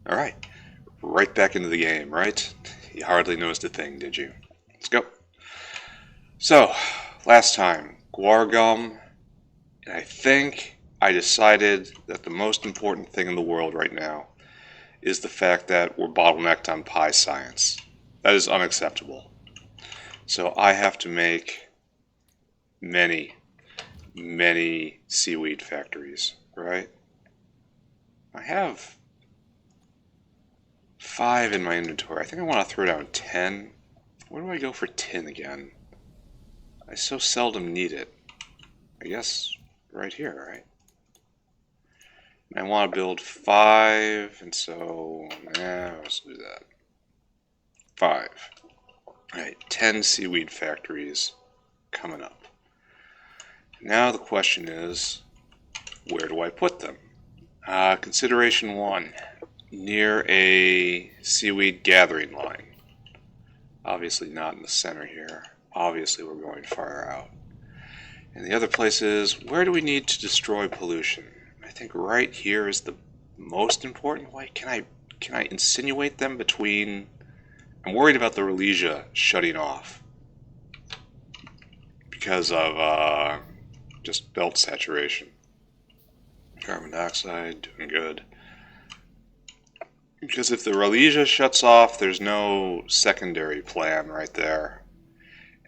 Alright, right back into the game, right? You hardly noticed a thing, did you? Let's go. So, last time, guar gum, and I think I decided that the most important thing in the world right now is the fact that we're bottlenecked on pie science. That is unacceptable. So I have to make many seaweed factories, right? I have 5 in my inventory. I think I want to throw down 10. Where do I go for tin again? I so seldom need it. I guess right here, right? And I want to build 5, and so, let's do that. 5. Alright, 10 seaweed factories coming up. Now the question is, where do I put them? Consideration 1, near a seaweed gathering line. Obviously not in the center here. Obviously we're going far out. And the other place is, where do we need to destroy pollution? I think right here is the most important way. Can I insinuate them between... I'm worried about the Rhodesia shutting off because of just belt saturation. Carbon dioxide, doing good. Because if the Rhodesia shuts off, there's no secondary plan right there.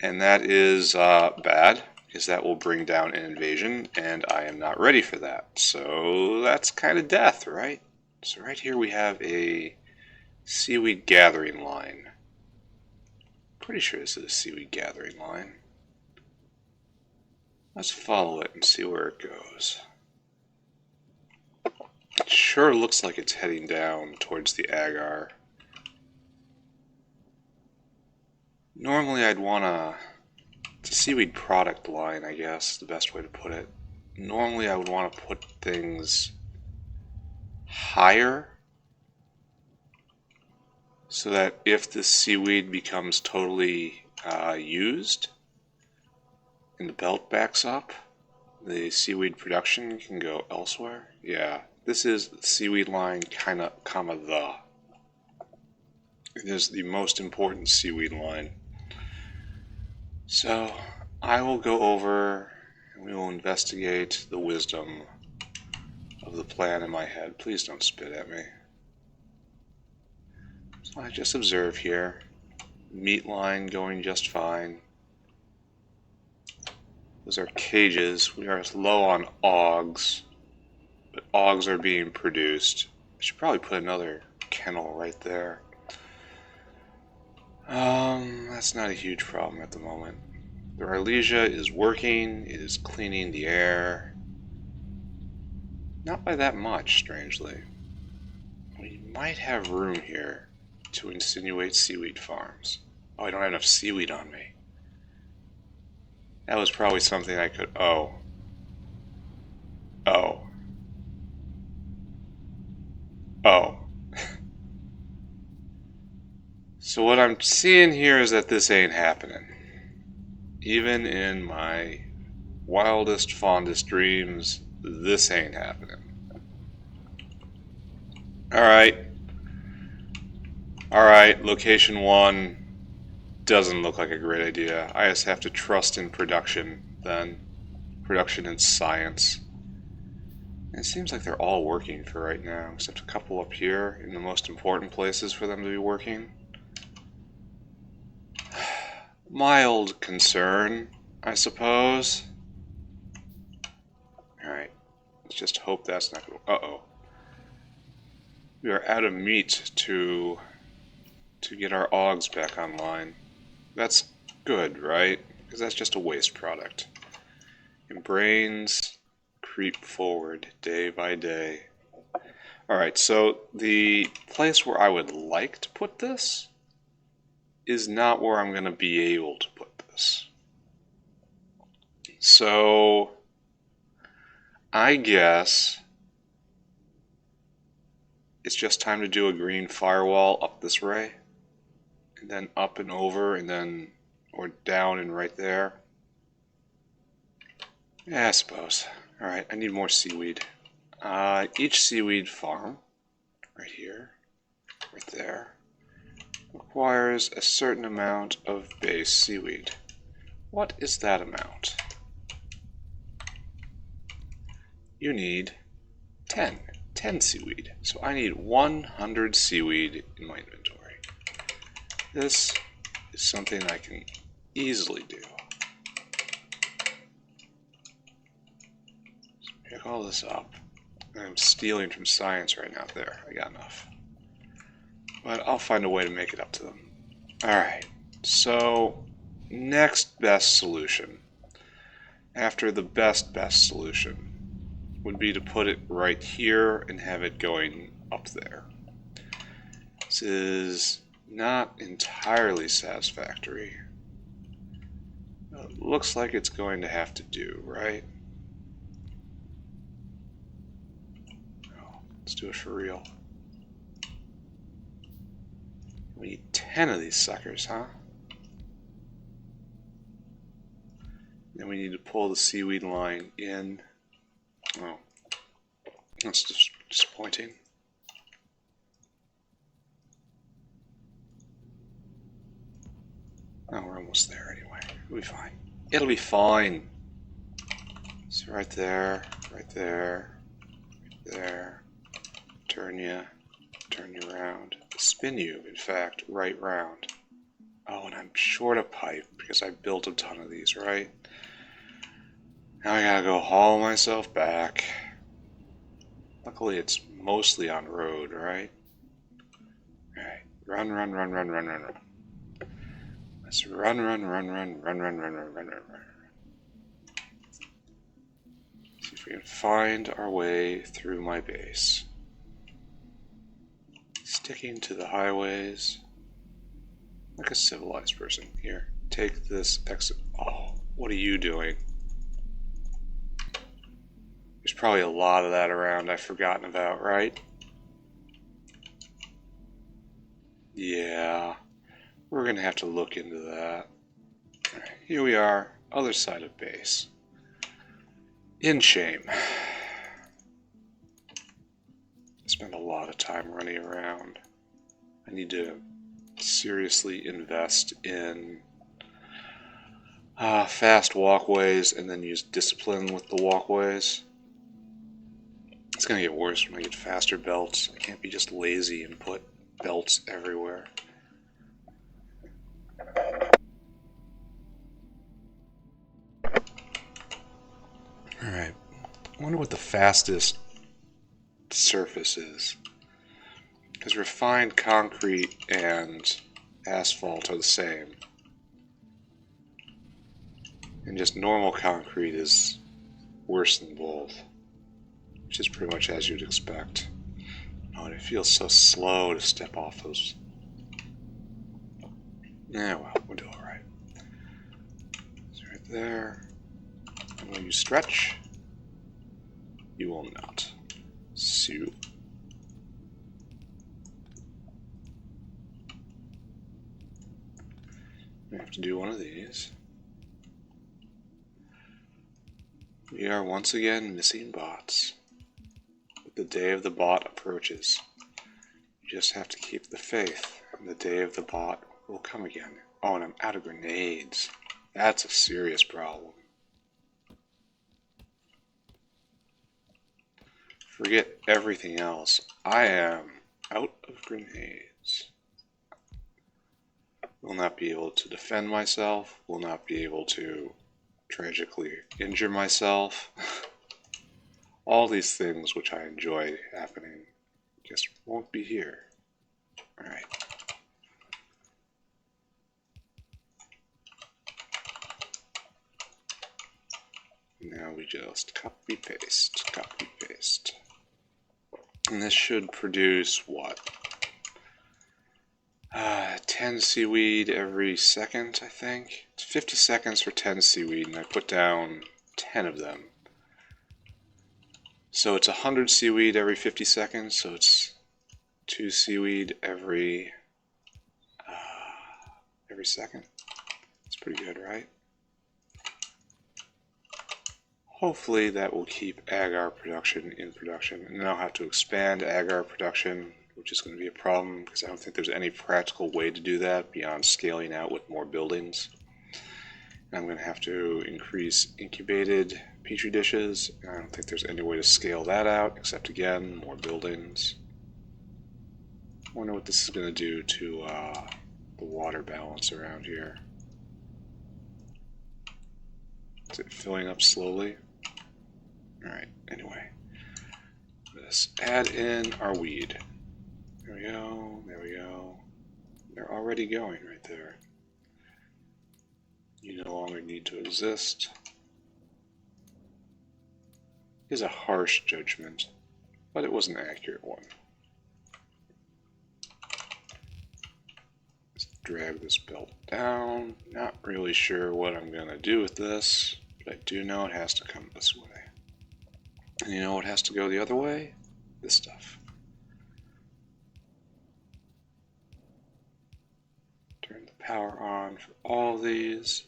And that is bad, because that will bring down an invasion, and I am not ready for that. So that's kind of death, right? So right here we have a seaweed gathering line. Pretty sure this is a seaweed gathering line. Let's follow it and see where it goes. It sure looks like it's heading down towards the agar. Normally I'd want to... It's a seaweed product line, I guess, the best way to put it. Normally I would want to put things higher so that if the seaweed becomes totally used and the belt backs up, the seaweed production can go elsewhere. Yeah, this is the seaweed line, comma the. It is the most important seaweed line. So I will go over and we will investigate the wisdom of the plan in my head. Please don't spit at me. So I just observe here. Meat line going just fine. Those are cages. We are low on augs, but augs are being produced. I should probably put another kennel right there. That's not a huge problem at the moment. The Rhodesia is working. It is cleaning the air. Not by that much, strangely. We might have room here to insinuate seaweed farms. Oh, I don't have enough seaweed on me. That was probably something I could... Oh. So what I'm seeing here is that this ain't happening. Even in my wildest, fondest dreams, this ain't happening. Alright, location 1 doesn't look like a great idea. I just have to trust in production, then. Production and science. It seems like they're all working for right now, except a couple up here in the most important places for them to be working. Mild concern, I suppose. Alright, let's just hope that's not going to... Uh-oh. We are out of meat to get our augs back online. That's good, right? Because that's just a waste product. And brains creep forward day by day. Alright, so the place where I would like to put this is not where I'm going to be able to put this. So I guess it's just time to do a green firewall up this way, and then up and over, and then, or down and right there. Yeah, I suppose. Alright, I need more seaweed. Each seaweed farm, right here, there requires a certain amount of base seaweed. What is that amount? You need 10 seaweed. So I need 100 seaweed in my inventory. This is something I can easily do. So pick all this up. I'm stealing from science right now. There, I got enough. But I'll find a way to make it up to them. Alright, so next best solution, after the best solution, would be to put it right here and have it going up there. This is not entirely satisfactory. It looks like it's going to have to do, right? No, let's do it for real. We need 10 of these suckers, huh? Then we need to pull the seaweed line in. Oh, that's just disappointing. Oh, we're almost there anyway. It'll be fine. It'll be fine. So right there, right there, right there. Turn you around. Spin you, in fact, right round. Oh, and I'm short a pipe because I built a ton of these, right? Now I gotta go haul myself back. Luckily, it's mostly on road, right? Alright, run. Let's run. See if we can find our way through my base. Sticking to the highways like a civilized person. Here, take this exit. Oh, what are you doing? There's probably a lot of that around I've forgotten about, right? Yeah, we're gonna have to look into that. All right, here we are, other side of base. In shame. Spend a lot of time running around. I need to seriously invest in fast walkways and then use discipline with the walkways. It's gonna get worse when I get faster belts. I can't be just lazy and put belts everywhere. Alright, I wonder what the fastest surface is. Because refined concrete and asphalt are the same. And just normal concrete is worse than both. Which is pretty much as you'd expect. Oh, and it feels so slow to step off those. Yeah, well, we'll do alright. It's right there. And will you stretch? You will not. Sue. We have to do one of these. We are once again missing bots. But the day of the bot approaches. You just have to keep the faith, and the day of the bot will come again. Oh, and I'm out of grenades. That's a serious problem. Forget everything else. I am out of grenades. Will not be able to defend myself. Will not be able to tragically injure myself. All these things which I enjoy happening just won't be here. Alright. Now we just copy paste. And this should produce what? 10 seaweed every second, I think. It's 50 seconds for 10 seaweed, and I put down 10 of them. So it's 100 seaweed every 50 seconds, so it's 2 seaweed every second. It's pretty good, right? Hopefully that will keep agar production in production, and then I'll have to expand agar production which is going to be a problem because I don't think there's any practical way to do that beyond scaling out with more buildings. And I'm going to have to increase incubated petri dishes. I don't think there's any way to scale that out except, again, more buildings. I wonder what this is going to do to the water balance around here. Is it filling up slowly? Alright, anyway. Let's add in our weed. There we go, there we go. They're already going right there. You no longer need to exist. It is a harsh judgment, but it was an accurate one. Let's drag this belt down. Not really sure what I'm going to do with this, but I do know it has to come this way. And you know what has to go the other way? This stuff. Turn the power on for all of these.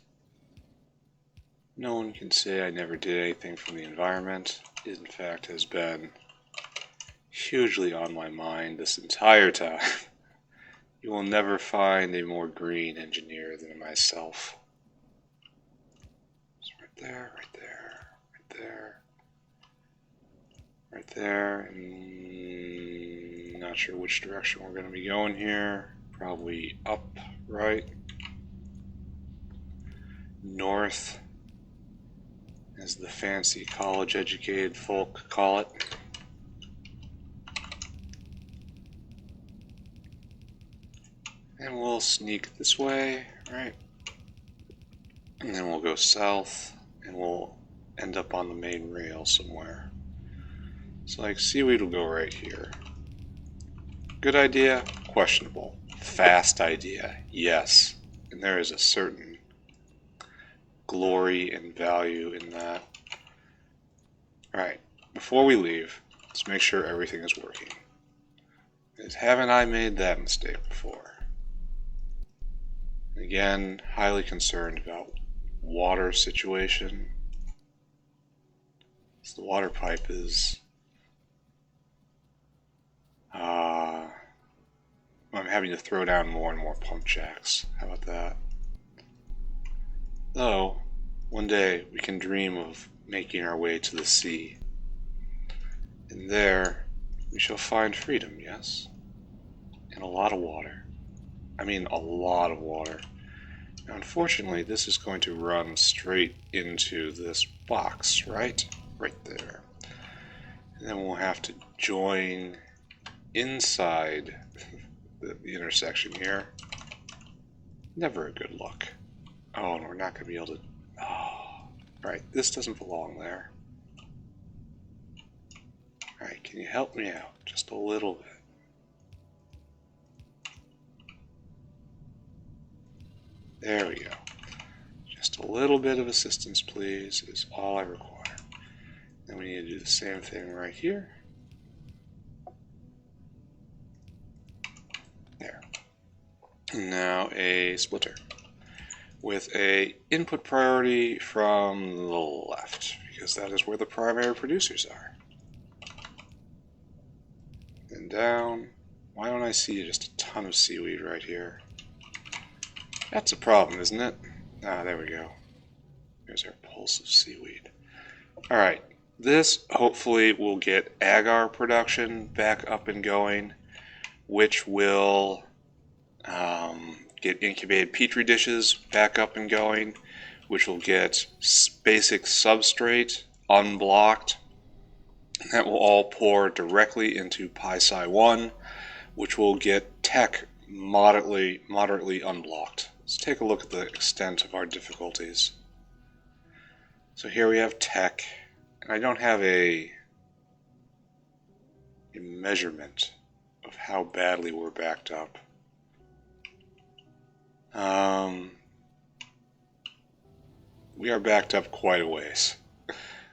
No one can say I never did anything from the environment. It, in fact, has been hugely on my mind this entire time. You will never find a more green engineer than myself. It's right there, right there, right there. Right there, and not sure which direction we're going to be going here. Probably up, right? North, as the fancy college-educated folk call it. And we'll sneak this way, right? And then we'll go south, and we'll end up on the main rail somewhere. So like Seaweed will go right here. Good idea? Questionable. Fast idea? Yes. And there is a certain glory and value in that. Alright, before we leave, let's make sure everything is working. Because haven't I made that mistake before? Again, highly concerned about water situation. So the water pipe is I'm having to throw down more and more pump jacks. How about that? Though, one day we can dream of making our way to the sea. And there we shall find freedom, yes? And a lot of water. I mean a lot of water. Now, unfortunately, this is going to run straight into this box, right? Right there. And then we'll have to join inside the intersection here. Never a good look. Oh, and we're not going to be able to... Oh, right, this doesn't belong there. Alright, can you help me out? Just a little bit. There we go. Just a little bit of assistance, please, is all I require. Then we need to do the same thing right here. There. Now a splitter with a input priority from the left, because that is where the primary producers are. And down. Why don't I see just a ton of seaweed right here? That's a problem, isn't it? Ah, there we go. There's our pulse of seaweed. Alright, this hopefully will get agar production back up and going, which will get incubated petri dishes back up and going, which will get basic substrate unblocked. And that will all pour directly into PySci1, which will get tech moderately unblocked. Let's take a look at the extent of our difficulties. So here we have tech, and I don't have a measurement of how badly we're backed up. We are backed up quite a ways.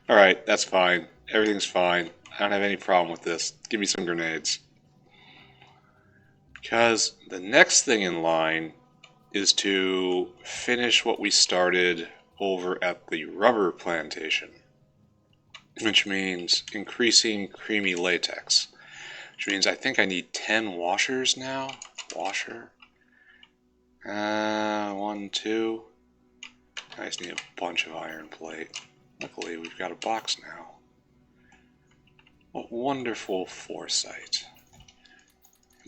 Alright, that's fine. Everything's fine. I don't have any problem with this. Give me some grenades. Because the next thing in line is to finish what we started over at the rubber plantation, which means increasing creamy latex. which means I think I need 10 washers now. Washer. 1, 2. I just need a bunch of iron plate. Luckily, we've got a box now. What wonderful foresight.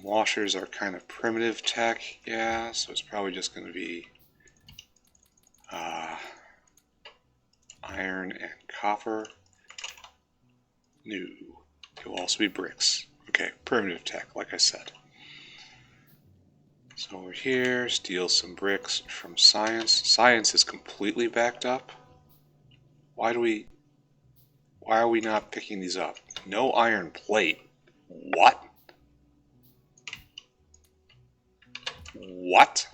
Washers are kind of primitive tech, yeah, so it's probably just going to be iron and copper. No, it will also be bricks. Okay, primitive tech, like I said. So over here, steal some bricks from science. Science is completely backed up. Why are we not picking these up? No iron plate. What? What?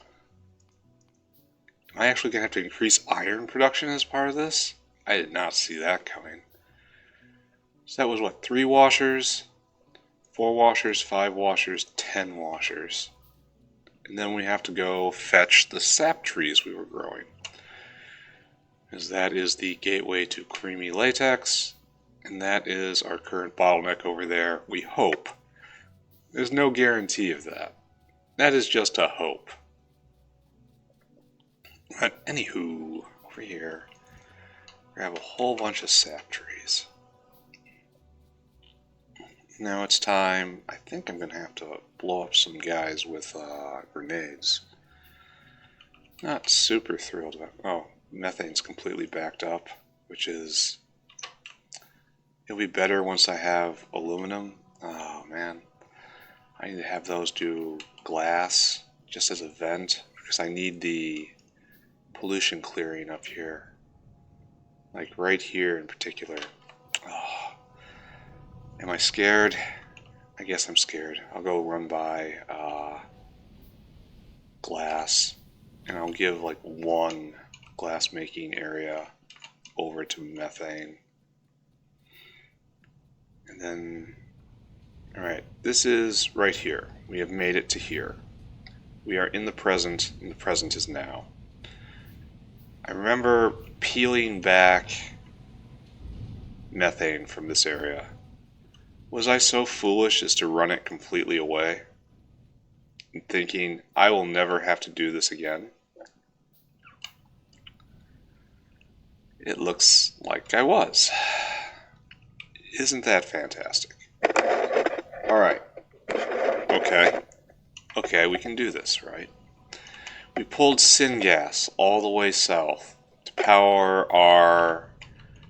Am I actually going to have to increase iron production as part of this? I did not see that coming. So that was what, 3 washers, 4 washers, 5 washers, 10 washers. And then we have to go fetch the sap trees we were growing. Because that is the gateway to creamy latex. And that is our current bottleneck over there, we hope. There's no guarantee of that. That is just a hope. But anywho, over here, grab a whole bunch of sap trees. Now it's time. I think I'm going to have to blow up some guys with grenades. Not super thrilled about. Oh, methane's completely backed up, which is. It'll be better once I have aluminum. Oh man, I need to have those do glass just as a vent because I need the pollution clearing up here, like right here in particular. Oh. Am I scared? I guess I'm scared. I'll go run by glass, and I'll give like one glass making area over to methane. And then, alright, this is right here. We have made it to here. We are in the present, and the present is now. I remember peeling back methane from this area. Was I so foolish as to run it completely away? And thinking, I will never have to do this again? It looks like I was. Isn't that fantastic? Alright. Okay, we can do this, right? We pulled syngas all the way south to power our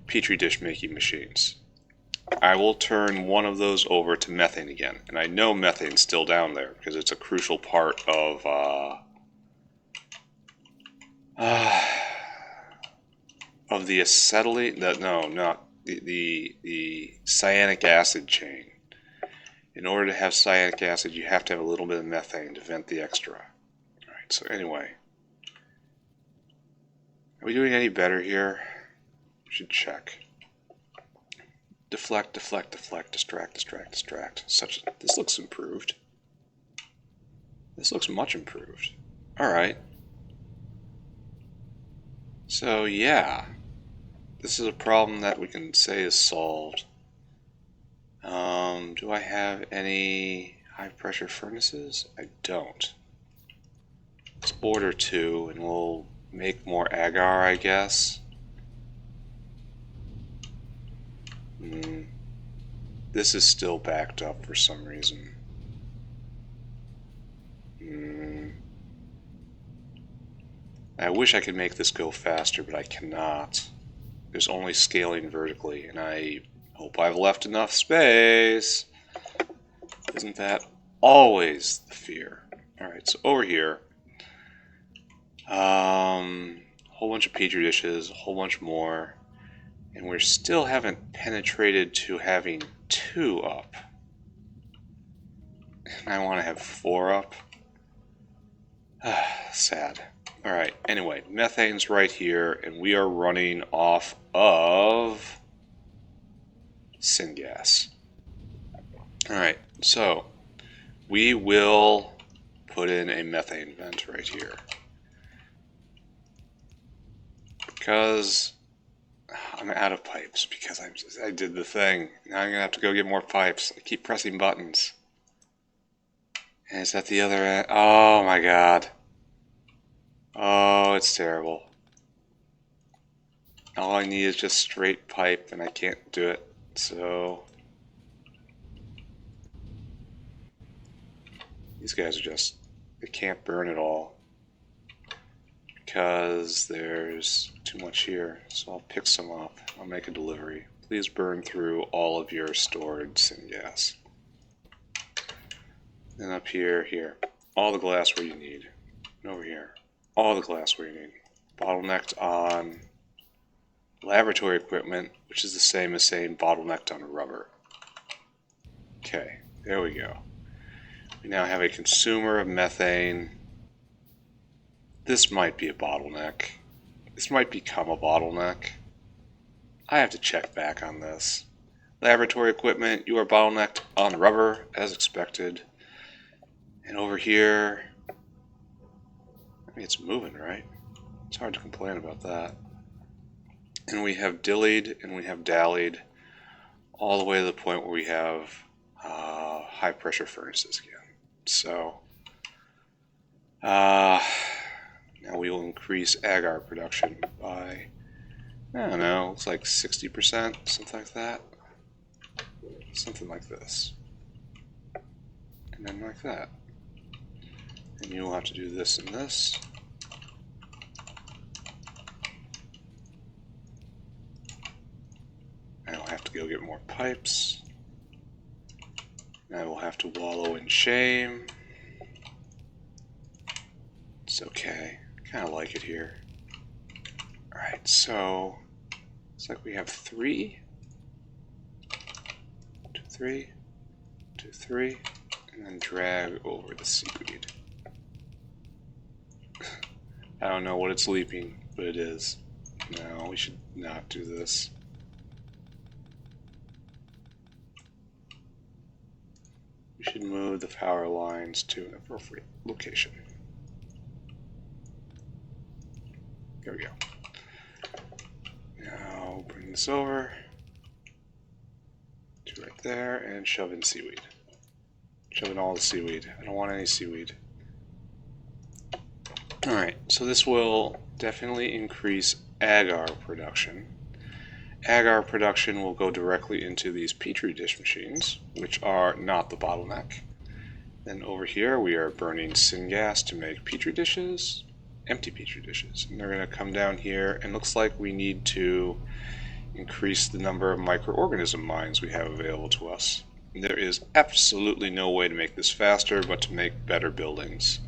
petri dish making machines. I will turn one of those over to methane again. And I know methane's still down there because it's a crucial part of the acetylene. The cyanic acid chain. In order to have cyanic acid, you have to have a little bit of methane to vent the extra. Alright, so anyway. Are we doing any better here? We should check. Deflect, deflect, deflect, distract, distract, distract. This looks improved. This looks much improved. Alright. So, yeah. This is a problem that we can say is solved. Do I have any high pressure furnaces? I don't. Let's order 2 and we'll make more agar, I guess. This is still backed up for some reason. I wish I could make this go faster, but I cannot. There's only scaling vertically, and I hope I've left enough space. Isn't that always the fear? Alright, so over here, whole bunch of petri dishes, a whole bunch more, and we still haven't penetrated to having 2 up. And I want to have 4 up. Sad. Alright, anyway, methane's right here, and we are running off of syngas. Alright, so we will put in a methane vent right here. Because I'm out of pipes, because I did the thing. Now I'm going to have to go get more pipes. I keep pressing buttons. And it's at the other end. Oh my god. Oh, it's terrible. All I need is just straight pipe, and I can't do it. So these guys are just, they can't burn at all because there's too much here. So I'll pick some up. I'll make a delivery. Please burn through all of your stored syngas. And up here, all the glass where you need. And over here, all the glass where you need. Bottlenecked on laboratory equipment, which is the same as saying bottlenecked on rubber. Okay, there we go. We now have a consumer of methane. This might be a bottleneck. This might become a bottleneck. I have to check back on this. Laboratory equipment, you are bottlenecked on rubber, as expected. And over here, I mean, it's moving, right? It's hard to complain about that. And we have dillied and we have dallied all the way to the point where we have high pressure furnaces again. So now we will increase agar production by, I don't know, looks like 60%, something like that. Something like this. And then like that. And you will have to do this and this. I will have to go get more pipes. I will have to wallow in shame. It's okay. I kind of like it here. Alright, so looks like we have 3. 2, 3. 2, 3. And then drag over the seaweed. I don't know what it's leaping, but it is. No, we should not do this. We should move the power lines to an appropriate location. There we go. Now bring this over to right there and shove in seaweed. Shove in all the seaweed. I don't want any seaweed. Alright, so this will definitely increase agar production. Agar production will go directly into these petri dish machines, which are not the bottleneck. Then over here we are burning syngas to make petri dishes, empty petri dishes. And they're going to come down here, and looks like we need to increase the number of microorganism mines we have available to us. And there is absolutely no way to make this faster but to make better buildings.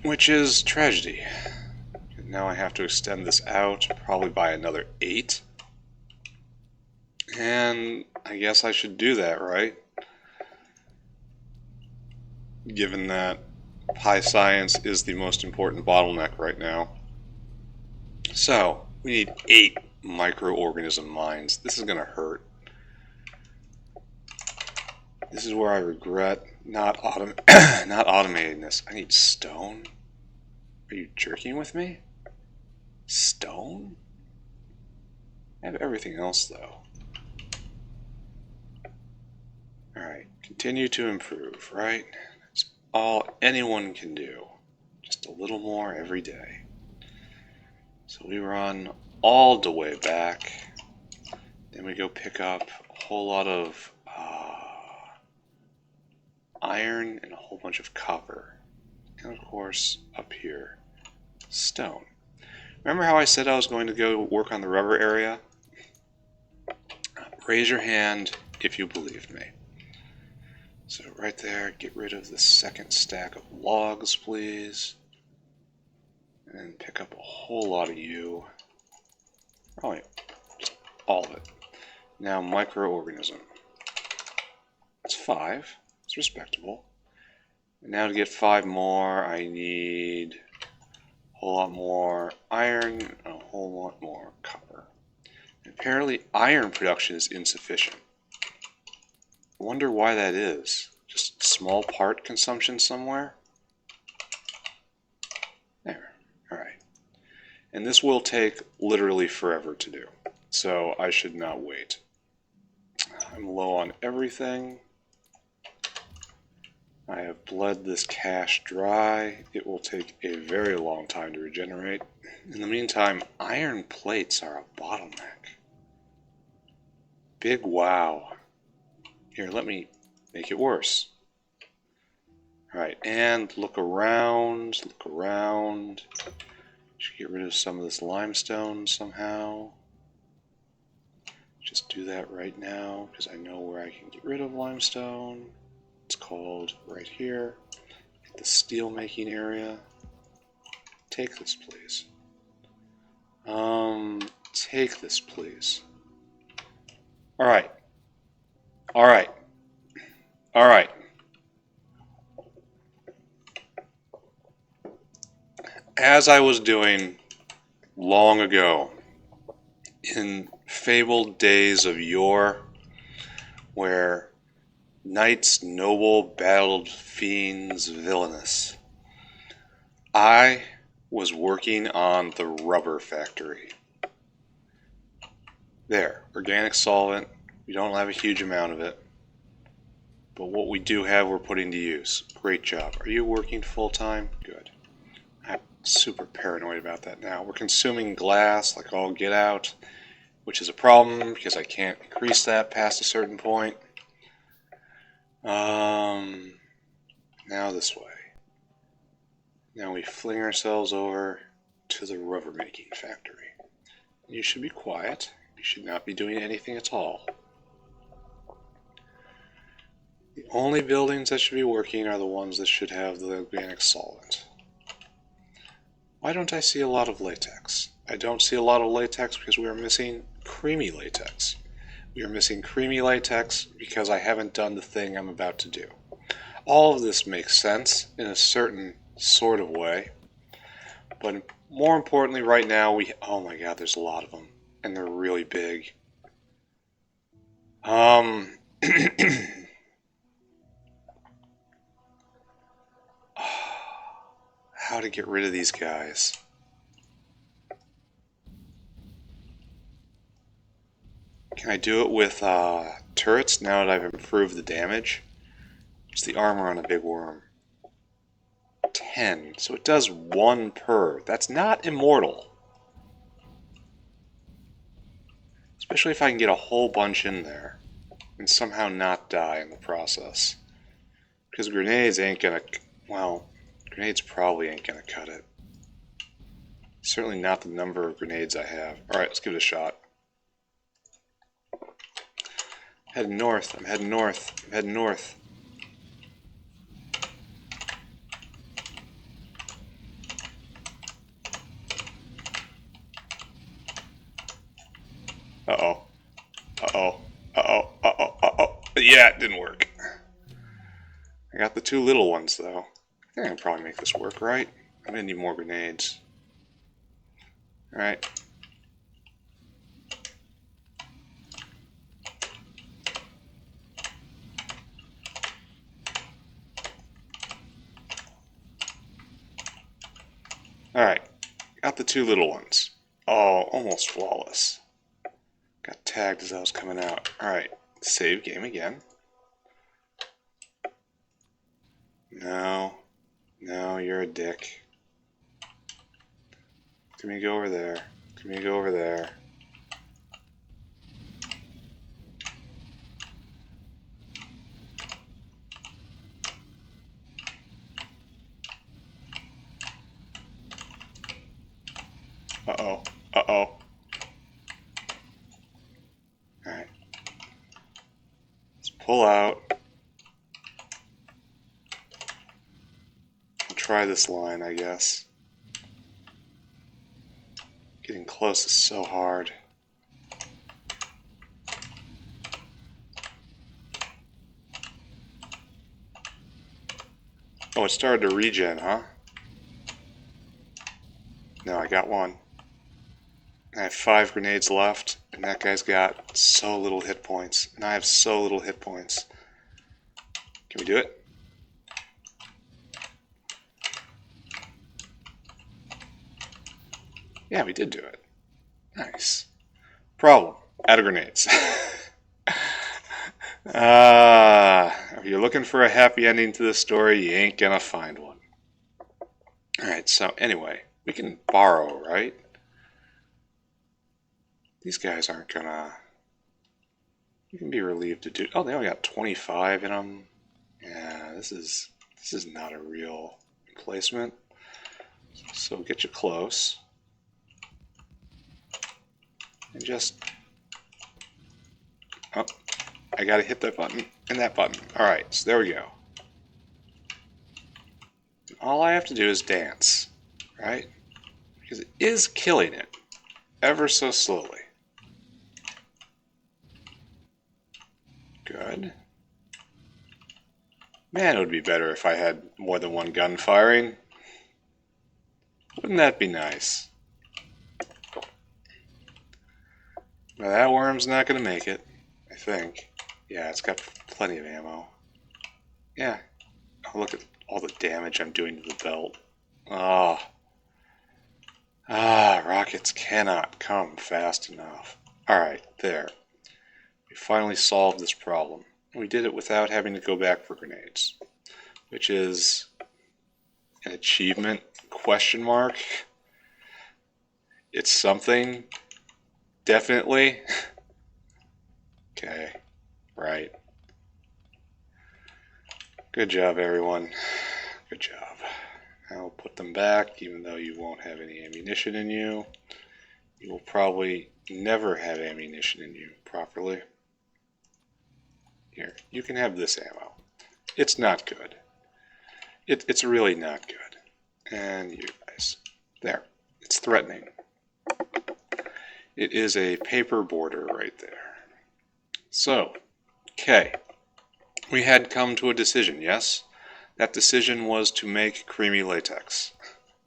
Which is tragedy. Now I have to extend this out probably by another 8. And I guess I should do that, right? Given that high science is the most important bottleneck right now. So, we need 8 microorganism mines. This is going to hurt. This is where I regret not automating this. I need stone. Are you jerking with me? Stone? I have everything else though. Alright, continue to improve, right? That's all anyone can do. Just a little more every day. So we run all the way back. Then we go pick up a whole lot of iron and a whole bunch of copper. And of course, up here, stone. Remember how I said I was going to go work on the rubber area? Raise your hand if you believed me. So right there, get rid of the second stack of logs, please. And then pick up a whole lot of you. Probably just all of it. Now, microorganism. That's 5. It's respectable. And now to get 5 more, I need a whole lot more iron and a whole lot more copper. And apparently iron production is insufficient. I wonder why that is. Just small part consumption somewhere? There. Alright. And this will take literally forever to do. So I should not wait. I'm low on everything. I have bled this cache dry. It will take a very long time to regenerate. In the meantime, iron plates are a bottleneck. Big wow. Here, let me make it worse. Alright, and look around, look around. Should get rid of some of this limestone somehow. Just do that right now, because I know where I can get rid of limestone. It's called right here. Get the steel making area. Take this, please. Take this, please. Alright. Alright. Alright. As I was doing long ago, in fabled days of yore, where knights noble battled fiends villainous, I was working on the rubber factory. There, organic solvent. We don't have a huge amount of it, but what we do have we're putting to use. Great job. Are you working full-time? Good. I'm super paranoid about that now. We're consuming glass like all get out, which is a problem because I can't increase that past a certain point. Now this way. Now we fling ourselves over to the rubber making factory. You should be quiet. You should not be doing anything at all. The only buildings that should be working are the ones that should have the organic solvent. Why don't I see a lot of latex? I don't see a lot of latex because we are missing creamy latex. We are missing creamy latex because I haven't done the thing I'm about to do. All of this makes sense in a certain sort of way, but more importantly right now oh my god, there's a lot of them, and they're really big. How to get rid of these guys. Can I do it with turrets now that I've improved the damage? It's the armor on a big worm. 10, so it does 1 per. That's not immortal. Especially if I can get a whole bunch in there and somehow not die in the process. Because grenades ain't gonna, well, grenades probably ain't gonna cut it. Certainly not the number of grenades I have. Alright, let's give it a shot. Heading north, I'm heading north, I'm heading north. Uh-oh. Uh-oh. Uh-oh. Uh-oh. Uh-oh. Yeah, it didn't work. I got the 2 little ones, though. I think I can probably make this work, right? I'm gonna need more grenades. Alright. Alright. Got the 2 little ones. Oh, almost flawless. Got tagged as I was coming out. Alright, save game again. No. No, you're a dick. Can we go over there? Can we go over there? Uh-oh. Uh-oh. Alright. Let's pull out. I'll try this line, I guess. Getting close is so hard. Oh, it started to regen, huh? No, I got one. I have 5 grenades left, and that guy's got so little hit points. And I have so little hit points. Can we do it? Yeah, we did do it. Nice. Problem. Out of grenades. If you're looking for a happy ending to this story, you ain't gonna find one. Alright, so anyway, we can borrow, right? These guys aren't gonna... You can be relieved to do... Oh, they only got 25 in them. Yeah, this is not a real emplacement. So get you close. And just... Oh, I gotta hit that button and that button. Alright, so there we go. All I have to do is dance, right? Because it is killing it, ever so slowly. Good. Man, it would be better if I had more than one gun firing. Wouldn't that be nice? Well, that worm's not going to make it, I think. Yeah, it's got plenty of ammo. Yeah. Oh, look at all the damage I'm doing to the belt. Rockets cannot come fast enough. Alright, there. We finally solved this problem. We did it without having to go back for grenades, which is an achievement, question mark. It's something, definitely. Okay, right. Good job, everyone. Good job. I'll put them back, even though you won't have any ammunition in you. You will probably never have ammunition in you properly. Here, you can have this ammo. It's not good. It's really not good. And you guys, there. It's threatening. It is a paper border right there. So, okay. We had come to a decision, yes? That decision was to make creamy latex.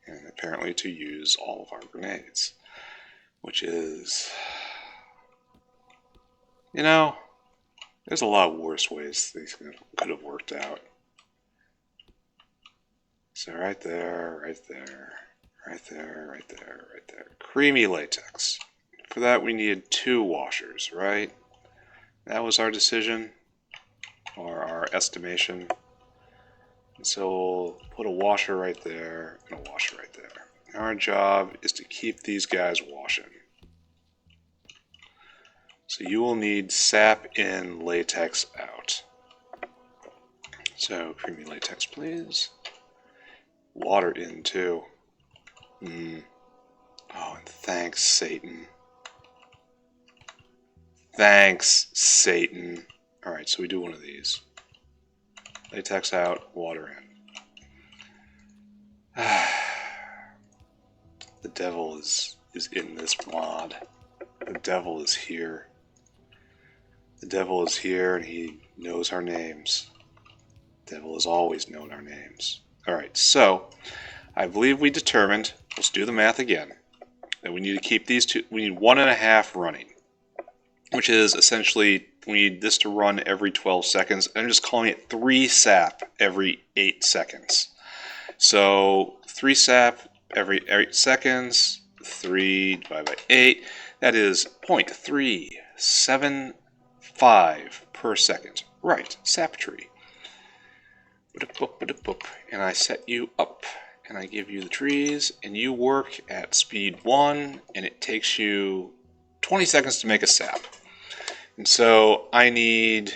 And apparently to use all of our grenades. Which is... You know, there's a lot worse ways these could have worked out. So right there, right there, right there, right there, right there. Creamy latex. For that we needed 2 washers, right? That was our decision, or our estimation. And so we'll put a washer right there and a washer right there. Our job is to keep these guys washing. So you will need sap in, latex out. So creamy latex, please. Water in too. Oh, and thanks, Satan. Thanks, Satan. Alright, so we do one of these. Latex out, water in. The devil is in this mod. The devil is here. The devil is here and he knows our names. The devil has always known our names. Alright, so I believe we determined, let's do the math again, that we need to keep these two, we need 1.5 running, which is essentially, we need this to run every 12 seconds. I'm just calling it 3 sap every 8 seconds. So 3 sap every 8 seconds, 3 divided by 8, that is 0.375 per second. Right, sap tree. And I set you up, and I give you the trees, and you work at speed 1, and it takes you 20 seconds to make a sap. And so I need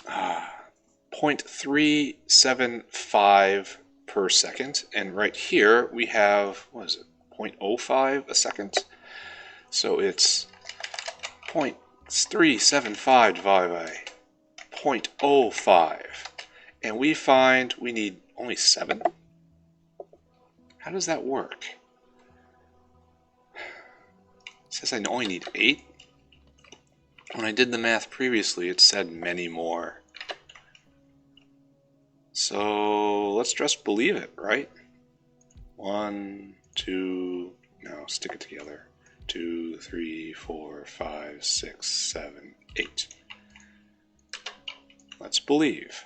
0.375 per second, and right here we have, what is it, 0.05 a second? So it's 0.375 divided by 0.05. And we find we need only 7. How does that work? It says I only need 8. When I did the math previously, it said many more. So let's just believe it, right? 1, 2, no, stick it together. 2, 3, 4, 5, 6, 7, 8. Let's believe.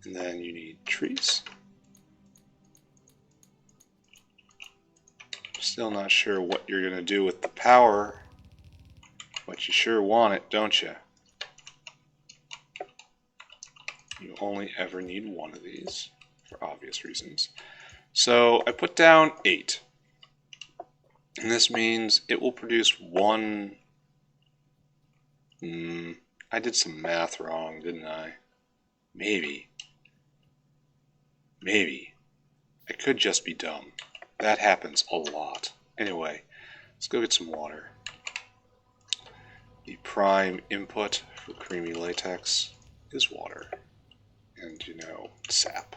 And then you need trees. Still not sure what you're going to do with the power But you sure want it, don't you? You only ever need one of these, for obvious reasons. So I put down 8. And this means it will produce 1... I did some math wrong, didn't I? Maybe. I could just be dumb. That happens a lot. Anyway, let's go get some water. The prime input for creamy latex is water. And, you know, sap.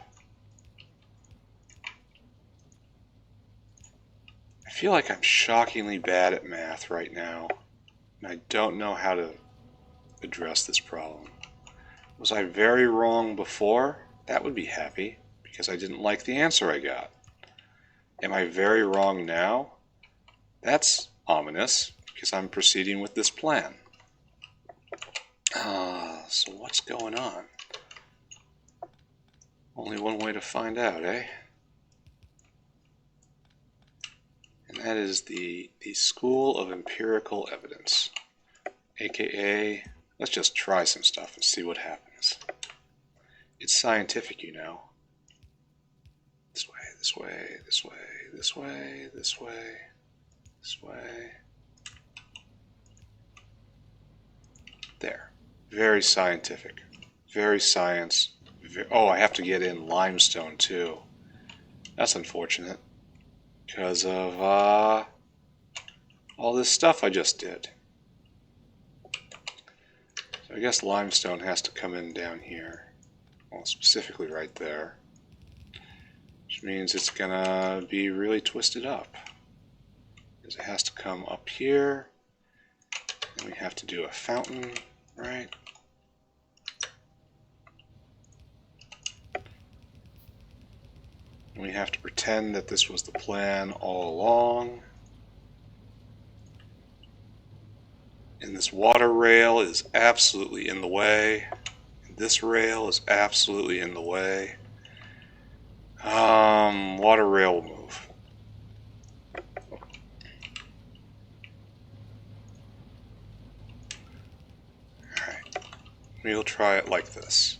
I feel like I'm shockingly bad at math right now, and I don't know how to address this problem. Was I very wrong before? That would be happy, because I didn't like the answer I got. Am I very wrong now? That's ominous, because I'm proceeding with this plan. So what's going on? Only one way to find out, eh? And that is the School of Empirical Evidence, aka let's just try some stuff and see what happens. It's scientific, you know. This way, this way, this way, this way, this way, this way. There. Very scientific. Very science. Oh, I have to get in limestone too. That's unfortunate. Because of all this stuff I just did. So I guess limestone has to come in down here. Well, specifically right there. Which means it's gonna be really twisted up. Because it has to come up here. And we have to do a fountain, right? And we have to pretend that this was the plan all along. And this water rail is absolutely in the way. And this rail is absolutely in the way. Water rail will move. Alright. We'll try it like this.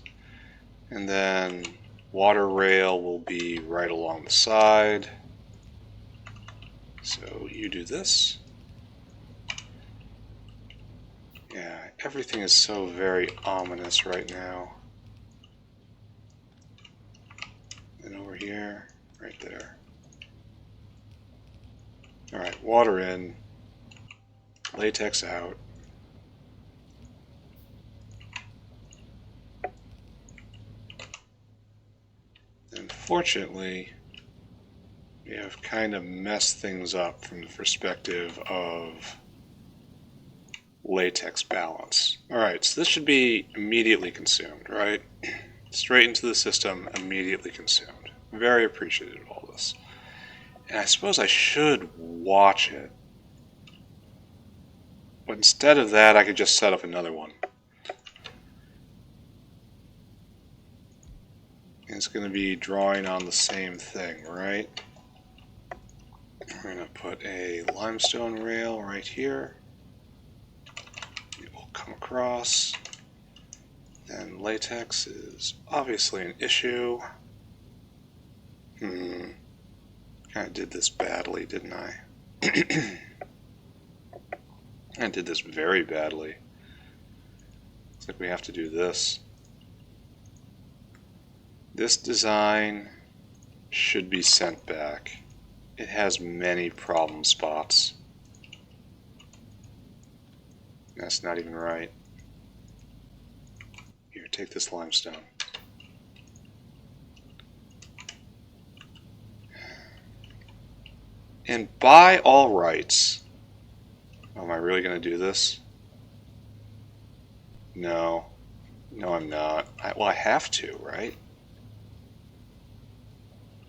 And then water rail will be right along the side. So you do this. Yeah, everything is so very ominous right now. And over here, right there. Alright, water in, latex out. Unfortunately, we have kind of messed things up from the perspective of latex balance. Alright, so this should be immediately consumed, right? Straight into the system, immediately consumed. Very appreciative of all this. And I suppose I should watch it. But instead of that, I could just set up another one. And it's going to be drawing on the same thing, right? We're going to put a limestone rail right here. It will come across. Then latex is obviously an issue. Kind of did this badly, didn't I? I did this very badly. Looks like we have to do this. This design should be sent back. It has many problem spots. That's not even right. Here, take this limestone. And by all rights, am I really going to do this? No. No, I'm not. Well, I have to, right?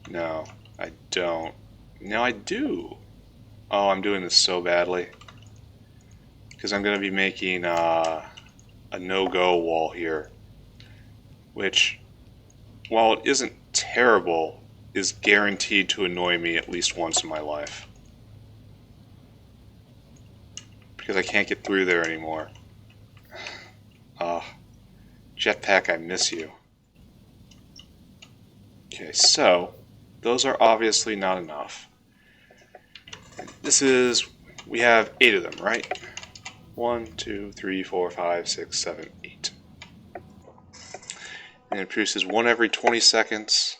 No, I don't. No, I do. Oh, I'm doing this so badly. Because I'm going to be making a no-go wall here. Which, while it isn't terrible, is guaranteed to annoy me at least once in my life. because I can't get through there anymore. Jetpack, I miss you. Okay, so those are obviously not enough. We have 8 of them, right? 1, 2, 3, 4, 5, 6, 7, 8. And it produces 1 every 20 seconds,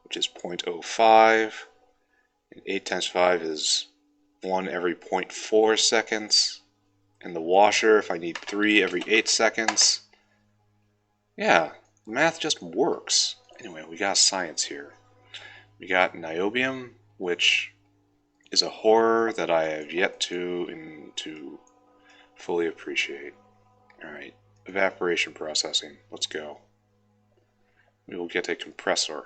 which is 0.05. And 8 times 5 is 1 every 0.4 seconds. And the washer, if I need 3 every 8 seconds. Yeah, math just works. Anyway, we got science here. We got niobium, which is a horror that I have yet to fully appreciate. Alright, evaporation processing. Let's go. We will get a compressor.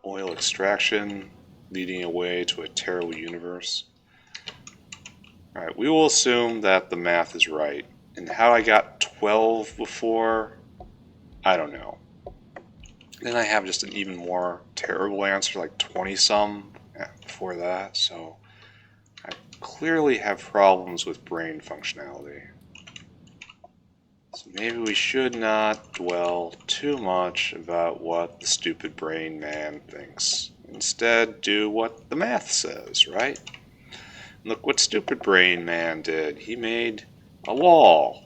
Oil extraction, leading away to a terrible universe. Alright, we will assume that the math is right. And how I got 12 before, I don't know. Then I have just an even more terrible answer, like 20-some before that, so I clearly have problems with brain functionality. So maybe we should not dwell too much about what the stupid brain man thinks. Instead, do what the math says, right? Look what stupid brain man did. He made a wall.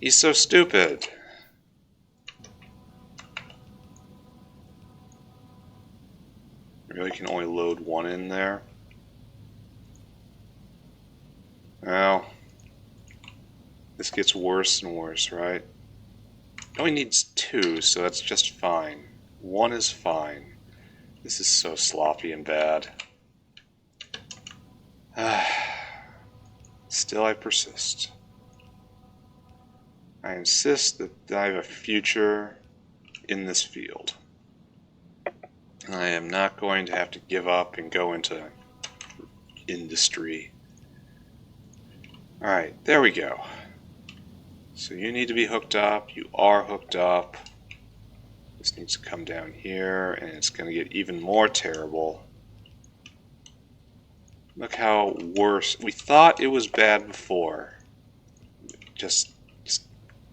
He's so stupid. Really can only load 1 in there. Well, this gets worse and worse, right? It only needs 2, so that's just fine. 1 is fine. This is so sloppy and bad. Still I persist. I insist that I have a future in this field. I am not going to have to give up and go into industry. Alright, there we go. So you need to be hooked up. You are hooked up. This needs to come down here, and it's going to get even more terrible. Look how worse. We thought it was bad before. Just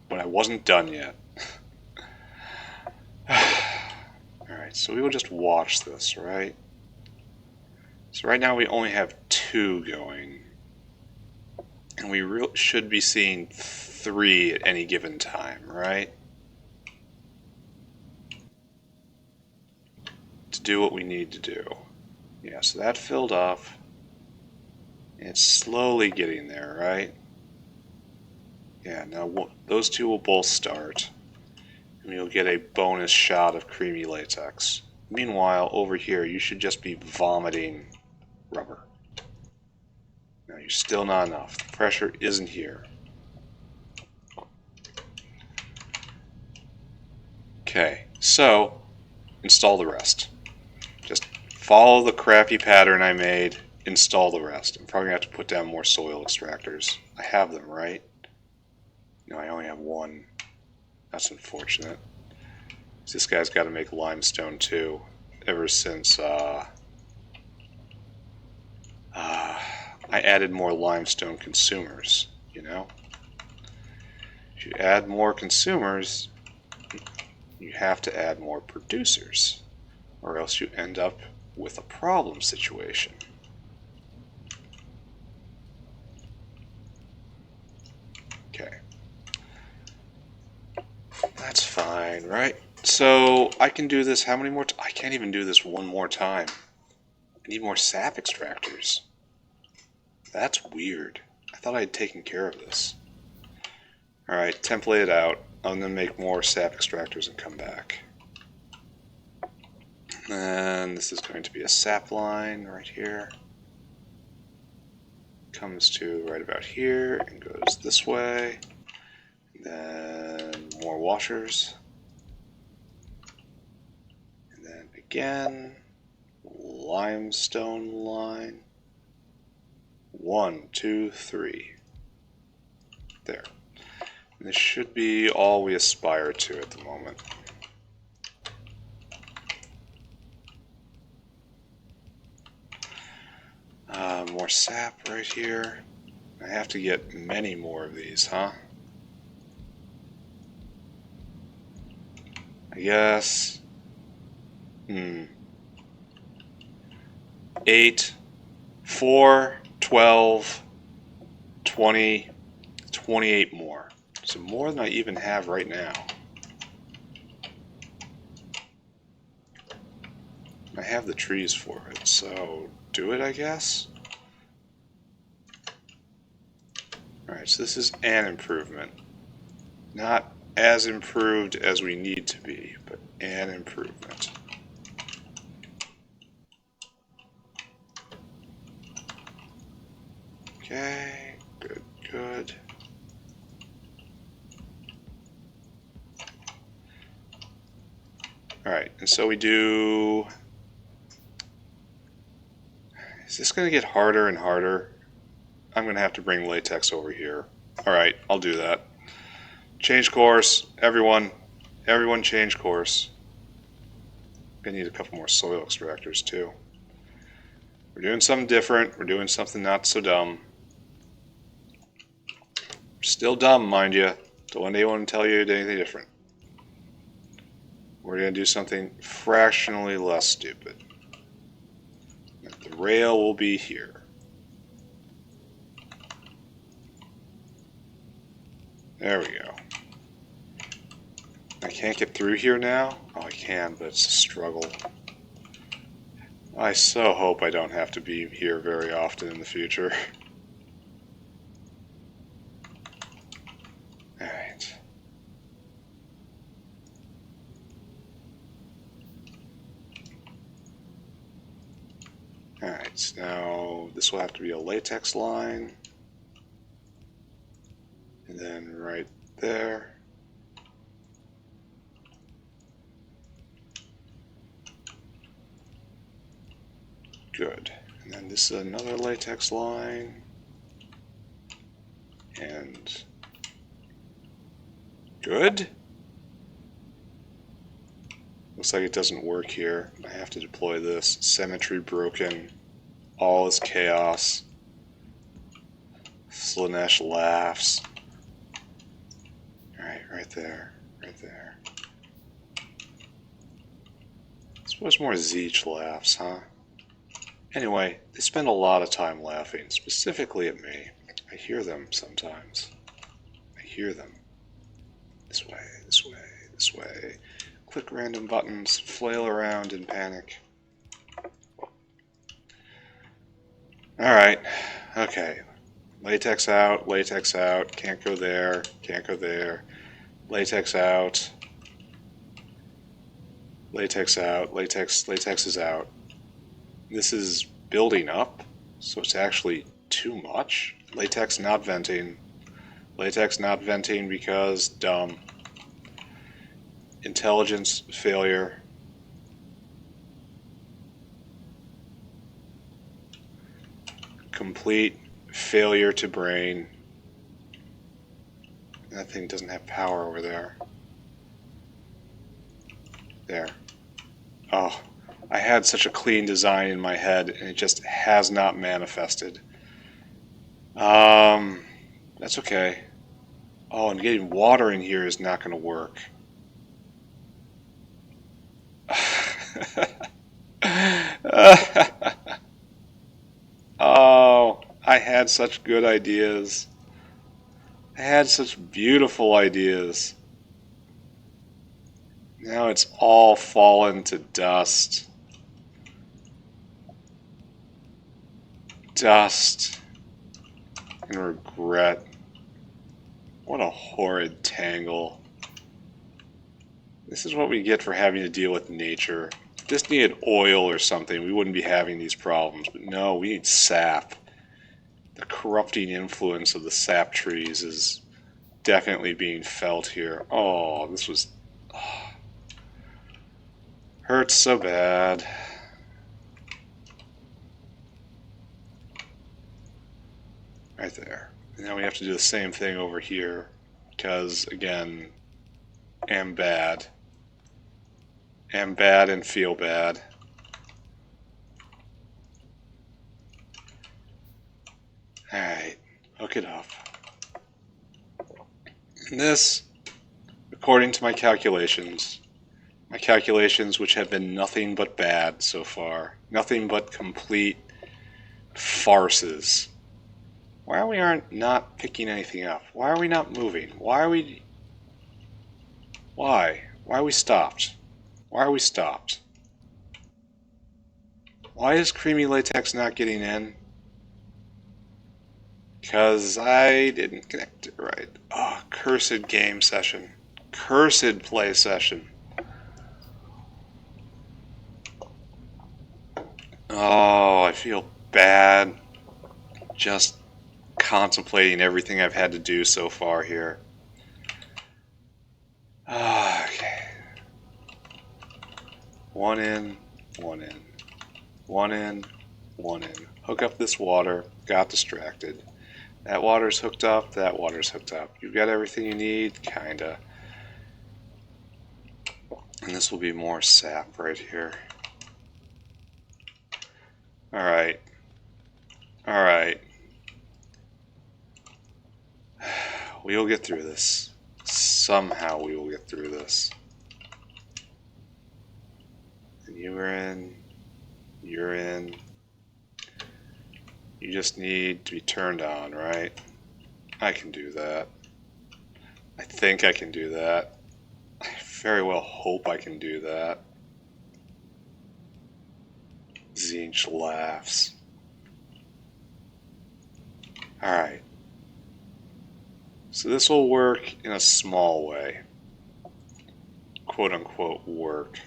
when I wasn't done yet. Alright, so we will just watch this, right? So right now we only have 2 going. And we should be seeing 3 at any given time, right? To do what we need to do. Yeah, so that filled up. And it's slowly getting there, right? Yeah, now those 2 will both start. And you'll get a bonus shot of creamy latex. Meanwhile, over here, you should just be vomiting rubber. No, you're still not enough. The pressure isn't here. Okay, so install the rest. Just follow the crappy pattern I made, install the rest. I'm probably going to have to put down more soil extractors. I have them, right? No, I only have 1. That's unfortunate. This guy's got to make limestone too, ever since I added more limestone consumers, you know? If you add more consumers, you have to add more producers, or else you end up with a problem situation. Okay. That's fine, right? So I can do this how many more times? I can't even do this 1 more time. I need more sap extractors. That's weird. I thought I had taken care of this. Alright, template it out. I'm going to make more sap extractors and come back. And this is going to be a sap line right here. Comes to right about here and goes this way. And then more washers. And then again, limestone line. 1, 2, 3. There. And this should be all we aspire to at the moment. sap right here. I have to get many more of these, huh? I guess. 8, 4, 12, 20, 28 more. So more than I even have right now. I have the trees for it, so do it, I guess. Alright, so this is an improvement. Not as improved as we need to be, but an improvement. Okay, good, good. Alright, and so we do... Is this going to get harder and harder? I'm going to have to bring latex over here. Alright, I'll do that. Change course, everyone. Everyone change course. I need a couple more soil extractors too. We're doing something different. We're doing something not so dumb. Still dumb, mind you. Don't want anyone to tell you anything different. We're going to do something fractionally less stupid. The rail will be here. There we go. I can't get through here now? Oh, I can, but it's a struggle. I so hope I don't have to be here very often in the future. Alright. Alright, so now this will have to be a latex line. And then right there. Good. And then this is another latex line. And good. Looks like it doesn't work here. I have to deploy this. Symmetry broken. All is chaos. Slanesh laughs. Alright, right there. Right there. I suppose more Zeech laughs, huh? Anyway, they spend a lot of time laughing, specifically at me. I hear them sometimes. I hear them. This way, this way, this way. Click random buttons, flail around in panic. Alright, okay. Latex out, can't go there, can't go there. Latex out. Latex out, latex is out. This is building up, so it's actually too much. Latex not venting. Latex not venting because dumb. Intelligence failure. Complete failure to brain. That thing doesn't have power over there. There. Oh, I had such a clean design in my head and it just has not manifested. That's okay. Oh, and getting water in here is not going to work. Oh, I had such good ideas. I had such beautiful ideas. Now it's all fallen to dust. Dust and regret. What a horrid tangle. This is what we get for having to deal with nature. If this needed oil or something, we wouldn't be having these problems. But no, we need sap. The corrupting influence of the sap trees is definitely being felt here. Oh, this was... Oh, hurts so bad. Right there. And now we have to do the same thing over here. Because, again, am bad. Am bad and feel bad. Alright, hook it up. And this, according to my calculations which have been nothing but bad so far, nothing but complete farces. Why are we not picking anything up? Why are we not moving? Why are we stopped? Why are we stopped? Why is creamy latex not getting in? Because I didn't connect it right. Oh, cursed game session. Cursed play session. Oh, I feel bad just contemplating everything I've had to do so far here. Okay. One in, one in. One in, one in. Hook up this water. Got distracted. That water's hooked up. That water's hooked up. You've got everything you need? Kinda. And this will be more sap right here. Alright. Alright. We will get through this. Somehow we will get through this. And you're in. You're in. You just need to be turned on, right? I can do that. I think I can do that. I very well hope I can do that. Zinch laughs. Alright. So this will work in a small way. Quote unquote work.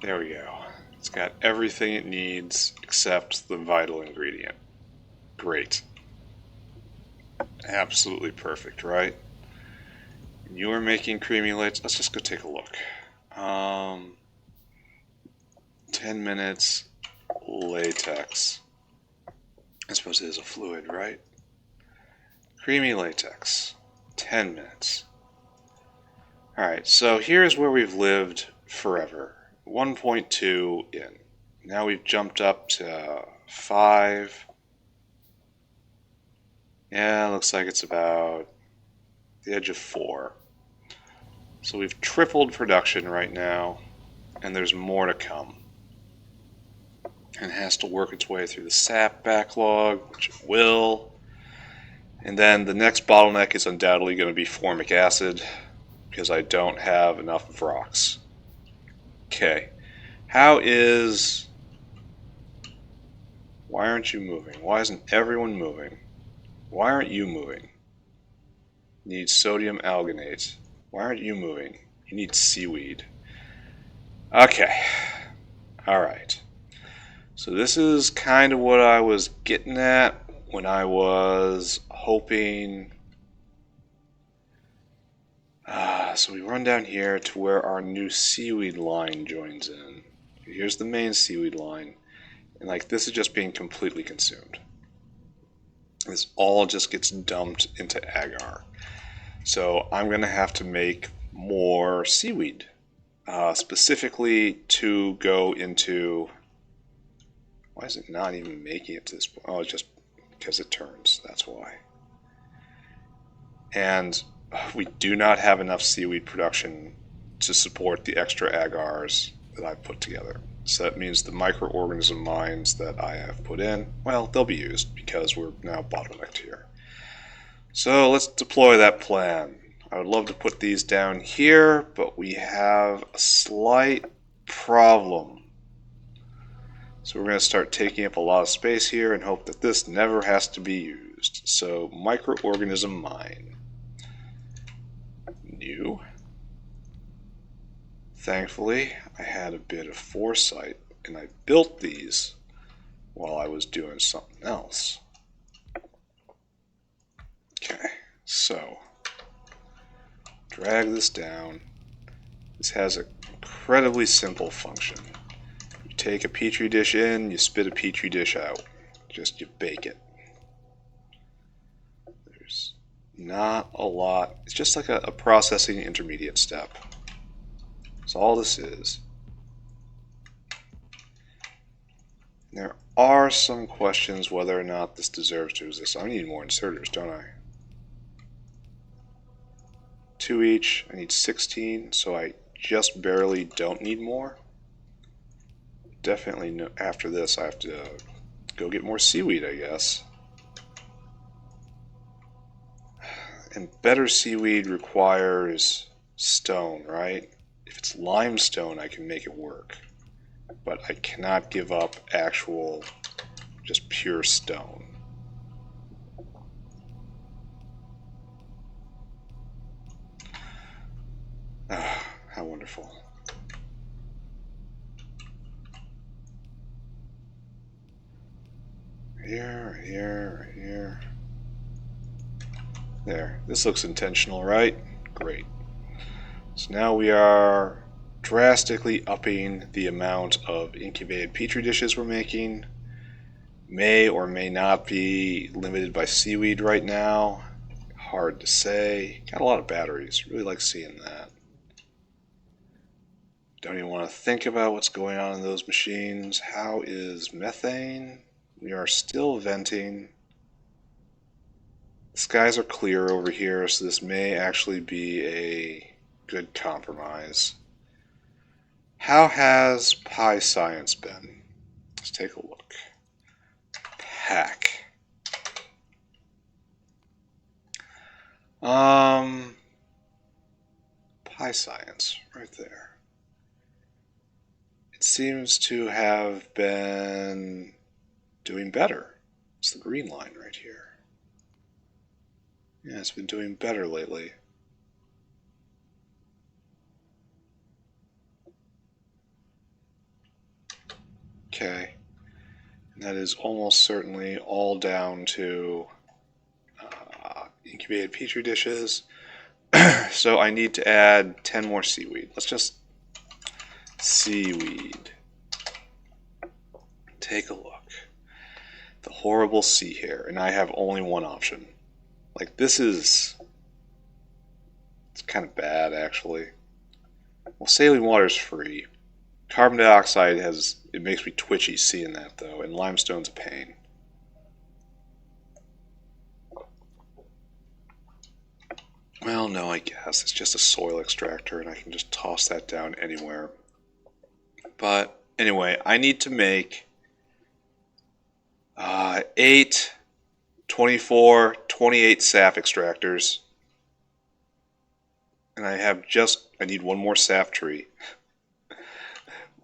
There we go. It's got everything it needs except the vital ingredient. Great. Absolutely perfect, right? You are making creamy latex. Let's just go take a look. 10 minutes latex. I suppose it is a fluid, right? Creamy latex. 10 minutes. Alright, so here's where we've lived forever. 1.2 in. Now we've jumped up to 5. Yeah, looks like it's about the edge of 4. So we've tripled production right now, and there's more to come. And it has to work its way through the sap backlog, which it will. And then the next bottleneck is undoubtedly going to be formic acid, because I don't have enough Vrox. Okay. Why aren't you moving? Why isn't everyone moving? Why aren't you moving? You need sodium alginate. Why aren't you moving? You need seaweed. Okay. Alright. So this is kind of what I was getting at when I was hoping. So we run down here to where our new seaweed line joins in. Here's the main seaweed line. And like this is just being completely consumed. This all just gets dumped into agar. So I'm going to have to make more seaweed. Specifically to go into... Why is it not even making it to this point? Oh, it's just because it turns. That's why. And we do not have enough seaweed production to support the extra agars that I've put together. So that means the microorganism mines that I have put in, well, they'll be used because we're now bottlenecked here. So let's deploy that plan. I would love to put these down here, but we have a slight problem. So we're going to start taking up a lot of space here and hope that this never has to be used. So microorganism mine. New. Thankfully, I had a bit of foresight and I built these while I was doing something else. Okay, so drag this down. This has an incredibly simple function. You take a petri dish in, you spit a petri dish out. Just you bake it. There's not a lot. It's just like a processing intermediate step. That's all this is. There are some questions whether or not this deserves to exist. I need more inserters, don't I? 2 each. I need 16, so I just barely don't need more. Definitely no, after this I have to go get more seaweed, I guess. And better seaweed requires stone, right? If it's limestone, I can make it work. But I cannot give up actual, just pure stone. Ah, how wonderful. Here, here, here. There. This looks intentional, right? Great. So now we are drastically upping the amount of incubated petri dishes we're making. May or may not be limited by seaweed right now. Hard to say. Got a lot of batteries. Really like seeing that. Don't even want to think about what's going on in those machines. How is methane? We are still venting. The skies are clear over here, so this may actually be a good compromise. How has Pi Science been? Let's take a look. Pack. Pi Science, right there. It seems to have been doing better. It's the green line right here. Yeah, it's been doing better lately. Okay. And that is almost certainly all down to incubated petri dishes. So I need to add 10 more seaweed. Let's just seaweed. Take a look. The horrible sea hare, and I have only one option. Like, this is... it's kind of bad, actually. Well, saline water's free. Carbon dioxide has... it makes me twitchy seeing that, though, and limestone's a pain. Well, no, I guess. It's just a soil extractor, and I can just toss that down anywhere. But, anyway, I need to make 8, 24, 28 sap extractors. And I need one more sap tree.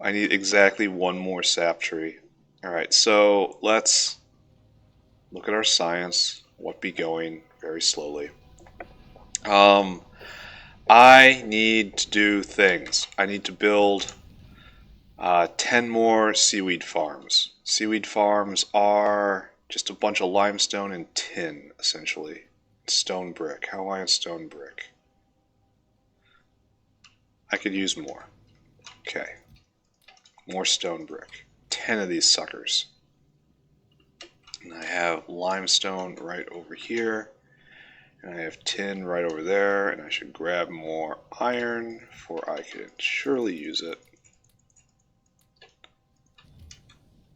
I need exactly one more sap tree. Alright, so let's look at our science. What be going very slowly. I need to do things. I need to build 10 more seaweed farms. Seaweed farms are just a bunch of limestone and tin, essentially. Stone brick. How am I on stone brick? I could use more. Okay. More stone brick. 10 of these suckers. And I have limestone right over here. And I have tin right over there. And I should grab more iron, for I could surely use it.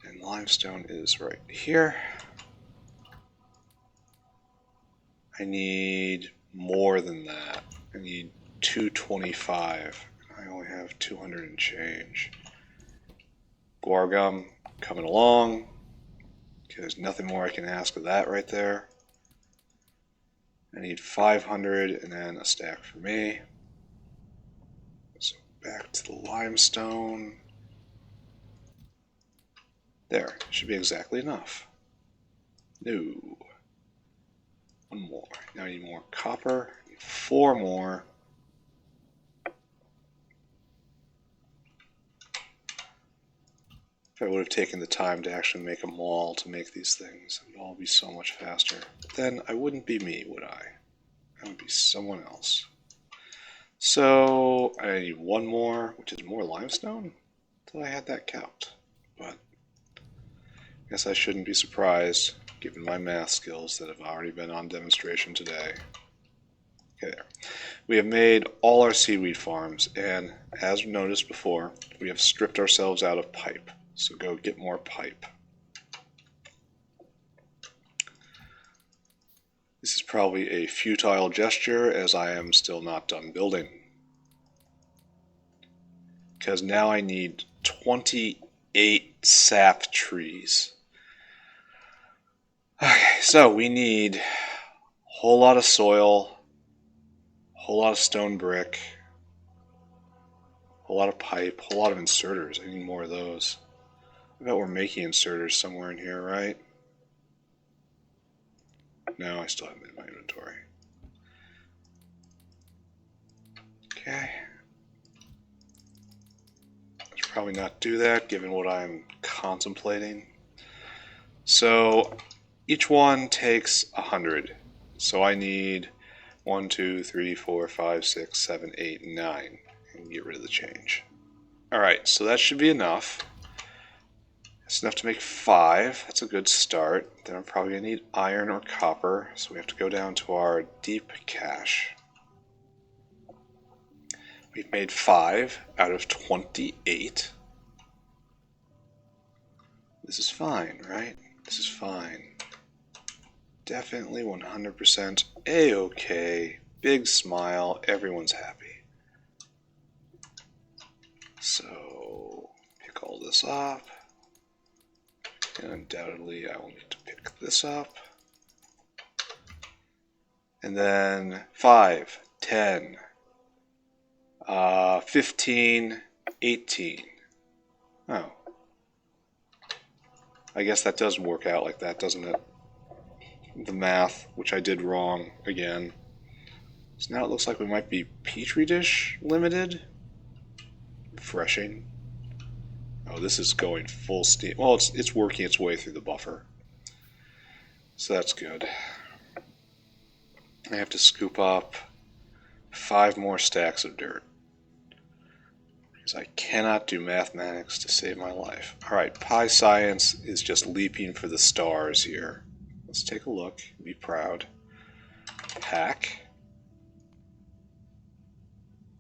And limestone is right here. I need more than that. I need 225. I only have 200 and change. Guar gum coming along. Okay, there's nothing more I can ask of that right there. I need 500 and then a stack for me. So back to the limestone. There, should be exactly enough. No. One more. Now I need more copper. 4 more. If I would have taken the time to actually make a mall to make these things, it would all be so much faster. But then I wouldn't be me, would I? I would be someone else. So I need 1 more, which is more limestone? Until I had that count. But I guess I shouldn't be surprised, given my math skills that have already been on demonstration today. Okay, there. We have made all our seaweed farms, and as noticed before, we have stripped ourselves out of pipe. So go get more pipe. This is probably a futile gesture, as I am still not done building. Because now I need 28 sap trees. Okay, so we need a whole lot of soil, a whole lot of stone brick, a whole lot of pipe, a whole lot of inserters. I need more of those. I bet we're making inserters somewhere in here, right? No, I still have them in my inventory. Okay. I should probably not do that, given what I'm contemplating. So each one takes 100. So I need 1, 2, 3, 4, 5, 6, 7, 8, 9. And get rid of the change. Alright, so that should be enough. That's enough to make 5. That's a good start. Then I'm probably going to need iron or copper. So we have to go down to our deep cache. We've made 5 out of 28. This is fine, right? This is fine. Definitely 100% A-okay. Big smile. Everyone's happy. So, pick all this up. And undoubtedly I will need to pick this up. And then 5, 10, 15, 18. Oh. I guess that does work out like that, doesn't it? The math, which I did wrong again. So now it looks like we might be Petri dish limited. Refreshing. Oh, this is going full steam. Well, it's working its way through the buffer. So that's good. I have to scoop up 5 more stacks of dirt. Because I cannot do mathematics to save my life. Alright, Pi Science is just leaping for the stars here. Let's take a look. Be proud. Pack.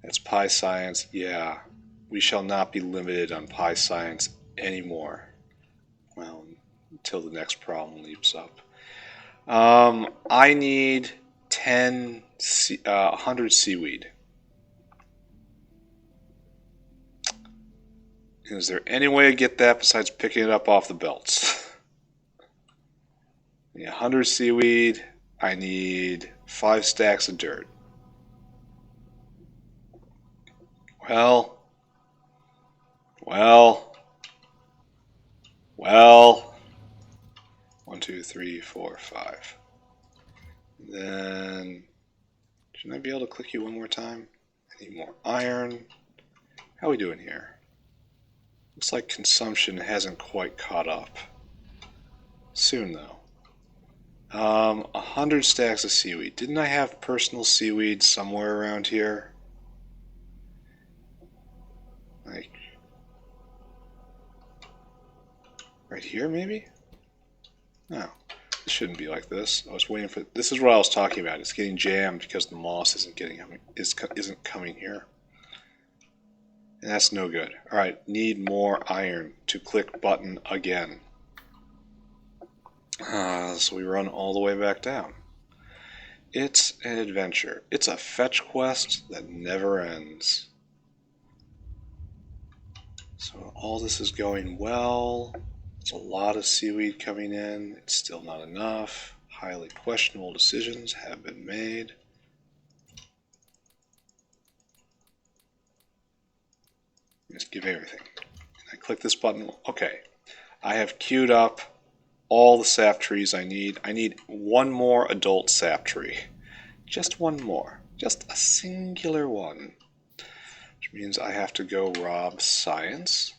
That's Pi Science. Yeah. We shall not be limited on Pi Science anymore. Well, until the next problem leaps up. I need 100 seaweed. Is there any way to get that besides picking it up off the belts? 100 seaweed. I need 5 stacks of dirt. Well. 1, 2, 3, 4, 5. Then, shouldn't I be able to click you one more time? I need more iron. How are we doing here? Looks like consumption hasn't quite caught up. Soon, though. 100 stacks of seaweed. Didn't I have personal seaweed somewhere around here? Like, right here, maybe? No, it shouldn't be like this. I was waiting for. This is what I was talking about. It's getting jammed because the moss isn't coming here, and that's no good. All right, need more iron to click button again. So we run all the way back down. It's an adventure. It's a fetch quest that never ends. So all this is going well. There's a lot of seaweed coming in. It's still not enough. Highly questionable decisions have been made. Just give everything. I click this button. Okay. I have queued up all the sap trees I need. I need one more adult sap tree. Just one more. Just a singular one. Which means I have to go rob science.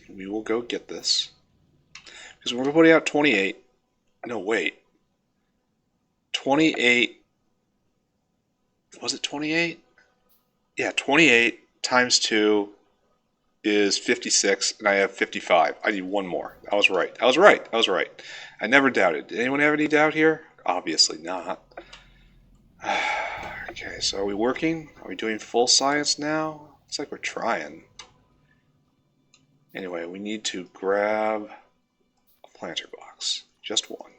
We will go get this. Because we're putting out 28. No, wait. 28. Was it 28? Yeah, 28 times 2 is 56, and I have 55. I need one more. I was right. I never doubted. Did anyone have any doubt here? Obviously not. Okay, so are we working? Are we doing full science now? Looks like we're trying. Anyway, we need to grab a planter box. Just one.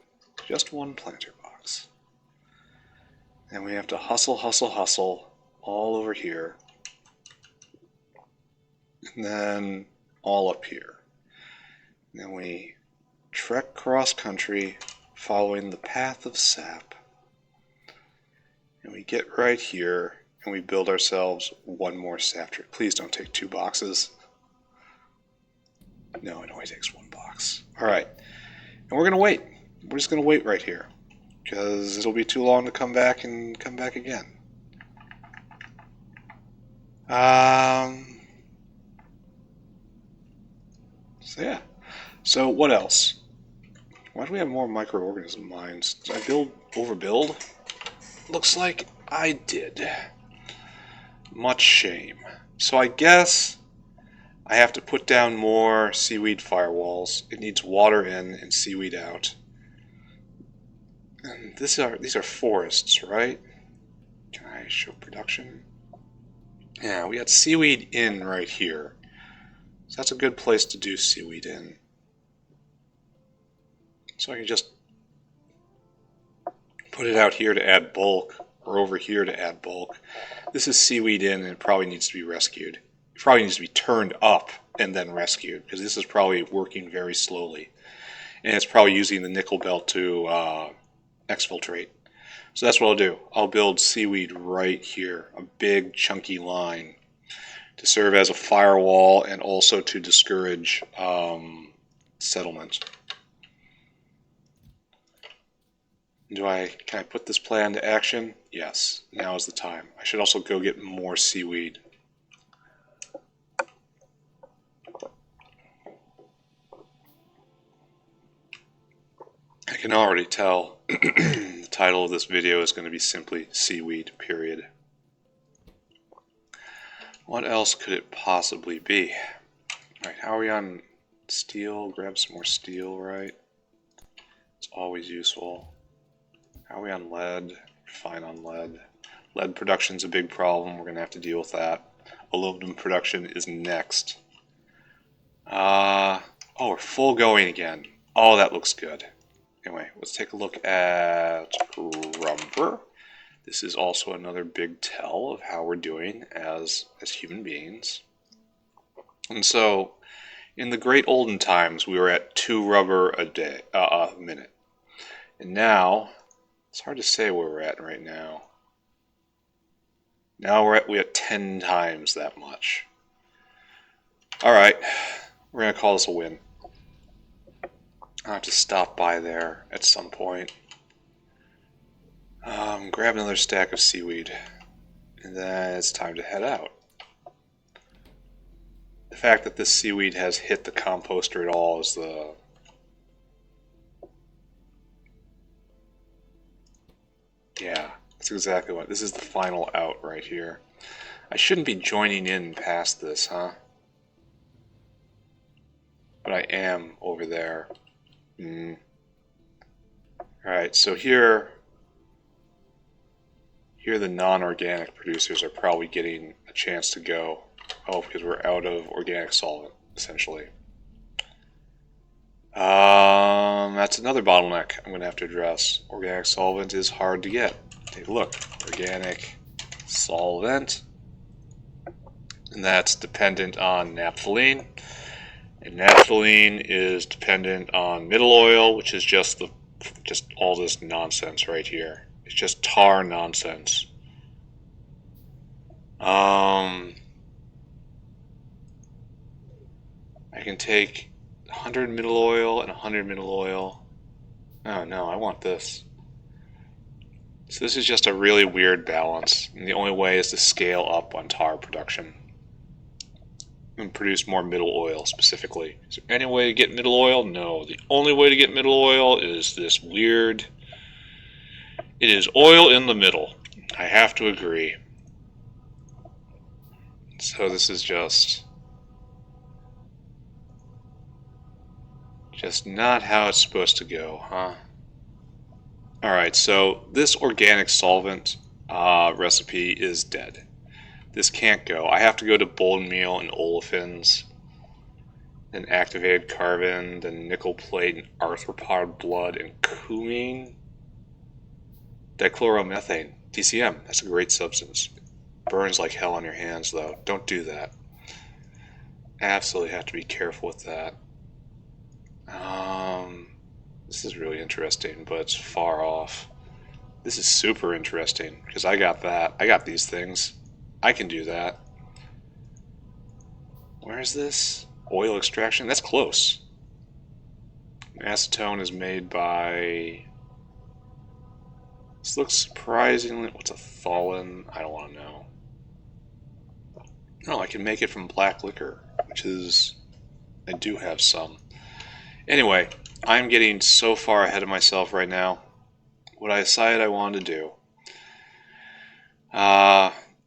Just one planter box. And we have to hustle, hustle, hustle all over here. And then all up here. And then we trek cross country following the path of sap. And we get right here and we build ourselves one more sap tree. Please don't take 2 boxes. No, it only takes 1 box. Alright. And we're going to wait. We're just going to wait right here. Because it'll be too long to come back and come back again. So yeah. So what else? Why do we have more microorganism mines? Did I overbuild? Looks like I did. Much shame. So I guess I have to put down more seaweed firewalls. It needs water in and seaweed out. And these are forests, right? Can I show production? Yeah, we got seaweed in right here. So that's a good place to do seaweed in. So I can just put it out here to add bulk, or over here to add bulk. This is seaweed in, and it probably needs to be rescued. It probably needs to be turned up and then rescued, because this is probably working very slowly. And it's probably using the nickel belt to exfiltrate. So that's what I'll do. I'll build seaweed right here, a big chunky line, to serve as a firewall and also to discourage settlement. Can I put this plan into action? Yes, now is the time. I should also go get more seaweed. I can already tell the title of this video is going to be simply Seaweed, period. What else could it possibly be? Alright, how are we on steel? Grab some more steel, right? It's always useful. How are we on lead? Fine on lead. Lead production's a big problem. We're going to have to deal with that. Aluminum production is next. Oh, we're full going again. Oh, that looks good. Anyway, let's take a look at rubber. This is also another big tell of how we're doing as human beings. And so, in the great olden times, we were at 2 rubber a minute. And now, it's hard to say where we're at right now. Now we're at 10 times that much. Alright, we're going to call this a win. I'll have to stop by there at some point. Grab another stack of seaweed. And then it's time to head out. The fact that this seaweed has hit the composter at all is the... Yeah, that's exactly what... This is the final out right here. I shouldn't be joining in past this, huh? But I am over there. Alright, so here the non-organic producers are probably getting a chance to go. Oh, because we're out of organic solvent, essentially. That's another bottleneck I'm going to have to address. Organic solvent is hard to get. Take a look. Organic solvent. And that's dependent on naphthalene. And naphthalene is dependent on middle oil, which is just all this nonsense right here. It's just tar nonsense. I can take 100 middle oil and 100 middle oil. Oh no, I want this. So this is just a really weird balance, and the only way is to scale up on tar production and produce more middle oil specifically. Is there any way to get middle oil? No. The only way to get middle oil is this weird... It is oil in the middle. I have to agree. So this is just not how it's supposed to go, huh? Alright, so this organic solvent recipe is dead. This can't go. I have to go to bone meal and olefins, then activated carbon, then nickel plate and arthropod blood and cumene. Dichloromethane. PCM, that's a great substance. Burns like hell on your hands, though. Don't do that. Absolutely have to be careful with that. This is really interesting, but it's far off. This is super interesting, because I got that. I got these things. I can do that. Where is this? Oil extraction? That's close. Acetone is made by... This looks surprisingly... What's a tholin? I don't want to know. No, I can make it from black liquor, which is... I do have some. Anyway, I'm getting so far ahead of myself right now. What I decided I wanted to do.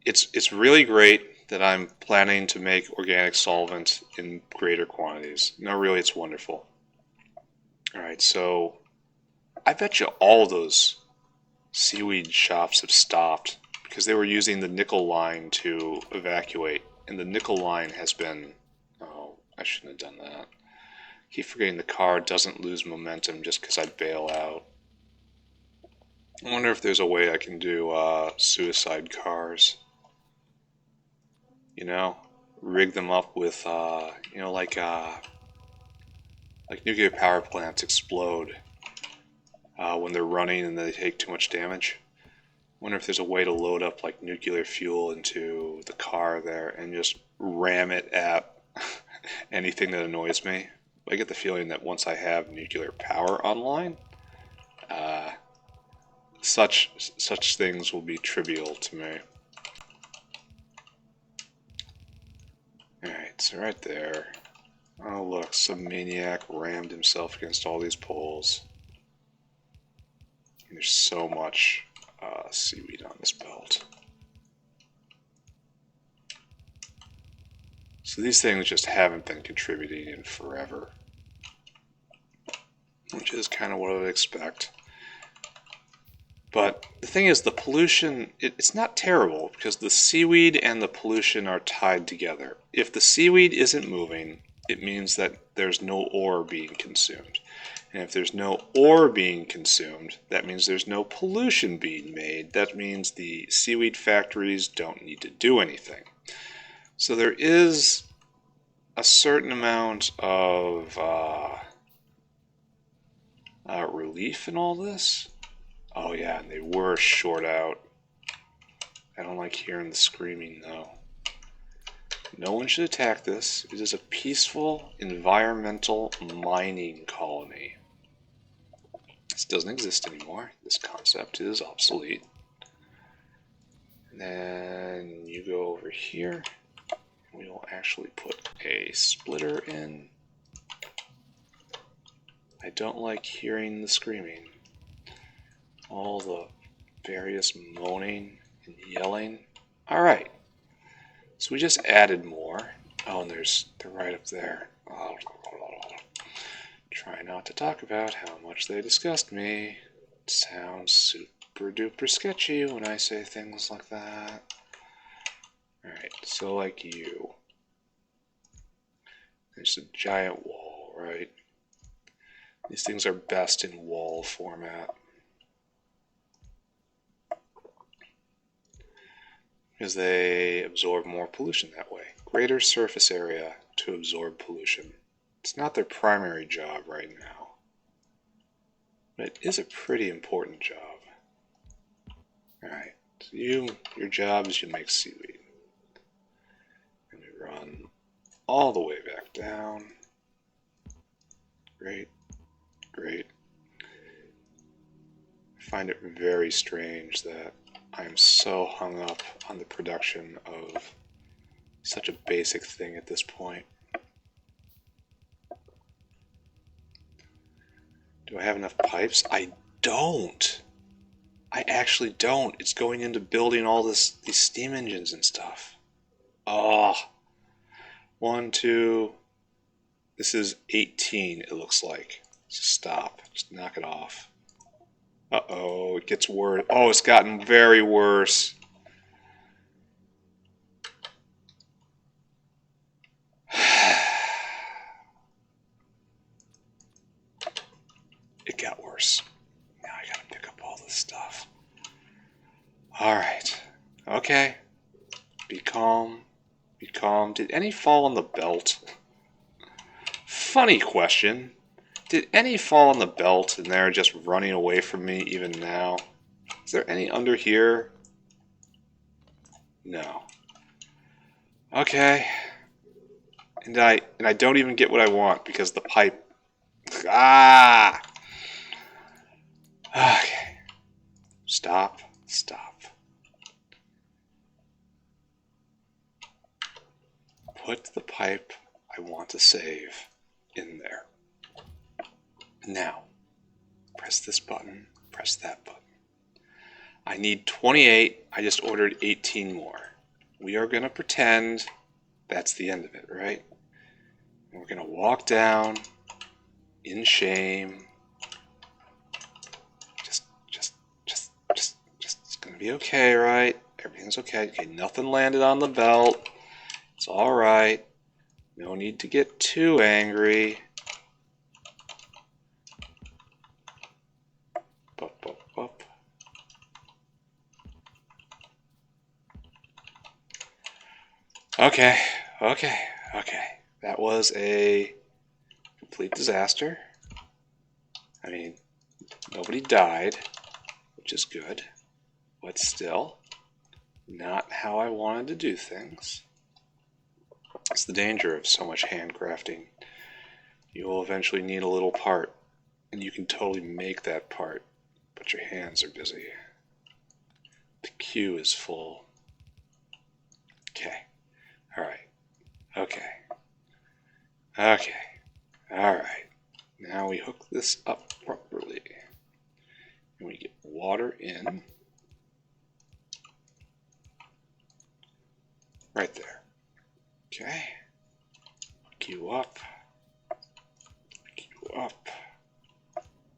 It's really great that I'm planning to make organic solvent in greater quantities. No, really, it's wonderful. Alright, so I bet you all those seaweed shops have stopped because they were using the nickel line to evacuate, and the nickel line has been... Oh, I shouldn't have done that. Keep forgetting the car doesn't lose momentum just because I bail out. I wonder if there's a way I can do suicide cars. You know, rig them up with, you know, like nuclear power plants explode when they're running and they take too much damage. I wonder if there's a way to load up like nuclear fuel into the car there and just ram it at anything that annoys me. I get the feeling that once I have nuclear power online, such things will be trivial to me. Alright, so right there. Oh look, some maniac rammed himself against all these poles. And there's so much seaweed on this belt. So these things just haven't been contributing in forever. Which is kind of what I would expect. But the thing is, the pollution, it's not terrible because the seaweed and the pollution are tied together. If the seaweed isn't moving, it means that there's no ore being consumed. And if there's no ore being consumed, that means there's no pollution being made. That means the seaweed factories don't need to do anything. So there is a certain amount of relief in all this. Oh yeah, and they were short out. I don't like hearing the screaming though. No one should attack this. It is a peaceful environmental mining colony. This doesn't exist anymore. This concept is obsolete. And then you go over here. We will actually put a splitter in. I don't like hearing the screaming. All the various moaning and yelling. Alright. So we just added more. Oh, and they're right up there. Oh, try not to talk about how much they disgust me. It sounds super duper sketchy when I say things like that. Alright, so like you. There's a giant wall, right? These things are best in wall format. Because they absorb more pollution that way. Greater surface area to absorb pollution. It's not their primary job right now. But it is a pretty important job. Alright, so your job is you make seaweed. And we run all the way back down. Great, great. I find it very strange that I'm so hung up on the production of such a basic thing at this point. Do I have enough pipes? I don't. I actually don't. It's going into building all these steam engines and stuff. Oh. 1, 2. This is 18, it looks like. Just stop. Just knock it off. Uh-oh, it gets worse. Oh, it's gotten very worse. It got worse. Now I gotta pick up all this stuff. All Okay. Be calm. Be calm. Did any fall on the belt? Funny question. Did any fall on the belt and they're just running away from me even now? Is there any under here? No. Okay. And I don't even get what I want because the pipe. Ah! Okay. Stop. Stop. Put the pipe I want to save in there. Now, press this button, press that button. I need 28. I just ordered 18 more. We are going to pretend that's the end of it, right? And we're going to walk down in shame. Just, it's going to be okay, right? Everything's okay. Okay, nothing landed on the belt. It's all right. No need to get too angry. Bup, bup, bup. Okay. That was a complete disaster. I mean, nobody died, which is good, but still not how I wanted to do things. That's the danger of so much handcrafting. You will eventually need a little part, and you can totally make that part, but your hands are busy. The queue is full. Okay. Alright. Okay. Alright. Now we hook this up properly. And we get water in. Right there. Okay. Hook you up. Hook you up.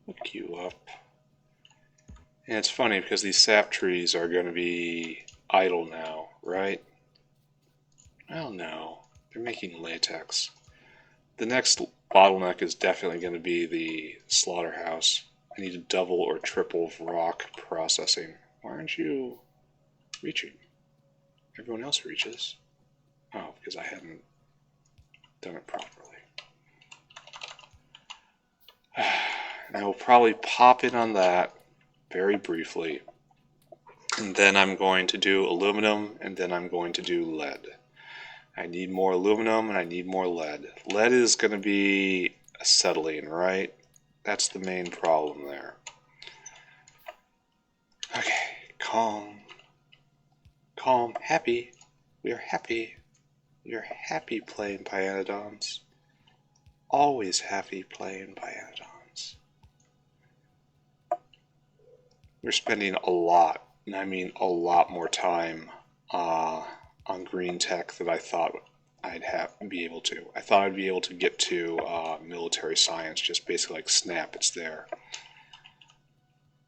Hook you up. And it's funny because these sap trees are going to be idle now, right? Well, no. They're making latex. The next bottleneck is definitely going to be the slaughterhouse. I need a double or triple rock processing. Why aren't you reaching? Everyone else reaches. Oh, because I hadn't done it properly. And I will probably pop in on that very briefly. And then I'm going to do aluminum, and then I'm going to do lead. I need more aluminum, and I need more lead. Lead is going to be acetylene, right? That's the main problem there. Okay, calm. Calm, happy. We are happy. We are happy playing Pyanodons. Always happy playing Pyanodons. We're spending a lot, and I mean a lot more time on green tech than I thought I'd be able to. I thought I'd be able to get to military science, just basically like snap, it's there.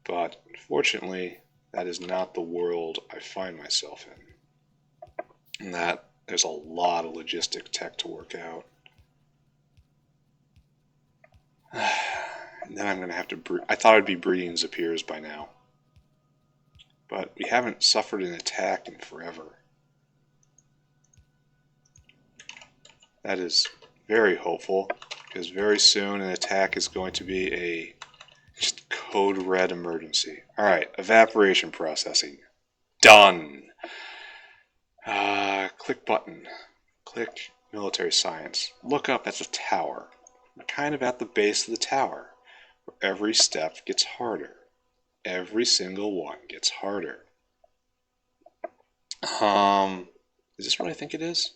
But fortunately, that is not the world I find myself in. And that there's a lot of logistic tech to work out. And then I'm going to have to I thought I'd be breeding Zapirs by now. But we haven't suffered an attack in forever. That is very hopeful, because very soon an attack is going to be a just code red emergency. Alright, evaporation processing. Done! Click button. Click military science. Look up at the tower. We're kind of at the base of the tower, where every step gets harder. Every single one gets harder. Is this what I think it is?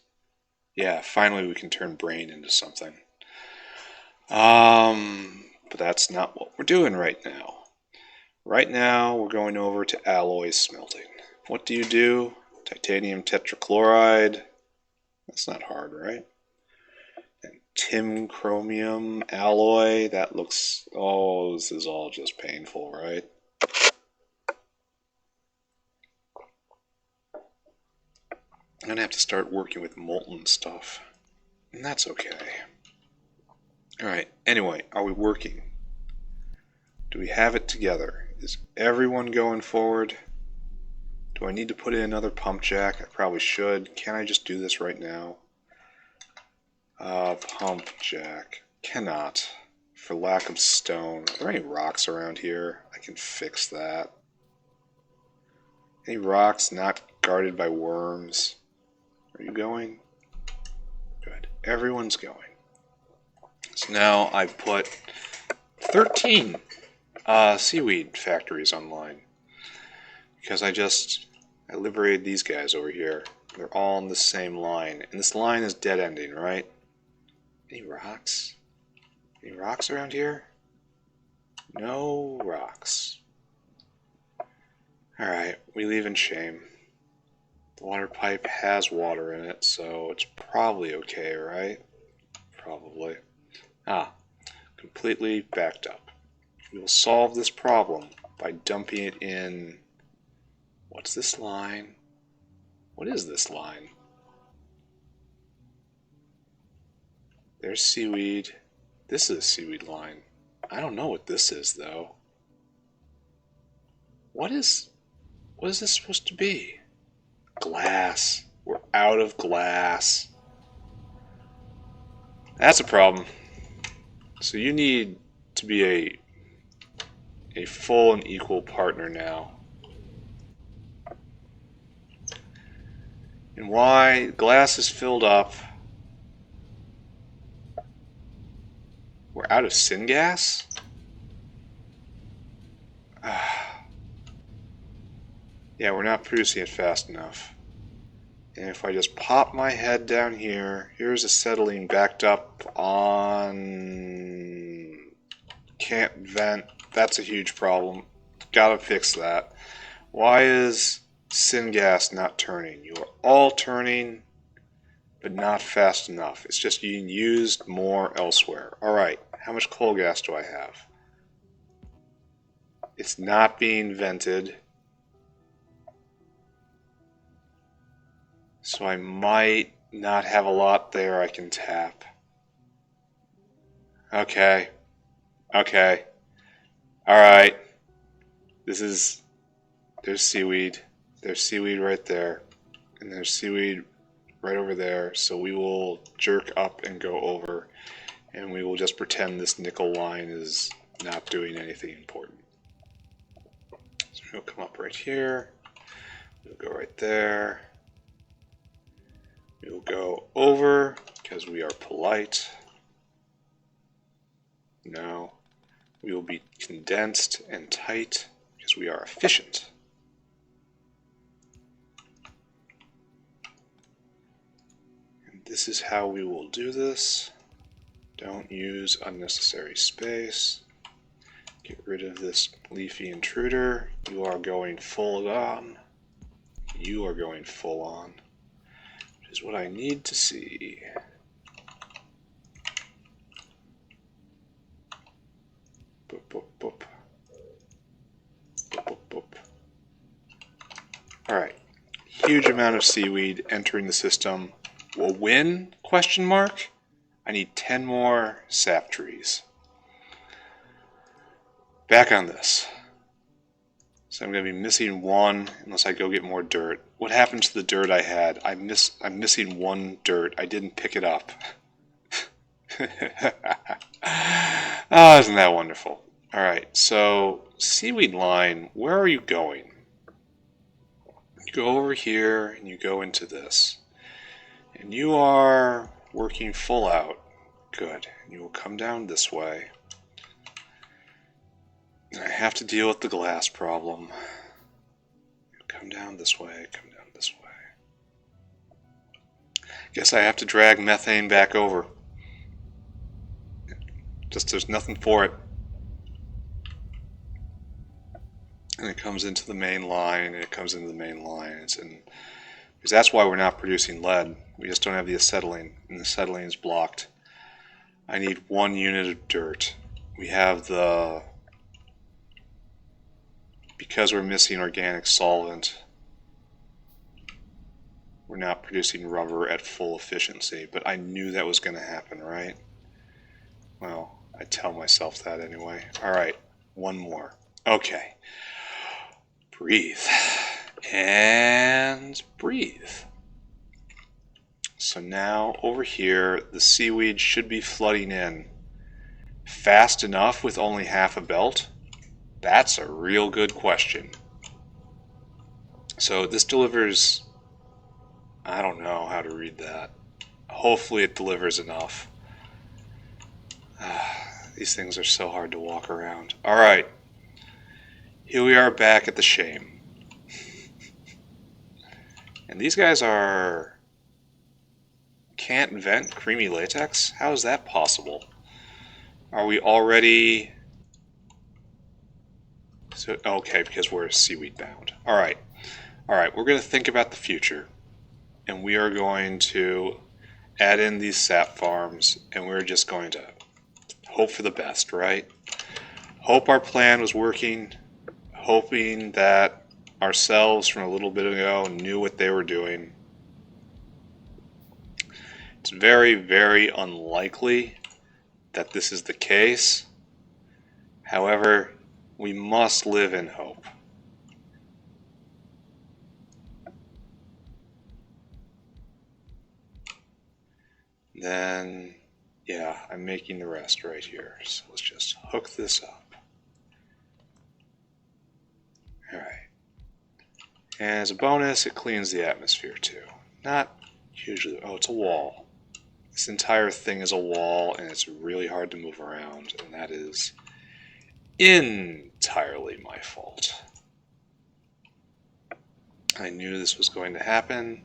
Yeah, finally we can turn brain into something. But that's not what we're doing right now. Right now we're going over to alloy smelting. What do? Titanium tetrachloride. That's not hard, right? And tin chromium alloy. That looks... Oh, this is all just painful, right? I'm going to have to start working with molten stuff. And that's okay. Alright, anyway, are we working? Do we have it together? Is everyone going forward? Do Do I need to put in another pump jack? I probably should. Can I just do this right now? Pump jack. Cannot. For lack of stone. Are there any rocks around here? I can fix that. Any rocks not guarded by worms? Are you going? Good. Everyone's going. So now I've put 13 seaweed factories online. Because I liberated these guys over here. They're all on the same line. And this line is dead ending, right? Any rocks? Any rocks around here? No rocks. Alright, we leave in shame. The water pipe has water in it, so it's probably okay, right? Probably. Completely backed up. We will solve this problem by dumping it in... What's this line? What is this line? There's seaweed. This is a seaweed line. I don't know what this is, though. What is this supposed to be? Glass. We're out of glass. That's a problem. So you need to be a full and equal partner now. And why? Glass is filled up. We're out of syngas? Yeah, we're not producing it fast enough. And if I just pop my head down here, here's acetylene backed up on... Can't vent. That's a huge problem. Gotta fix that. Why is syngas not turning? You are all turning, but not fast enough. It's just being used more elsewhere. Alright, how much coal gas do I have? It's not being vented. So I might not have a lot there I can tap. Okay. Okay. Alright. There's seaweed. There's seaweed right there. And there's seaweed right over there. So we will jerk up and go over. And we will just pretend this nickel line is not doing anything important. So we'll come up right here. We'll go right there. We'll go over because we are polite. No. We will be condensed and tight because we are efficient. And this is how we will do this. Don't use unnecessary space. Get rid of this leafy intruder. You are going full on. You are going full on. Which is what I need to see. Boop, boop, boop. Boop, boop, boop. Alright. Huge amount of seaweed entering the system. Will win? Question mark? I need 10 more sap trees. Back on this. So I'm going to be missing one unless I go get more dirt. What happened to the dirt I had? I'm missing one dirt. I didn't pick it up. Oh, isn't that wonderful? Alright, so seaweed line, where are you going? You go over here and you go into this. And you are working full out. Good. And you will come down this way. I have to deal with the glass problem. Come down this way, come down this way. Guess I have to drag methane back over. Just there's nothing for it. And it comes into the main line, and it comes into the main line. Because that's why we're not producing lead. We just don't have the acetylene, and the acetylene is blocked. I need 1 unit of dirt. We have the... Because we're missing organic solvent, we're not producing rubber at full efficiency. But I knew that was going to happen, right? Well, I tell myself that anyway. Alright, 1 more. Okay. Breathe. And breathe. So now over here, the seaweed should be flooding in fast enough with only half a belt. That's a real good question. So this delivers, I don't know how to read that. Hopefully it delivers enough. These things are so hard to walk around. Alright, here we are back at the shame. And these guys can't vent creamy latex? How is that possible? Are we already... So, okay, because we're seaweed bound. Alright, we're going to think about the future. And we are going to add in these sap farms, and we're just going to hope for the best, right? Hope our plan was working, hoping that ourselves from a little bit ago knew what they were doing. It's very, very unlikely that this is the case. However, we must live in hope. Then, yeah, I'm making the rest right here. So let's just hook this up. Alright. And as a bonus, it cleans the atmosphere too. Not usually. Oh, it's a wall. This entire thing is a wall, and it's really hard to move around, and that is entirely my fault. I knew this was going to happen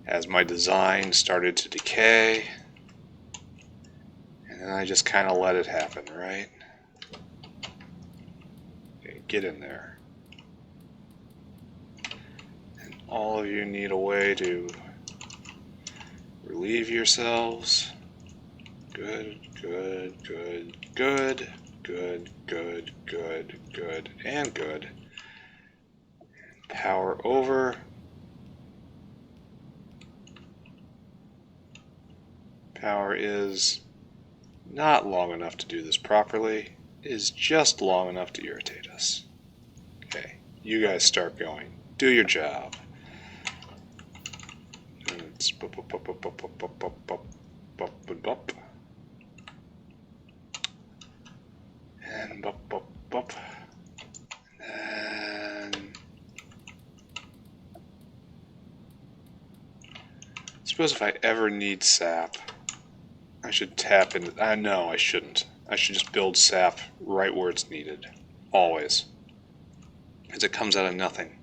as my design started to decay, and then I just kind of let it happen, right? Okay, get in there. And all of you need a way to relieve yourselves. Good, good, good, good, good, good, good, good, and good. Power over. Power is not long enough to do this properly. It is just long enough to irritate us. Okay, you guys start going. Do your job. It's bup, bup, bup, bup, bup, bup, bup, bup, bup, bup, bup. And bup, bup, bup. And I suppose if I ever need sap, I should tap into... no, I shouldn't. I should just build sap right where it's needed. Always. Because it comes out of nothing.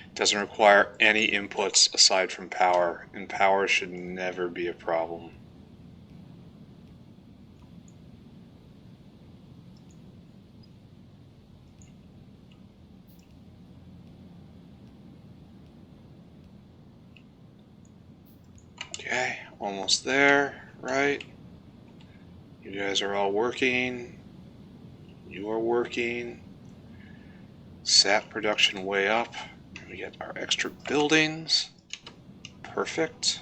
It doesn't require any inputs aside from power, and power should never be a problem. Okay, almost there, right? You guys are all working. You are working. Sap production way up. We get our extra buildings. Perfect.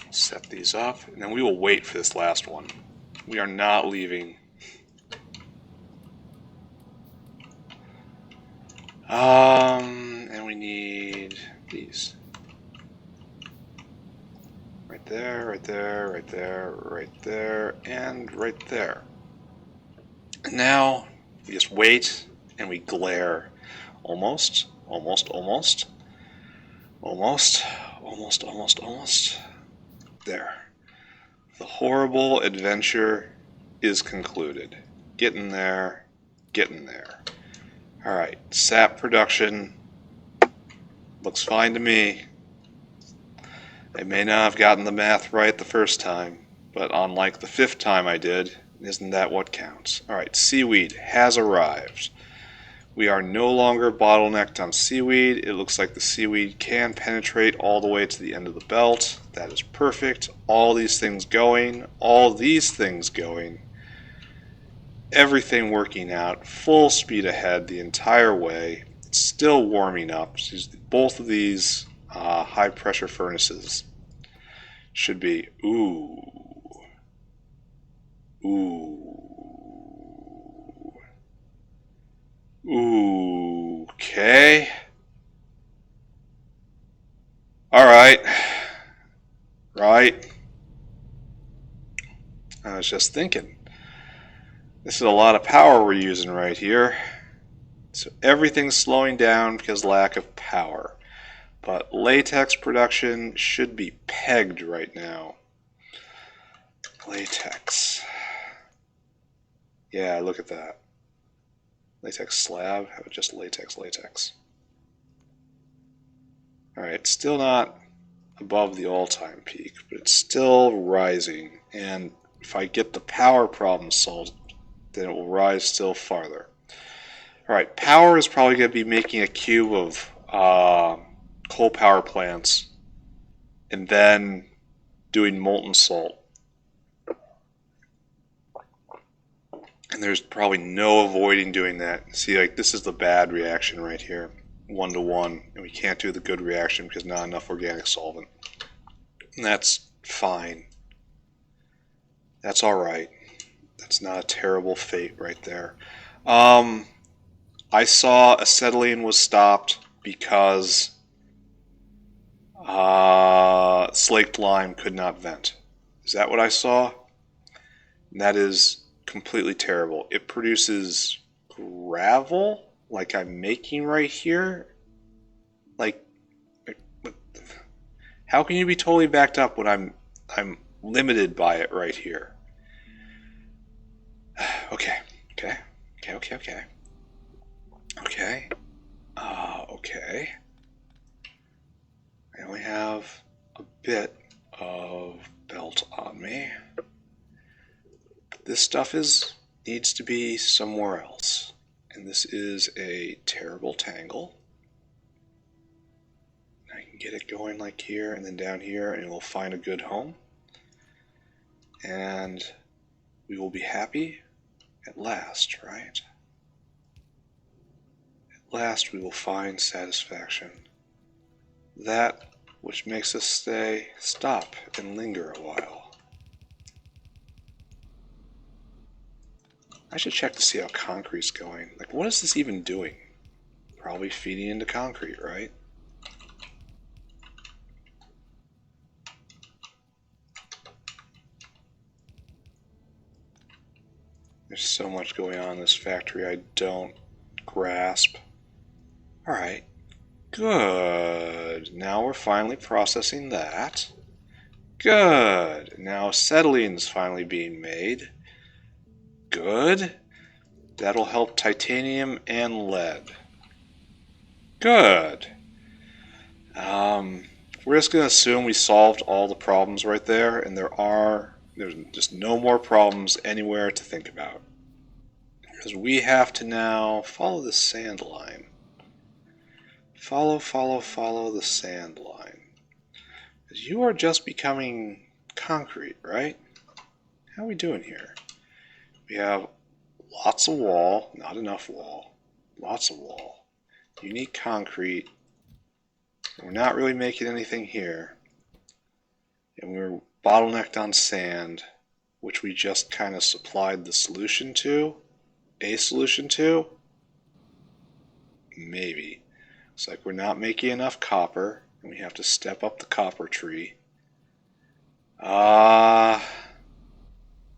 Set these up, and then we will wait for this last one. We are not leaving. And we need these. Right there, right there, right there, right there, and right there. And now we just wait and we glare. Almost, almost, almost, almost, almost, almost, almost. There. The horrible adventure is concluded. Getting there, getting there. Alright, sap production looks fine to me. I may not have gotten the math right the first time, but unlike the 5th time I did, isn't that what counts? Alright, seaweed has arrived. We are no longer bottlenecked on seaweed. It looks like the seaweed can penetrate all the way to the end of the belt. That is perfect. All these things going. All these things going. Everything working out. Full speed ahead the entire way. It's still warming up. Both of these high pressure furnaces should be ooh. Ooh, okay. Alright. Right. I was just thinking. This is a lot of power we're using right here. So everything's slowing down because lack of power. But latex production should be pegged right now. Latex. Yeah, look at that. Latex slab? How about just latex? Alright, still not above the all-time peak, but it's still rising. And if I get the power problem solved, then it will rise still farther. Alright, power is probably going to be making a cube of coal power plants and then doing molten salt. And there's probably no avoiding doing that. See, like, this is the bad reaction right here. 1 to 1. And we can't do the good reaction because not enough organic solvent. And that's fine. That's alright. That's not a terrible fate right there. I saw acetylene was stopped because slaked lime could not vent. Is that what I saw? And that is completely terrible. It produces gravel like I'm making right here. Like, how can you be totally backed up when I'm limited by it right here? Okay. Okay. I only have a bit of belt on me. This stuff needs to be somewhere else. And this is a terrible tangle. I can get it going like here and then down here, and it will find a good home. And we will be happy at last, right? At last we will find satisfaction. That which makes us stop and linger a while. I should check to see how concrete's going. Like, what is this even doing? Probably feeding into concrete, right? There's so much going on in this factory I don't grasp. Alright. Good. Now we're finally processing that. Good. Now acetylene's finally being made. Good. That'll help titanium and lead. Good. We're just going to assume we solved all the problems right there, and there's just no more problems anywhere to think about. Because we have to now follow the sand line. Follow the sand line. Because you are just becoming concrete, right? How are we doing here? We have lots of wall, not enough wall, lots of wall. You need concrete. We're not really making anything here. And we're bottlenecked on sand, which we just kind of supplied the solution to. A solution to? Maybe. It's like we're not making enough copper, and we have to step up the copper tree.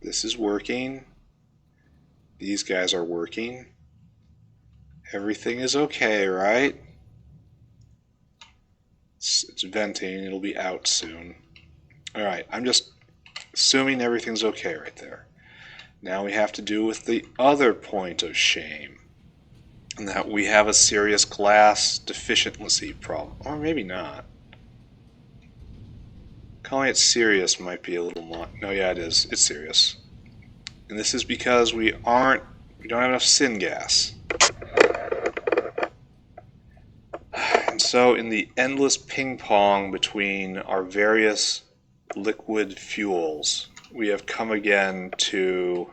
This is working. These guys are working. Everything is okay, right? It's venting. It'll be out soon. Alright, I'm just assuming everything's okay right there. Now we have to do with the other point of shame. And that we have a serious glass deficiency problem. Or maybe not. Calling it serious might be a little more... No, yeah, it is. It's serious. And this is because we don't have enough syngas. And so in the endless ping pong between our various liquid fuels, we have come again to...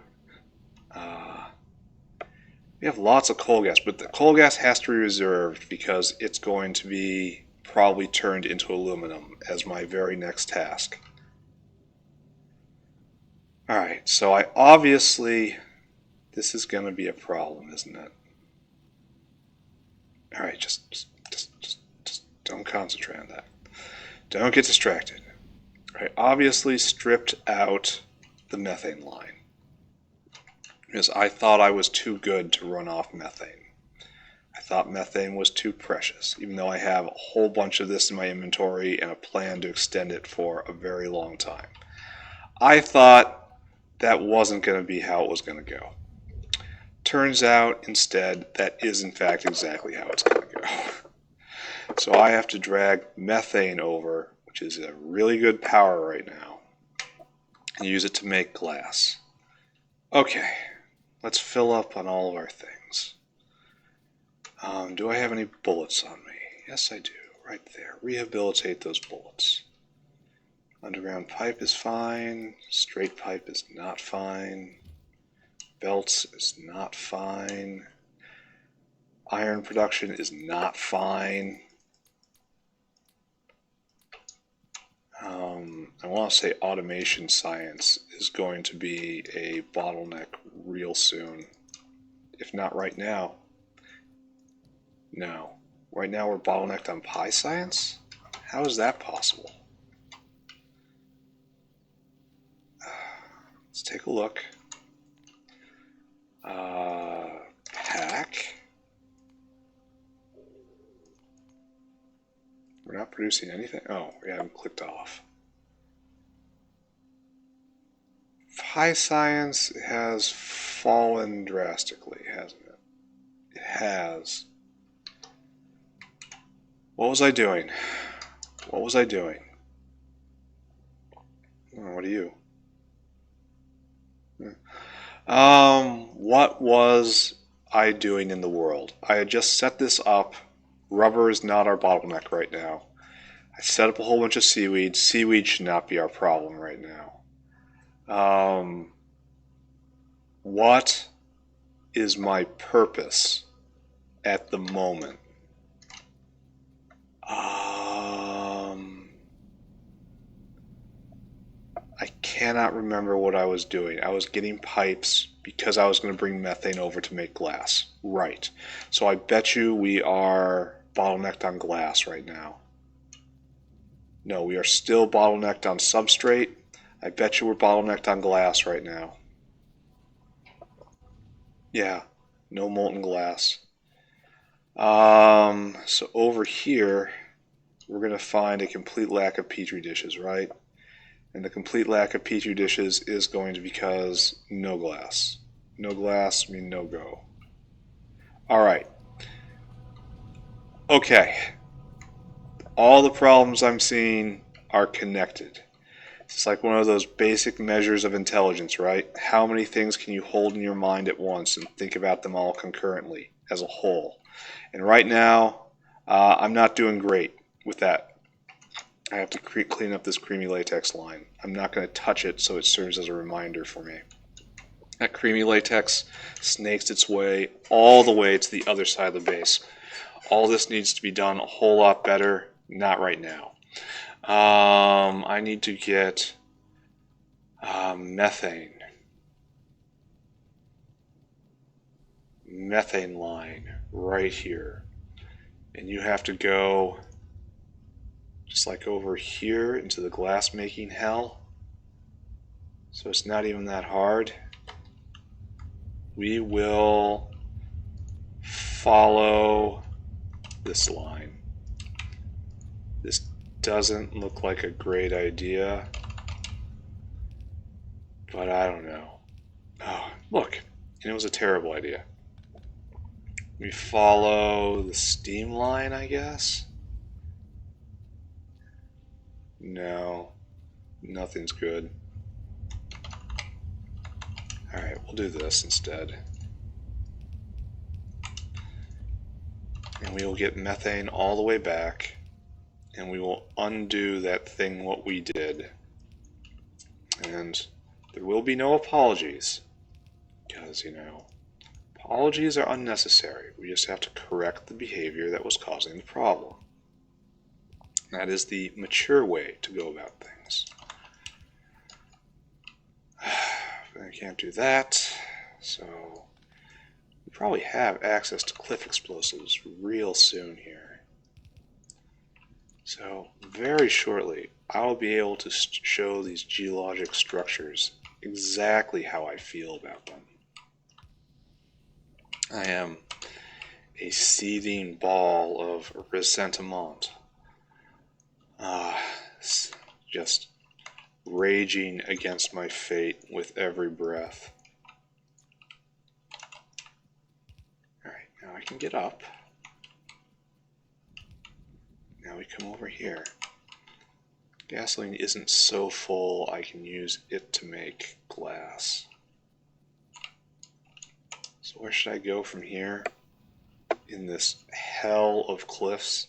we have lots of coal gas, but the coal gas has to be reserved because it's going to be probably turned into aluminum as my very next task. Alright, so this is going to be a problem, isn't it? All right, just don't concentrate on that. Don't get distracted. I obviously stripped out the methane line because I thought I was too good to run off methane. I thought methane was too precious, even though I have a whole bunch of this in my inventory and a plan to extend it for a very long time. I thought that wasn't going to be how it was going to go. Turns out, instead, that is in fact exactly how it's going to go. So I have to drag methane over, which is a really good power right now, and use it to make glass. Okay, let's fill up on all of our things. Do I have any bullets on me? Yes, I do, right there. Rehabilitate those bullets. Underground pipe is fine. Straight pipe is not fine. Belts is not fine. Iron production is not fine. I want to say automation science is going to be a bottleneck real soon. If not right now. No. Right now we're bottlenecked on pi science? How is that possible? Let's take a look. Pack. We're not producing anything. Oh, we haven't clicked off. Pi science has fallen drastically, hasn't it? It has. What was I doing? What was I doing? Oh, what are you? What was I doing in the world? I had just set this up. Rubber is not our bottleneck right now. I set up a whole bunch of seaweed. Seaweed should not be our problem right now. What is my purpose at the moment? I cannot remember what I was doing. I was getting pipes because I was going to bring methane over to make glass. Right. So I bet you we are bottlenecked on glass right now. No, we are still bottlenecked on substrate. I bet you we're bottlenecked on glass right now. Yeah, no molten glass. So over here, we're going to find a complete lack of petri dishes, right? And the complete lack of petri dishes is going to be because no glass. No glass mean no go. Alright. Okay. All the problems I'm seeing are connected. It's like one of those basic measures of intelligence, right? How many things can you hold in your mind at once and think about them all concurrently as a whole? And right now, I'm not doing great with that. I have to clean up this creamy latex line. I'm not going to touch it so it serves as a reminder for me. That creamy latex snakes its way all the way to the other side of the base. All this needs to be done a whole lot better. Not right now. I need to get methane. Methane line right here. And you have to go just like over here into the glass making hell. So it's not even that hard. We will follow this line. This doesn't look like a great idea, but I don't know. Oh, look, and it was a terrible idea. We follow the steam line, I guess? No, nothing's good. Alright, we'll do this instead. And we will get methane all the way back, and we will undo that thing what we did. And there will be no apologies, because, you know, apologies are unnecessary. We just have to correct the behavior that was causing the problem. That is the mature way to go about things. I can't do that, so we probably have access to cliff explosives real soon here. So very shortly, I'll be able to show these geologic structures exactly how I feel about them. I am a seething ball of resentment. Just raging against my fate with every breath. Alright, now I can get up. Now we come over here. Gasoline isn't so full I can use it to make glass. So where should I go from here in this hell of cliffs?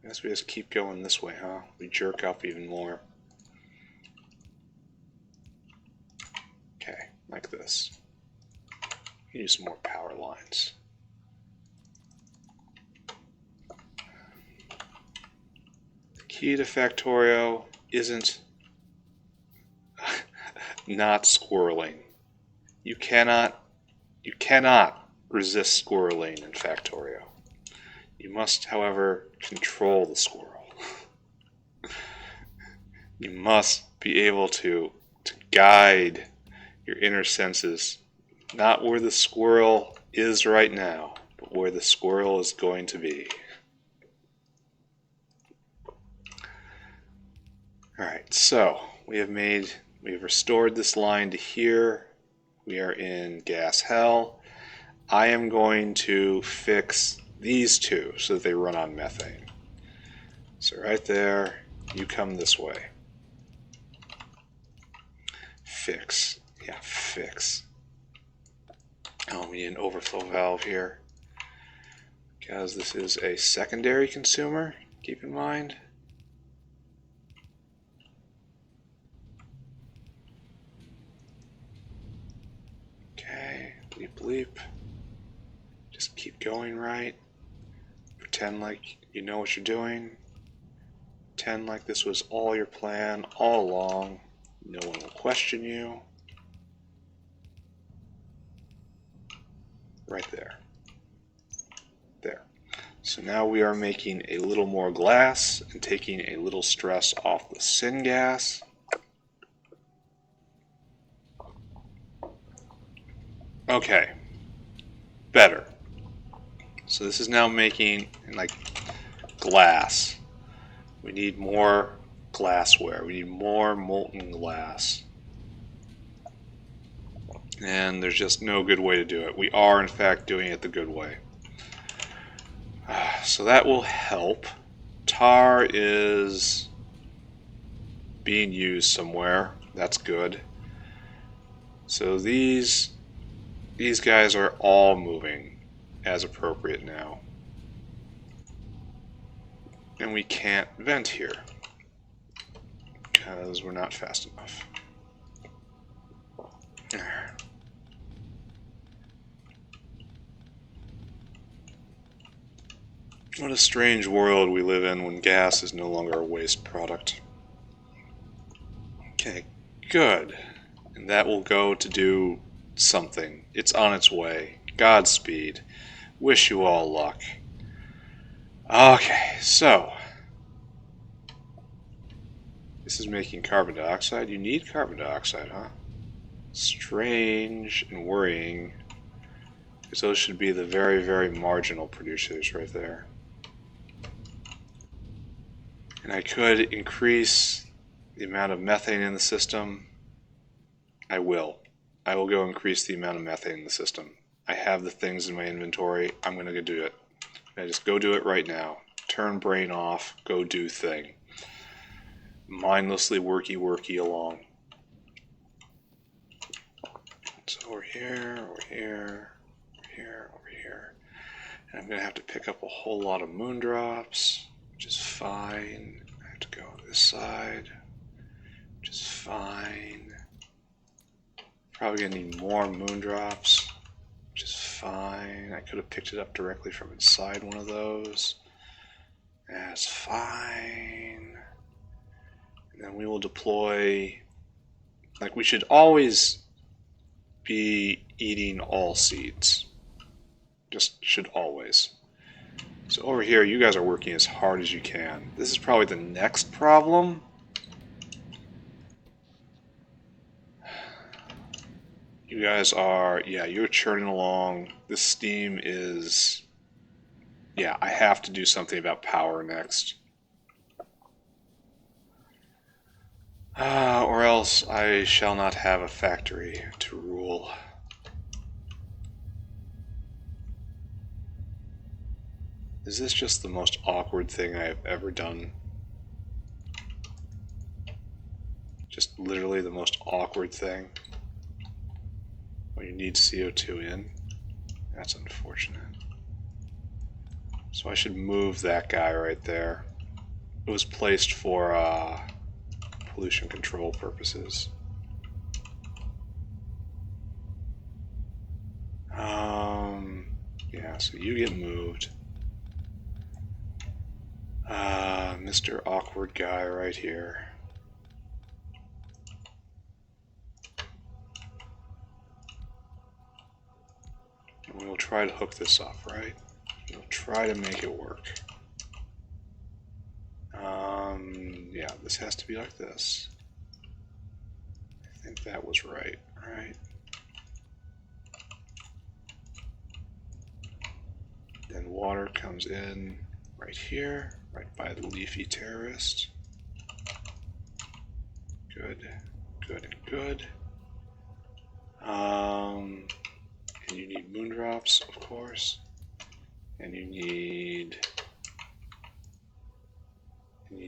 I guess we just keep going this way, huh? We jerk up even more. Okay, like this. Use some more power lines. The key to Factorio isn't not squirreling. You cannot resist squirreling in Factorio. You must, however, control the squirrel. You must be able to guide your inner senses, not where the squirrel is right now, but where the squirrel is going to be. Alright, so we have restored this line to here. We are in gas hell. I am going to fix these two so that they run on methane. So right there, you come this way. Fix. Yeah, fix. Oh, we need an overflow valve here, because this is a secondary consumer, keep in mind. Okay, bleep bleep. Just keep going right. Pretend like you know what you're doing. Pretend like this was all your plan all along. No one will question you. Right there. There. So now we are making a little more glass and taking a little stress off the syngas. Okay. Better. So this is now making like glass. We need more glassware. We need more molten glass. And there's just no good way to do it. We are, in fact, doing it the good way. So that will help. Tar is being used somewhere. That's good. So these guys are all moving as appropriate now. And we can't vent here because we're not fast enough. What a strange world we live in when gas is no longer a waste product. Okay, good. And that will go to do something. It's on its way. Godspeed. Wish you all luck. Okay, so this is making carbon dioxide. You need carbon dioxide, huh? Strange and worrying, because those should be the very, very marginal producers right there. And I could increase the amount of methane in the system. I will. I will go increase the amount of methane in the system. I have the things in my inventory. I'm going to go do it. I just go do it right now. Turn brain off. Go do thing. Mindlessly worky along. So over here, over here, over here, over here. And I'm going to have to pick up a whole lot of moondrops, which is fine. I have to go on this side, which is fine. Probably going to need more moondrops, which is fine. I could have picked it up directly from inside one of those. That's fine. And then we will deploy Like, we should always be eating all seeds. Just should always. So over here, you guys are working as hard as you can. This is probably the next problem. You guys are, yeah, you're churning along. This steam is, yeah, I have to do something about power next. Or else I shall not have a factory to rule. Is this just the most awkward thing I have ever done? Just literally the most awkward thing? When you need CO2 in? That's unfortunate. So I should move that guy right there. It was placed for pollution control purposes. Yeah, so you get moved. Mr. Awkward Guy right here. And we'll try to hook this up, right? We'll try to make it work. Yeah, this has to be like this. I think that was right, right? Then water comes in right here, right by the leafy terrorist. Good, good, and good. And you need moondrops, of course. And you need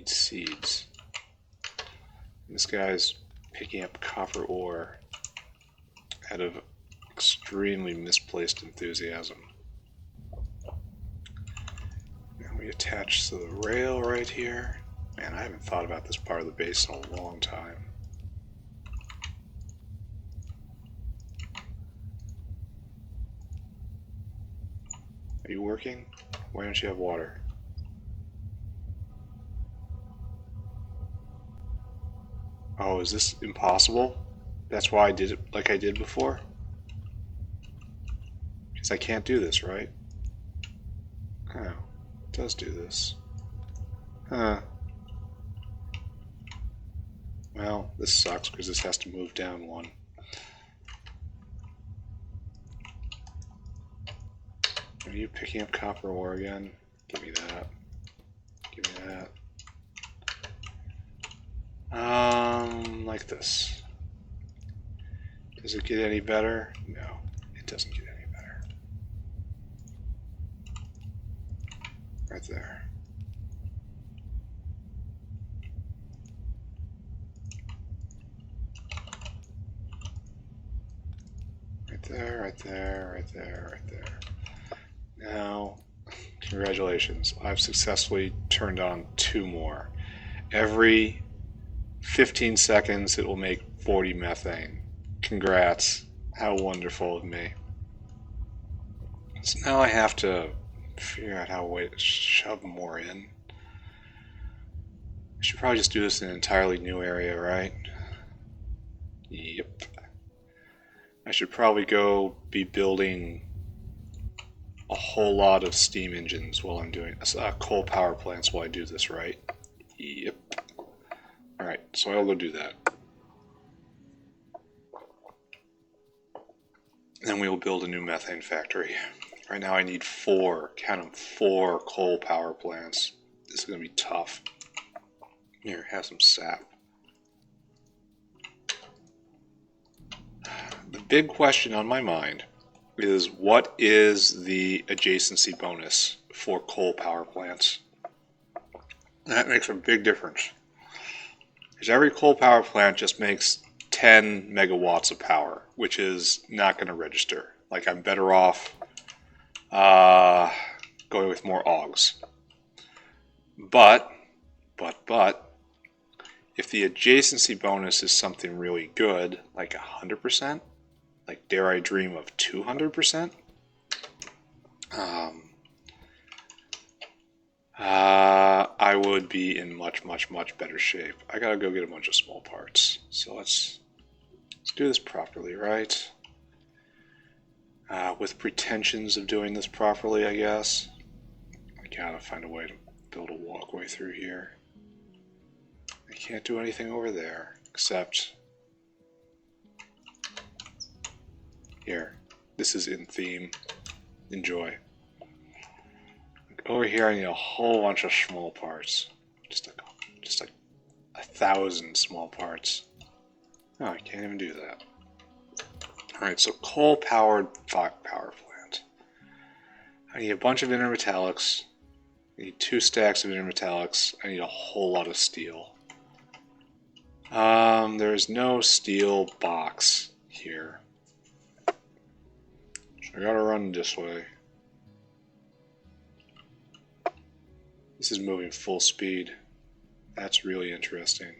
seeds. And this guy's picking up copper ore out of extremely misplaced enthusiasm. And we attach to the rail right here. Man, I haven't thought about this part of the base in a long time. Are you working? Why don't you have water? Oh, is this impossible? That's why I did it like I did before? Because I can't do this, right? Oh, it does do this. Huh. Well, this sucks because this has to move down one. Are you picking up copper ore again? Give me that. Give me that. Like this. Does it get any better? No, it doesn't get any better. Right there. Right there, right there, right there, right there. Now, congratulations. I've successfully turned on 2 more. Every 15 seconds it will make 40 methane. Congrats. How wonderful of me. So now I have to figure out how to shove more in. I should probably just do this in an entirely new area, right? Yep. I should probably go be building a whole lot of steam engines while I'm doing coal power plants while I do this, right? Yep. Alright, so I'll go do that. Then we will build a new methane factory. Right now I need 4, count them, 4 coal power plants. This is going to be tough. Here, have some sap. The big question on my mind is, what is the adjacency bonus for coal power plants? That makes a big difference. Because every coal power plant just makes 10 megawatts of power, which is not going to register. Like, I'm better off going with more augs. But, if the adjacency bonus is something really good, like 100%, like dare I dream of 200%, I would be in much, much, much better shape. I gotta go get a bunch of small parts. So let's Let's do this properly, right? With pretensions of doing this properly, I guess. I gotta find a way to build a walkway through here. I can't do anything over there, except... Here. This is in theme. Enjoy. Over here I need a whole bunch of small parts. Just like 1,000 small parts. Oh, I can't even do that. Alright, so coal-powered power plant. I need a bunch of intermetallics. I need 2 stacks of intermetallics. I need a whole lot of steel. There's no steel box here. So I gotta run this way. This is moving full speed. That's really interesting.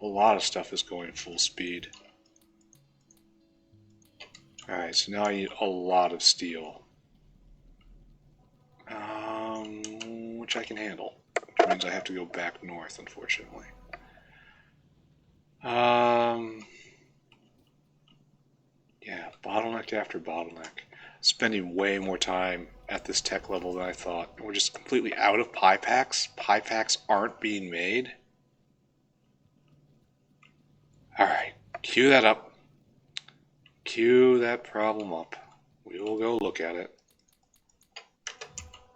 A lot of stuff is going full speed. Alright, so now I need a lot of steel. Which I can handle. Which means I have to go back north, unfortunately. Yeah, bottleneck after bottleneck. Spending way more time at this tech level than I thought. We're just completely out of pie packs. Pie packs aren't being made. Alright, cue that up. Cue that problem up. We will go look at it.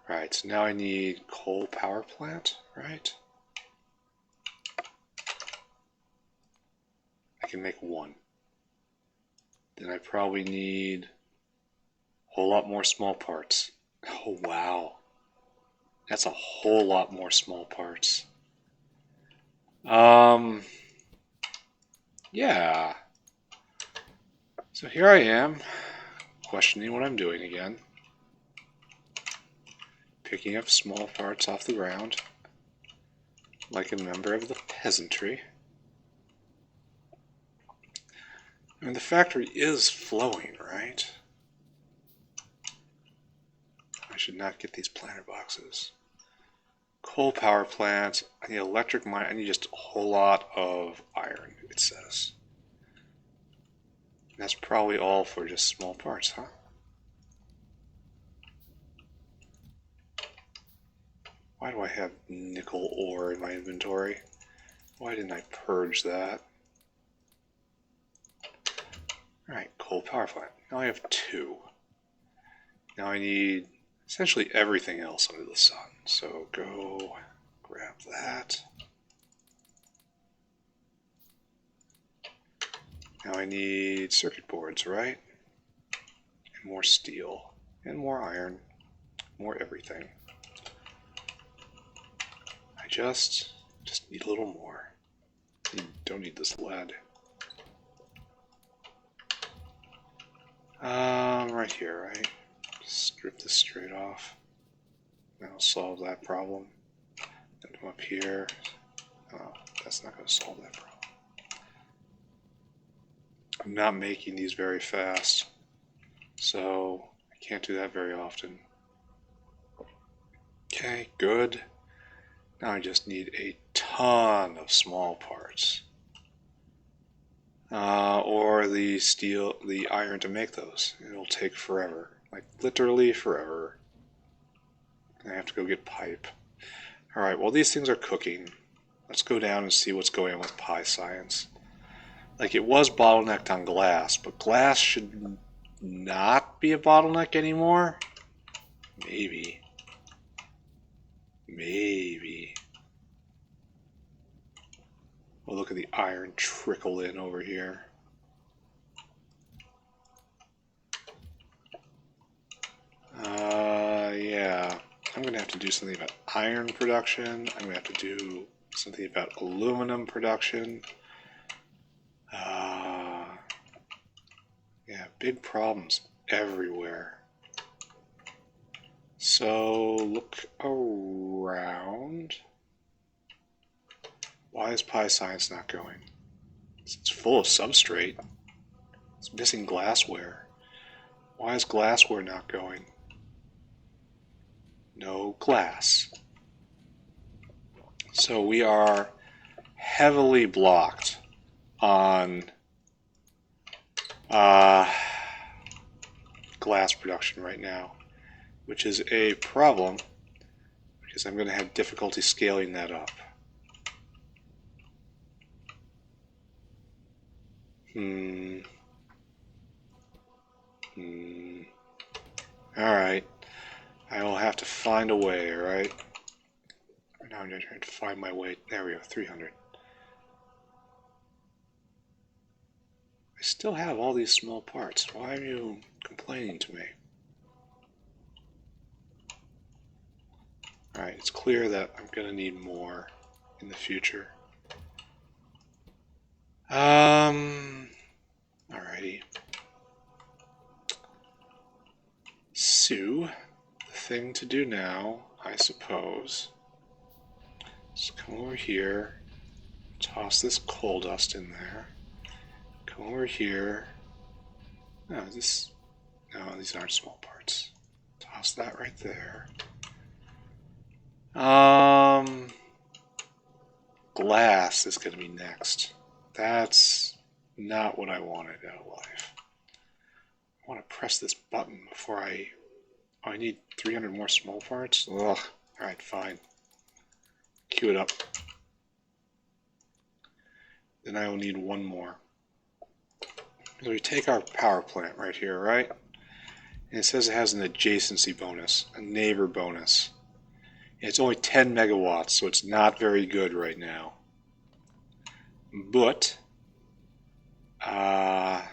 Right, so now I need coal power plant, right? I can make 1. Then I probably need a whole lot more small parts. Oh, wow. That's a whole lot more small parts. Yeah. So here I am, questioning what I'm doing again. Picking up small parts off the ground, like a member of the peasantry. I mean, the factory is flowing, right? I should not get these planter boxes. Coal power plant. I need electric mine. I need just a whole lot of iron, it says. And that's probably all for just small parts, huh? Why do I have nickel ore in my inventory? Why didn't I purge that? Alright, coal power plant. Now I have 2. Now I need essentially everything else under the sun. So go grab that. Now I need circuit boards, right? And more steel. And more iron. More everything. I just need a little more. Don't need this lead. Right here, right? Just strip this straight off. That'll solve that problem. Then come up here. Oh, that's not going to solve that problem. I'm not making these very fast, so I can't do that very often. Okay, good. Now I just need a ton of small parts. Or the steel, the iron to make those. It'll take forever. Like, literally forever. I have to go get pipe. Alright, well these things are cooking. Let's go down and see what's going on with pie science. Like, it was bottlenecked on glass, but glass should not be a bottleneck anymore? Maybe. Maybe. Well, look at the iron trickle in over here. Yeah. I'm going to have to do something about iron production. I'm going to have to do something about aluminum production. Yeah, big problems everywhere. So, look around. Why is pie science not going? It's full of substrate. It's missing glassware. Why is glassware not going? No glass. So we are heavily blocked on glass production right now, which is a problem because I'm going to have difficulty scaling that up. Alright. I will have to find a way, alright? Now I'm trying to find my way. There we go, 300. I still have all these small parts. Why are you complaining to me? Alright, it's clear that I'm going to need more in the future. Alrighty. So, the thing to do now, I suppose, is come over here, toss this coal dust in there, come over here. No, these aren't small parts. Toss that right there. Glass is going to be next. That's not what I wanted out of life. I want to press this button before I need 300 more small parts? Ugh. Alright, fine. Queue it up. Then I will need one more. So we take our power plant right here, right? And it says it has an adjacency bonus, a neighbor bonus. And it's only 10 megawatts, so it's not very good right now. But that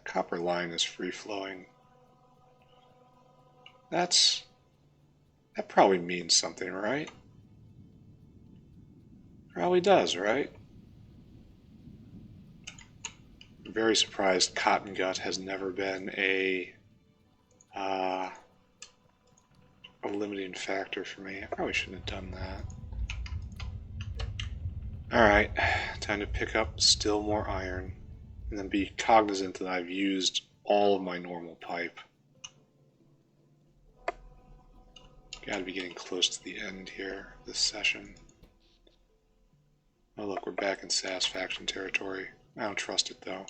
copper line is free flowing. That probably means something, right? Probably does, right? I'm very surprised cotton gut has never been a limiting factor for me. I probably shouldn't have done that. Alright, time to pick up still more iron, and then be cognizant that I've used all of my normal pipe. Gotta be getting close to the end here, this session. Oh look, we're back in SAS faction territory. I don't trust it though.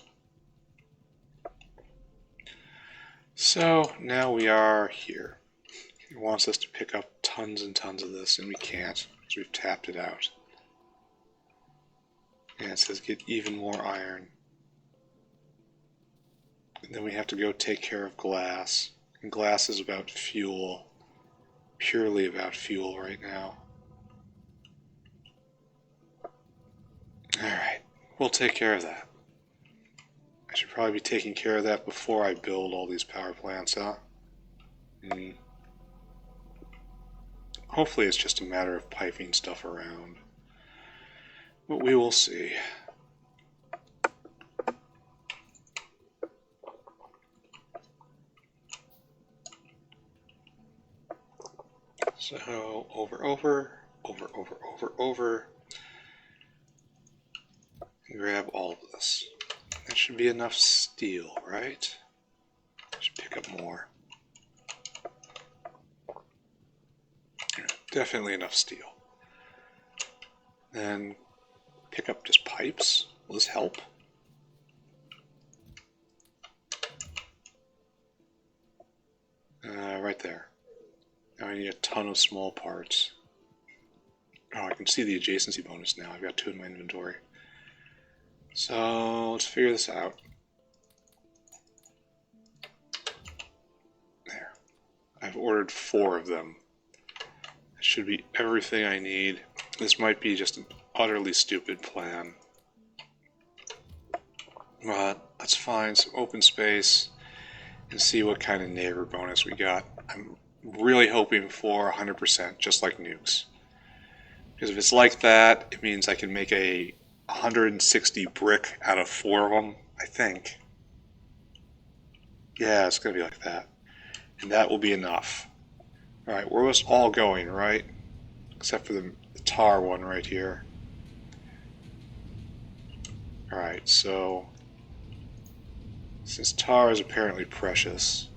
So, now we are here. It wants us to pick up tons and tons of this, and we can't, because we've tapped it out. And it says get even more iron. And then we have to go take care of glass. And glass is about fuel. Purely about fuel right now. Alright, we'll take care of that. I should probably be taking care of that before I build all these power plants, huh? Hopefully it's just a matter of piping stuff around. But we will see. So, over. And grab all of this. That should be enough steel, right? I should pick up more. Definitely enough steel. Then pick up just pipes. Will this help? Right there. Now I need a ton of small parts. Oh, I can see the adjacency bonus now. I've got 2 in my inventory. So let's figure this out. There. I've ordered 4 of them. That should be everything I need. This might be just an utterly stupid plan. But let's find some open space and see what kind of neighbor bonus we got. I'm really hoping for 100%, just like nukes. Because if it's like that, it means I can make a 160 brick out of 4 of them, I think. Yeah, it's going to be like that. And that will be enough. Alright, where was all going, right? Except for the tar one right here. Alright, so since tar is apparently precious,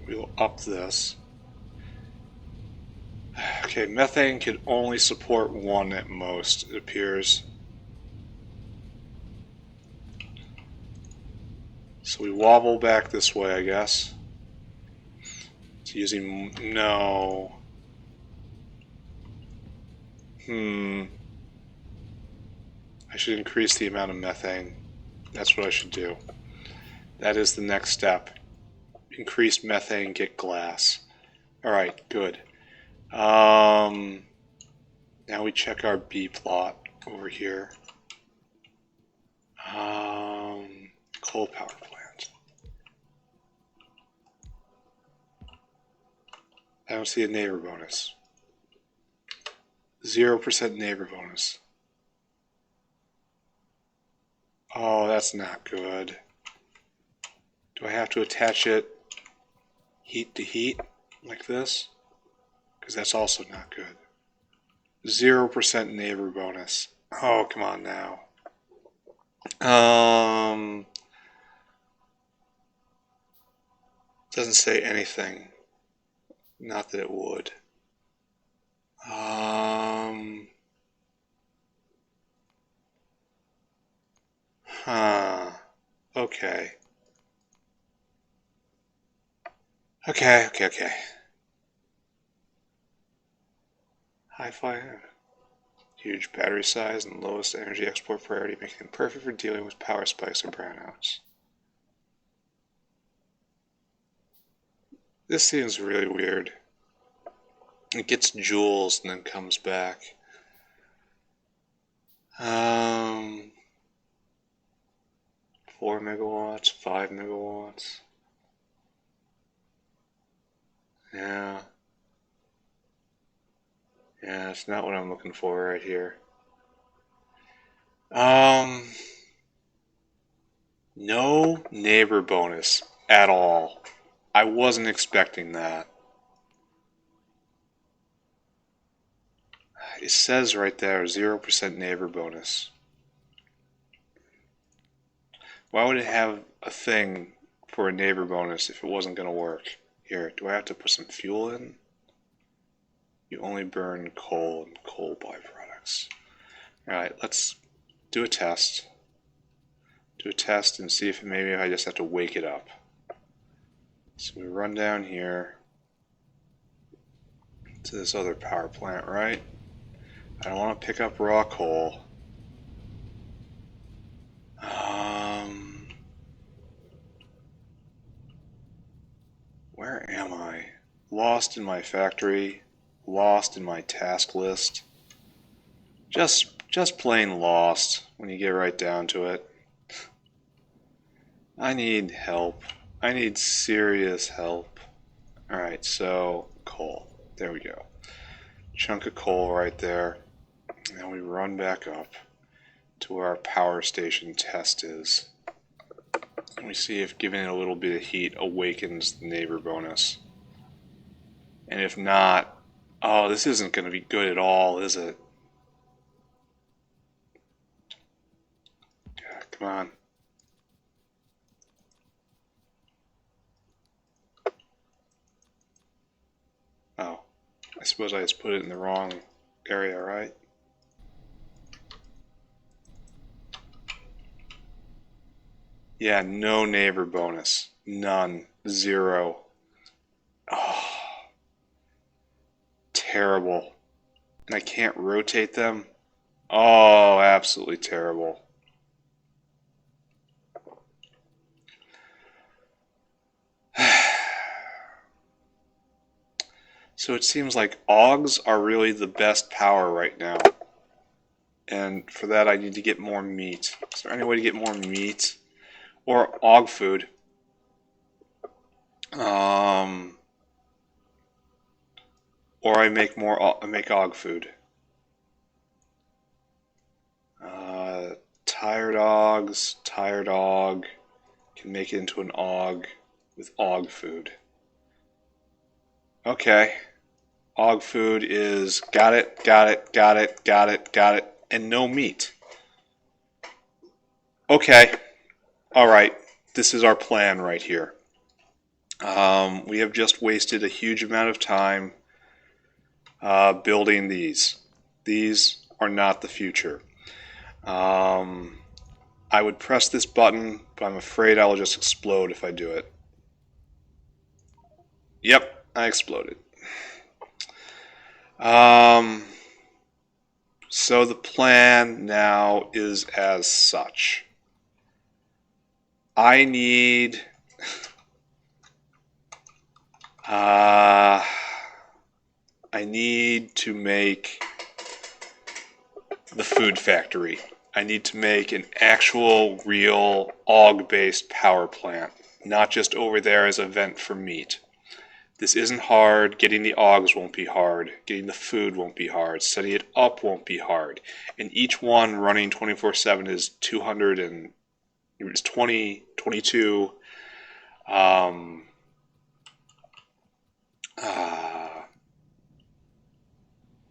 we will up this. Okay, methane could only support 1 at most, it appears. So we wobble back this way, I guess. It's using... no. I should increase the amount of methane. That's what I should do. That is the next step. Increase methane, get glass. Alright, good. Now we check our B plot over here. Coal power plant. I don't see a neighbor bonus. 0% neighbor bonus. Oh, that's not good. Do I have to attach it heat to heat like this? Because that's also not good. 0% neighbor bonus. Oh, come on now. Doesn't say anything. Not that it would. Okay. Okay. High fire. Huge battery size and lowest energy export priority, making it perfect for dealing with power spikes or brownouts. This seems really weird. It gets joules and then comes back. 4 megawatts, 5 megawatts. Yeah, it's not what I'm looking for right here. No neighbor bonus at all. I wasn't expecting that. It says right there, 0% neighbor bonus. Why would it have a thing for a neighbor bonus if it wasn't going to work? Here, do I have to put some fuel in? You only burn coal and coal byproducts. Alright, let's do a test. Do a test and see if maybe I just have to wake it up. So we run down here to this other power plant, right? I don't want to pick up raw coal. Where am I? Lost in my factory, lost in my task list. Just plain lost when you get right down to it. I need help. I need serious help. Alright, so coal. There we go. Chunk of coal right there. Now we run back up to where our power station test is. And we see if giving it a little bit of heat awakens the neighbor bonus. And if not, oh, this isn't going to be good at all, is it? Yeah, come on. Oh, I suppose I just put it in the wrong area, right? Yeah, no neighbor bonus. None. 0. Oh, terrible. And I can't rotate them? Oh, absolutely terrible. So it seems like augs are really the best power right now. And for that I need to get more meat. Is there any way to get more meat? Or aug food? Or I make aug food. Tired aug can make it into an aug with aug food. Okay. Aug food is got it, and no meat. Okay. Alright. This is our plan right here. We have just wasted a huge amount of time building these. These are not the future. I would press this button, but I'm afraid I will just explode if I do it. Yep, I exploded. So the plan now is as such. I need to make the food factory. I need to make an actual, real, aug-based power plant, not just over there as a vent for meat. This isn't hard. Getting the augs won't be hard. Getting the food won't be hard. Setting it up won't be hard. And each one running 24/7 is 22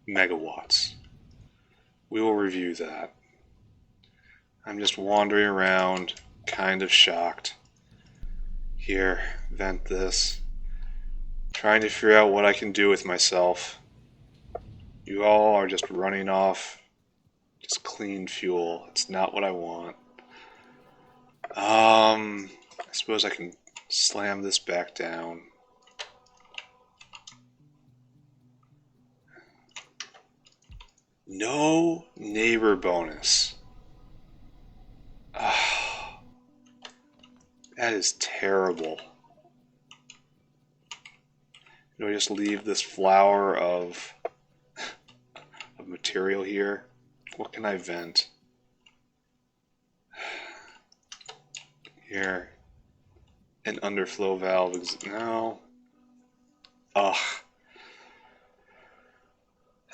megawatts. We will review that. I'm just wandering around, kind of shocked. Here, vent this. Trying to figure out what I can do with myself. You all are just running off just clean fuel. It's not what I want. I suppose I can slam this back down. No neighbor bonus. That is terrible. Do I just leave this flower of material here? What can I vent? Here. An underflow valve. No. Ugh.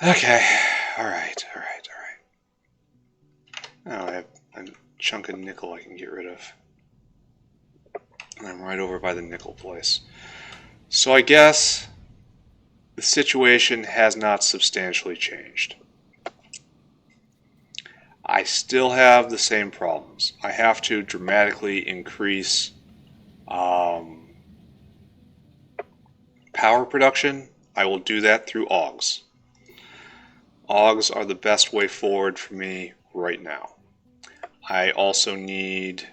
Okay. Alright. Now I have a chunk of nickel I can get rid of. And I'm right over by the nickel place. So I guess the situation has not substantially changed. I still have the same problems. I have to dramatically increase power production. I will do that through augs. Augs are the best way forward for me right now. I also need...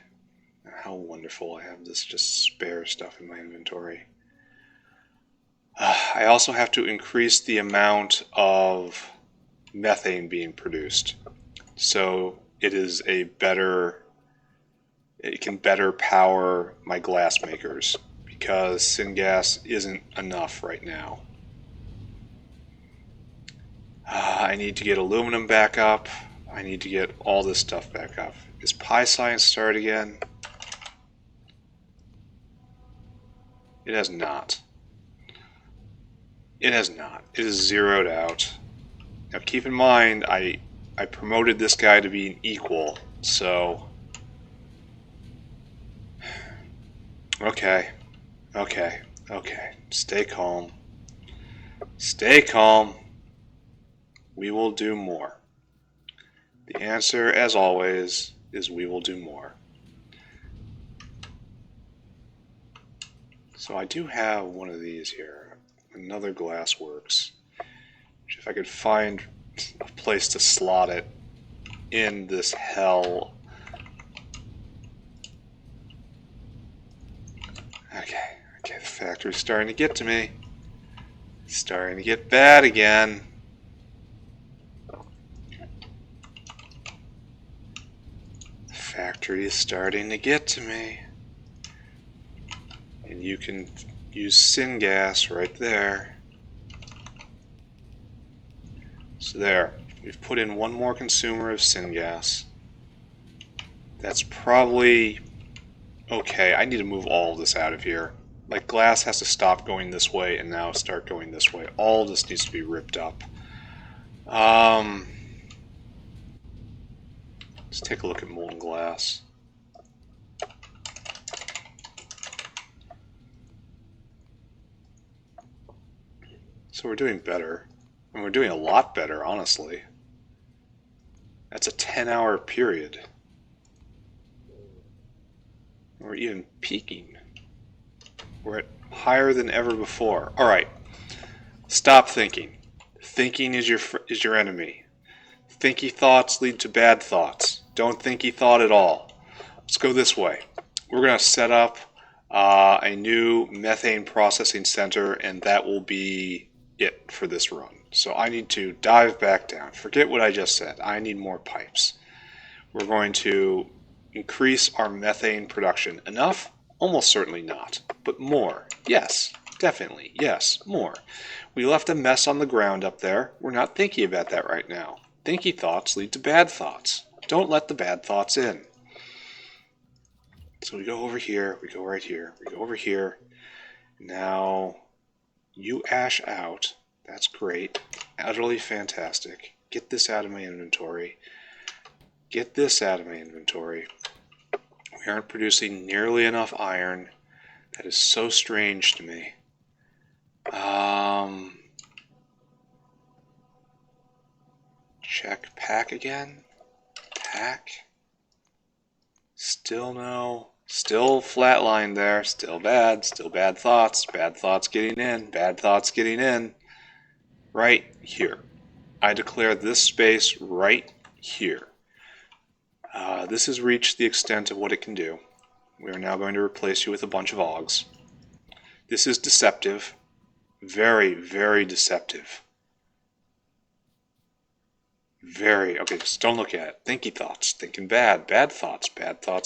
How wonderful, I have this just spare stuff in my inventory. I also have to increase the amount of methane being produced. So it can better power my glass makers, because syngas isn't enough right now. I need to get aluminum back up. I need to get all this stuff back up. Is Pi Science start again? It has not. It has not. It is zeroed out. Now keep in mind, I promoted this guy to be an equal, so... Okay. Stay calm. Stay calm. We will do more. The answer, as always, is we will do more. So I do have one of these here. Another glass works. Which if I could find a place to slot it in this hell. Okay, the factory's starting to get to me. It's starting to get bad again. The factory is starting to get to me. And you can use syngas right there. So there, we've put in one more consumer of syngas. That's probably okay. I need to move all of this out of here. Like, glass has to stop going this way and now start going this way. All of this needs to be ripped up. Let's take a look at molten glass. So we're doing better. And we're doing a lot better, honestly. That's a 10-hour period. We're even peaking. We're at higher than ever before. Alright. Stop thinking. Thinking is your enemy. Thinky thoughts lead to bad thoughts. Don't thinky thought at all. let's go this way. We're going to set up a new methane processing center, and that will be it for this run. So I need to dive back down. Forget what I just said. I need more pipes. We're going to increase our methane production. Enough? Almost certainly not. But more. Yes, definitely. Yes, more. We left a mess on the ground up there. We're not thinking about that right now. Thinky thoughts lead to bad thoughts. Don't let the bad thoughts in. So we go over here, we go right here, we go over here. Now, you ash out. That's great. Utterly fantastic. Get this out of my inventory. Get this out of my inventory. We aren't producing nearly enough iron. That is so strange to me. Check pack again. Pack. Still no. Still flatline there. Still bad. Still bad thoughts. Bad thoughts getting in. Bad thoughts getting in. Right here. I declare this space right here. This has reached the extent of what it can do. We are now going to replace you with a bunch of augs. This is deceptive. Very, very deceptive. Very, okay, just don't look at it. Thinky thoughts, thinking bad thoughts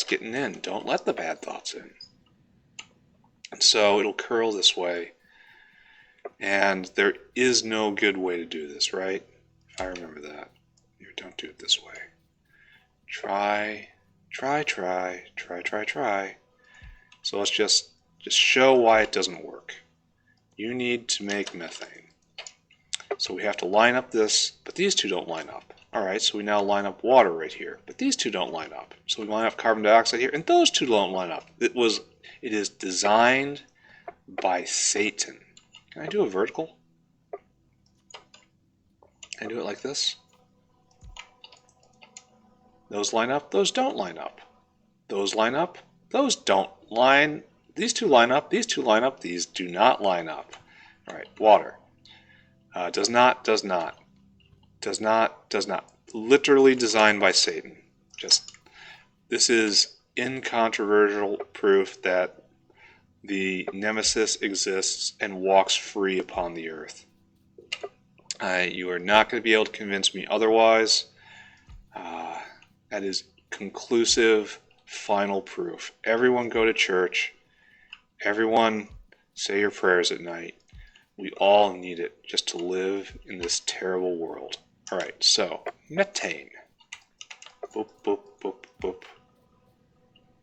getting in. Don't let the bad thoughts in. And so it'll curl this way. And there is no good way to do this, right? If I remember that. Here, don't do it this way. Try. So let's just show why it doesn't work. You need to make methane. So we have to line up this, but these two don't line up. Alright, so we now line up water right here, but these two don't line up. So we line up carbon dioxide here, and those two don't line up. It is designed by Satan. Can I do a vertical? Can I do it like this? Those line up, those don't line up. Those line up, those don't line. These two line up, these two line up, these do not line up. Alright, water. Does not. Literally designed by Satan. This is incontrovertible proof that the Nemesis exists and walks free upon the earth. You are not going to be able to convince me otherwise. That is conclusive, final proof. Everyone go to church. Everyone say your prayers at night. We all need it just to live in this terrible world. Alright, so, methane. Boop, boop, boop, boop.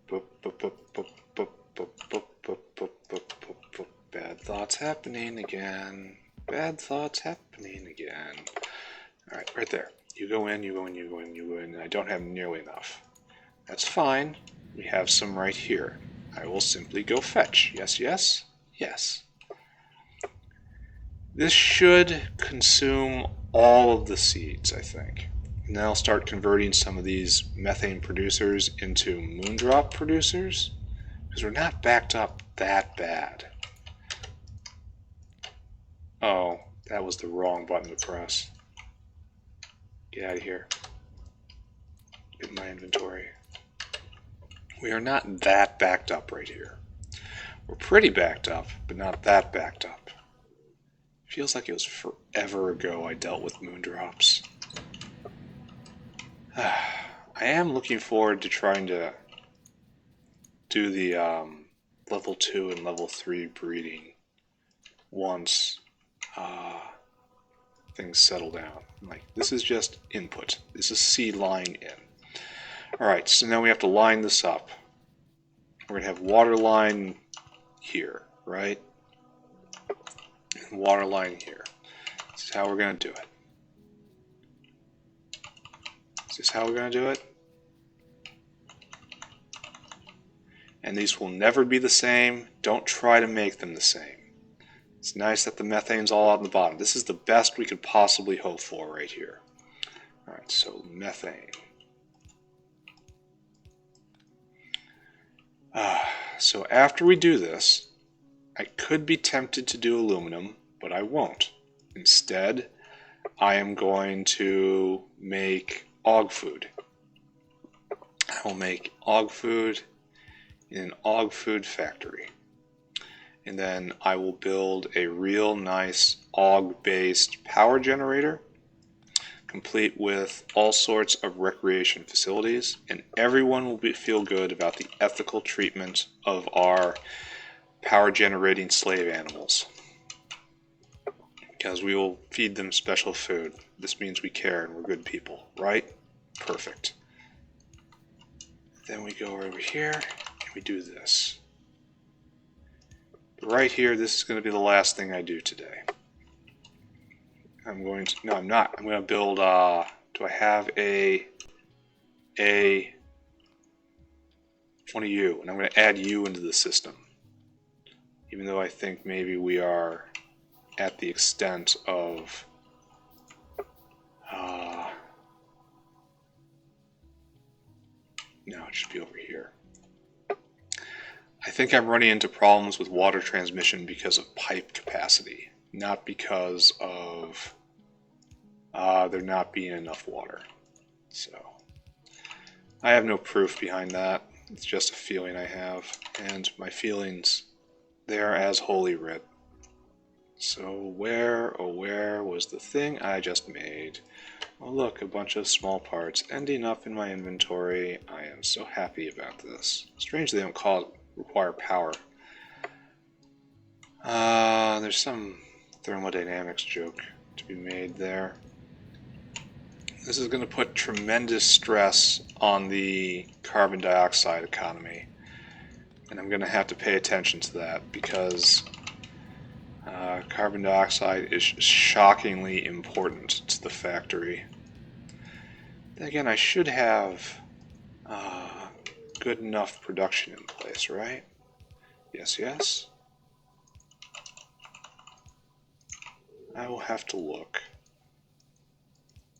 Boop, boop, boop, boop, boop, boop, boop, boop, boop, boop, boop, boop. Bad thoughts happening again. Bad thoughts happening again. Alright, right there. You go in, you go in, you go in, you go in, and I don't have nearly enough. That's fine. We have some right here. I will simply go fetch. Yes, yes, yes. This should consume all of the seeds, I think. And then I'll start converting some of these methane producers into moondrop producers, because we're not backed up that bad. Oh, that was the wrong button to press. Get out of here. Get my inventory. We are not that backed up right here. We're pretty backed up, but not that backed up. Feels like it was forever ago I dealt with moondrops. I am looking forward to trying to do the level 2 and level 3 breeding once things settle down. Like, this is just input. This is seed line in. Alright, so now we have to line this up. We're going to have water line here, right? And water line here. This is how we're going to do it. Is this how we're going to do it? And these will never be the same. Don't try to make them the same. It's nice that the methane's all out in the bottom. This is the best we could possibly hope for right here. Alright, so methane. So after we do this, I could be tempted to do aluminum, but I won't. Instead, I am going to make og food. I will make og food in an og food factory. And then I will build a real nice og-based power generator, complete with all sorts of recreation facilities, and everyone will feel good about the ethical treatment of our power generating slave animals. Because we will feed them special food. This means we care and we're good people, right? Perfect. Then we go over here and we do this. Right here, this is going to be the last thing I do today. I'm going to, no, I'm not. I'm going to build, do I have one of you? And I'm going to add you into the system. Even though I think maybe we are at the extent of, no, it should be over here. I think I'm running into problems with water transmission because of pipe capacity, not because of there not being enough water. So I have no proof behind that. It's just a feeling I have, and my feelings, they are as holy writ. So where, oh where was the thing I just made? Oh look, a bunch of small parts ending up in my inventory. I am so happy about this. Strange they don't require power. There's some thermodynamics joke to be made there. This is going to put tremendous stress on the carbon dioxide economy, and I'm going to have to pay attention to that because carbon dioxide is shockingly important to the factory. Then again, I should have good enough production in place, right? Yes, yes. I will have to look.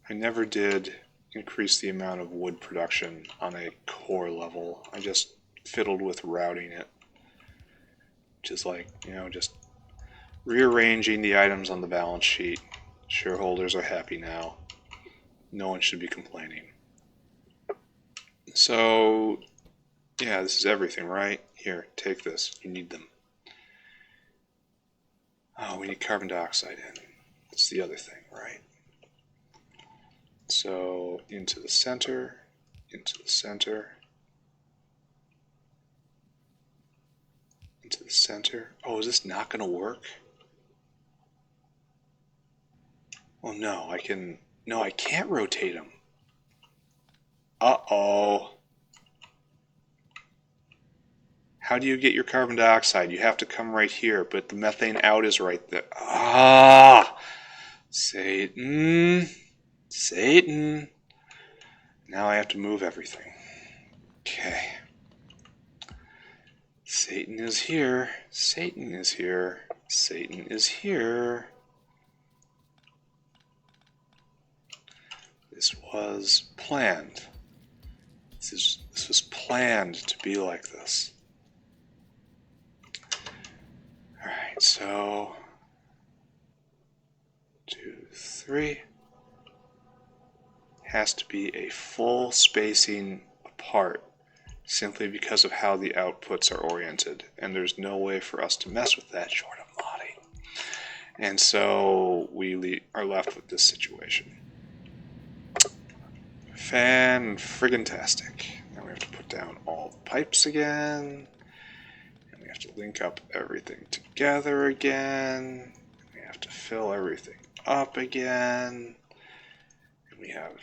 I never did increase the amount of wood production on a core level. I just fiddled with routing it. Which is like, just rearranging the items on the balance sheet. Shareholders are happy now. No one should be complaining. So, yeah, this is everything, right? Here, take this. You need them. Oh, we need carbon dioxide in. That's the other thing, right? So, into the center, into the center, into the center. Oh, is this not going to work? Oh no, I can't rotate them. Uh-oh. How do you get your carbon dioxide? You have to come right here, but the methane out is right there. Ah! Satan. Satan. Now I have to move everything. Okay. Satan is here. Satan is here. Satan is here. This was planned. This was planned to be like this. Alright, so 2, 3 has to be a full spacing apart simply because of how the outputs are oriented, and there's no way for us to mess with that short of modding. And so we are left with this situation. Fan-friggin-tastic. Now we have to put down all the pipes again. And we have to link up everything together again. We have to fill everything up again. And we have...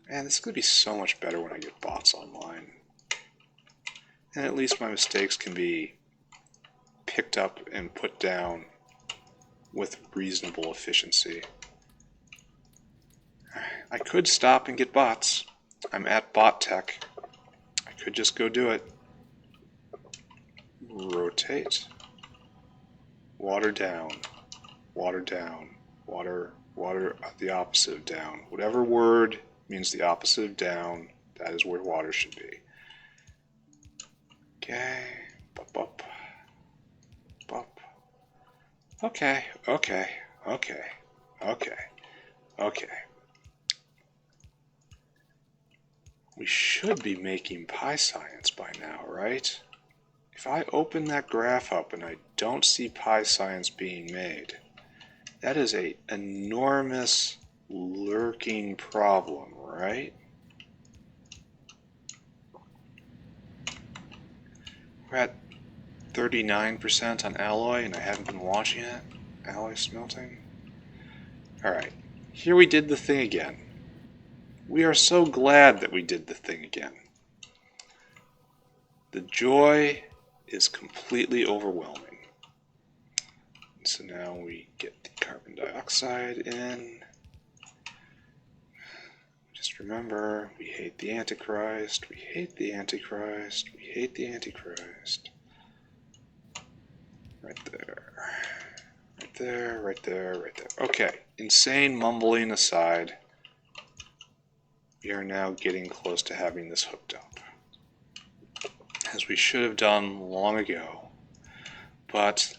Man, this is going to be so much better when I get bots online. And at least my mistakes can be picked up and put down with reasonable efficiency. I could stop and get bots. I'm at bot tech. I could just go do it. Rotate. Water down. Water down. Water the opposite of down. Whatever word means the opposite of down, that is where water should be. Okay. Bop, bop. Bop. Okay. Okay. Okay. Okay. Okay. we should be making pi science by now, right? If I open that graph up and I don't see pi science being made, that is an enormous lurking problem, right? We're at 39% on alloy and I haven't been watching it. Alloy smelting. Alright, here we did the thing again. We are so glad that we did the thing again. The joy is completely overwhelming. So now we get the carbon dioxide in. Just remember, we hate the Antichrist, we hate the Antichrist, we hate the Antichrist. Right there. Right there, right there, right there. Okay, insane mumbling aside, we are now getting close to having this hooked up. As we should have done long ago. But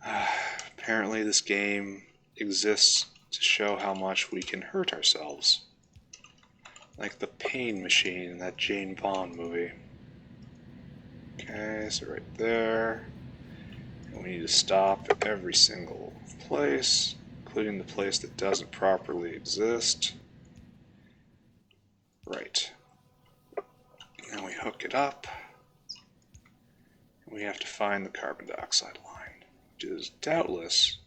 apparently this game exists to show how much we can hurt ourselves. Like the pain machine in that Jane Bond movie. Okay, so right there. And we need to stop at every single place, including the place that doesn't properly exist. Right. Now we hook it up. And we have to find the carbon dioxide line, which is doubtless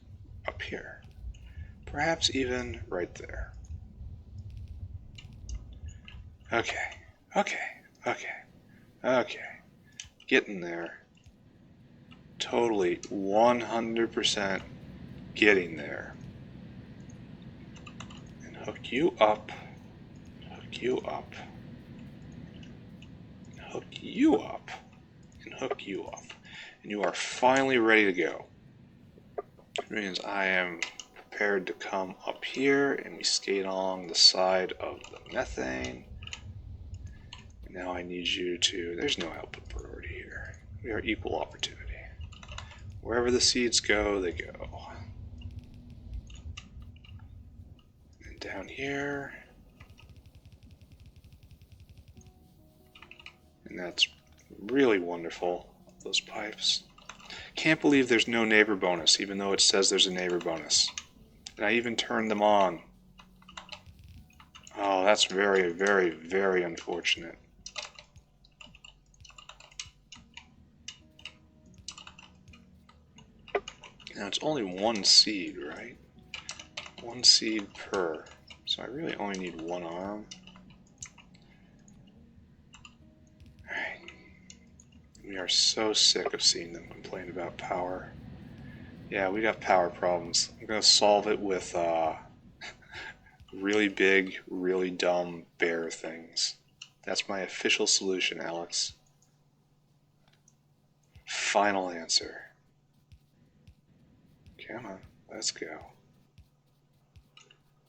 up here. Perhaps even right there. Okay, okay, okay, okay. Getting there. Totally 100% getting there. And hook you up. Hook you up. And hook you up. And hook you up. And you are finally ready to go. Which means I am prepared to come up here and we skate along the side of the methane. And now I need you to, there's no output priority here. We are equal opportunity. Wherever the seeds go, they go. And down here. And that's really wonderful, those pipes. Can't believe there's no neighbor bonus, even though it says there's a neighbor bonus. And I even turned them on. Oh, that's very, very, very unfortunate. Now it's only one seed, right? One seed per. So I really only need one arm. Alright. We are so sick of seeing them complain about power. Yeah, we got power problems. I'm going to solve it with really big, really dumb bear things. That's my official solution, Alex. Final answer. Come on, let's go.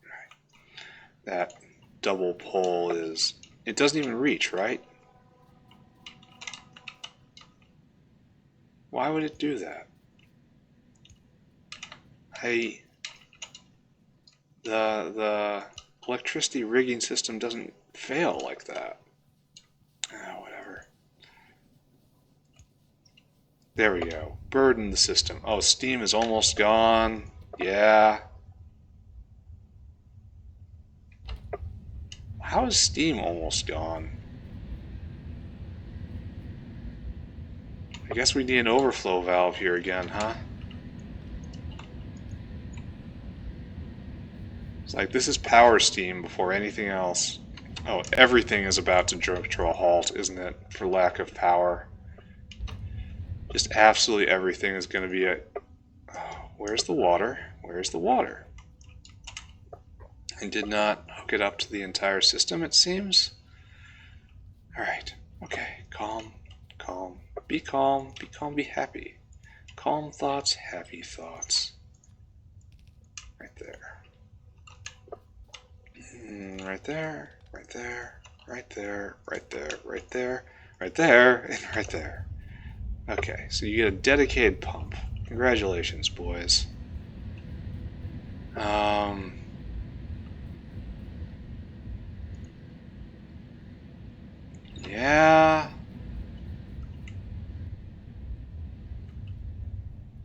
Right. That double pull is... It doesn't even reach, right? Why would it do that? The electricity rigging system doesn't fail like that. Whatever. There we go. Burden the system. Oh, steam is almost gone. Yeah. How is steam almost gone? I guess we need an overflow valve here again, huh? It's like this is power steam before anything else. Oh, everything is about to jerk to a halt, isn't it? For lack of power. Just absolutely everything is going to be a... Oh, where's the water? Where's the water? I did not hook it up to the entire system, it seems. Alright, okay, calm, calm. Be calm, be happy. Calm thoughts, happy thoughts. Right there. Right there, right there, right there, right there, right there, right there, and right there. Okay, so you get a dedicated pump. Congratulations, boys. Yeah.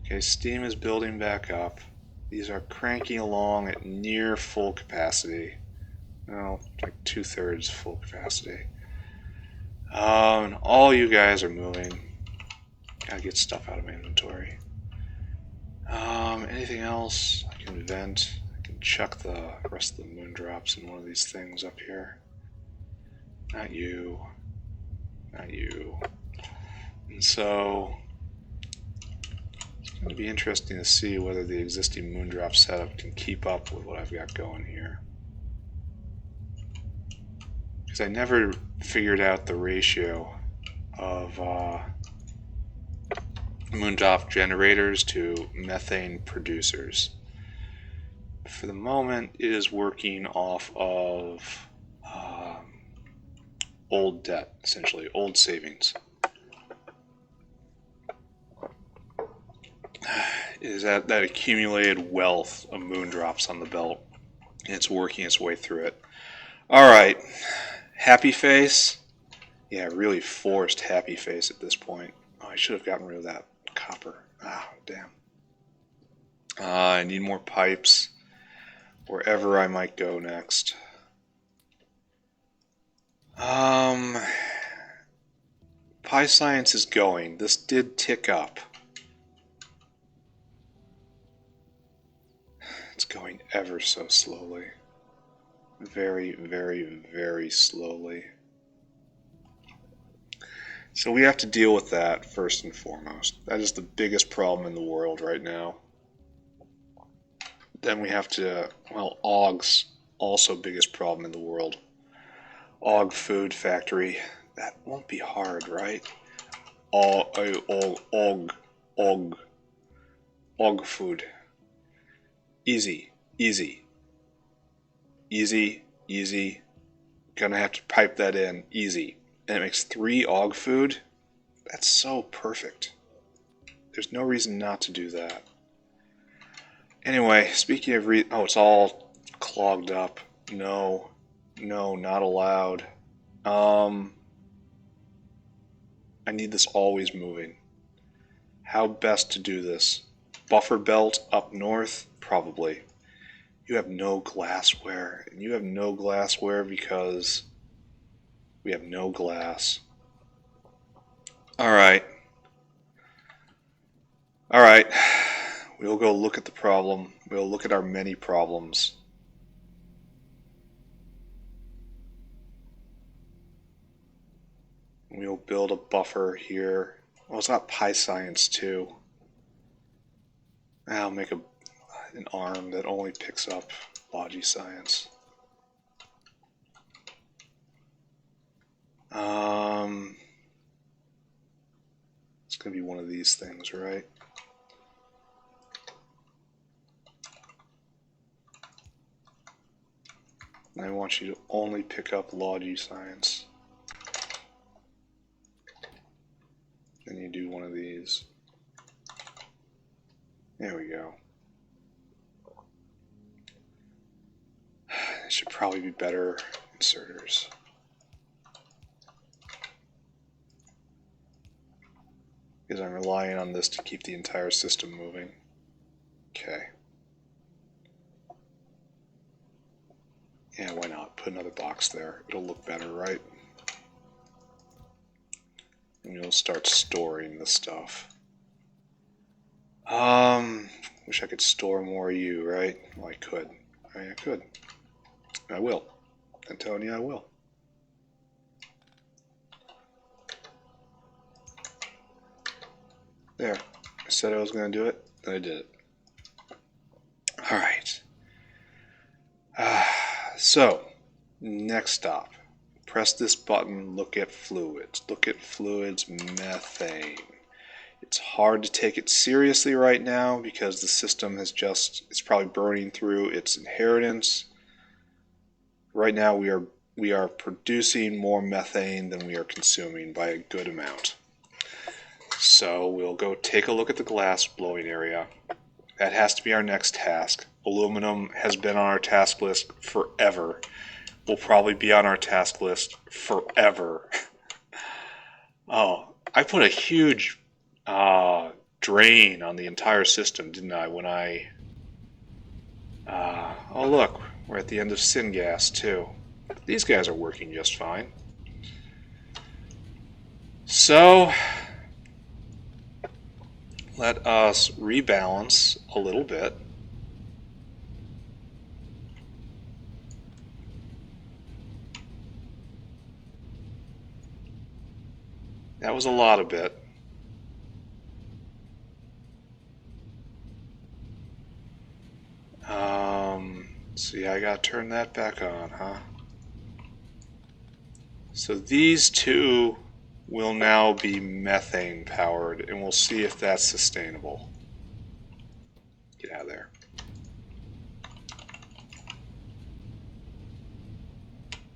Okay, steam is building back up. These are cranking along at near full capacity. Well, like 2/3 full capacity. And all you guys are moving. Gotta get stuff out of my inventory. Anything else? I can vent. I can chuck the rest of the moon drops in one of these things up here. Not you. Not you. And so it's going to be interesting to see whether the existing moondrop setup can keep up with what I've got going here. Because I never figured out the ratio of moondrop generators to methane producers. For the moment, it is working off of old debt, essentially, old savings. It is that accumulated wealth of moondrops on the belt, and it's working its way through it. Alright, happy face. Yeah, really forced happy face at this point. Oh, I should have gotten rid of that copper. Ah, damn. I need more pipes wherever I might go next. Pi science is going. This did tick up. It's going ever so slowly. Very, very, very slowly. So we have to deal with that first and foremost. That is the biggest problem in the world right now. Then we have to, well, Aug's also biggest problem in the world. Aug Food Factory. That won't be hard, right? Aug Food. Easy, easy. Easy, easy. Gonna have to pipe that in. Easy. And it makes 3 Aug Food. That's so perfect. There's no reason not to do that. Anyway, speaking of oh, it's all clogged up. No, not allowed. I need this always moving. How best to do this? Buffer belt up north? Probably. You have no glassware. And you have no glassware because we have no glass. Alright. Alright. We'll go look at the problem. We'll look at our many problems. We'll build a buffer here. Well, it's got pi science too. I'll make an arm that only picks up logi science. It's going to be one of these things, right? And I want you to only pick up logi science. Then you do one of these. There we go. It should probably be better inserters. Because I'm relying on this to keep the entire system moving. Okay. Yeah, why not? Put another box there. It'll look better, right? And you'll start storing the stuff. Wish I could store more of you, right? Well, I could. I could. I will. I'm telling you I will. There. I said I was going to do it, and I did it. Alright. So, next stop. Press this button, look at fluids. Look at fluids, methane. It's hard to take it seriously right now because the system has it's probably burning through its inheritance. Right now we are producing more methane than we are consuming by a good amount. So we'll go take a look at the glass blowing area. That has to be our next task. Aluminum has been on our task list forever. Will probably be on our task list forever. Oh, I put a huge drain on the entire system, didn't I, when I... oh look, we're at the end of syngas too. These guys are working just fine. So, let us rebalance a little bit. That was a lot of bit. So yeah, I gotta turn that back on, huh? So these two will now be methane powered, and we'll see if that's sustainable. Get out of there.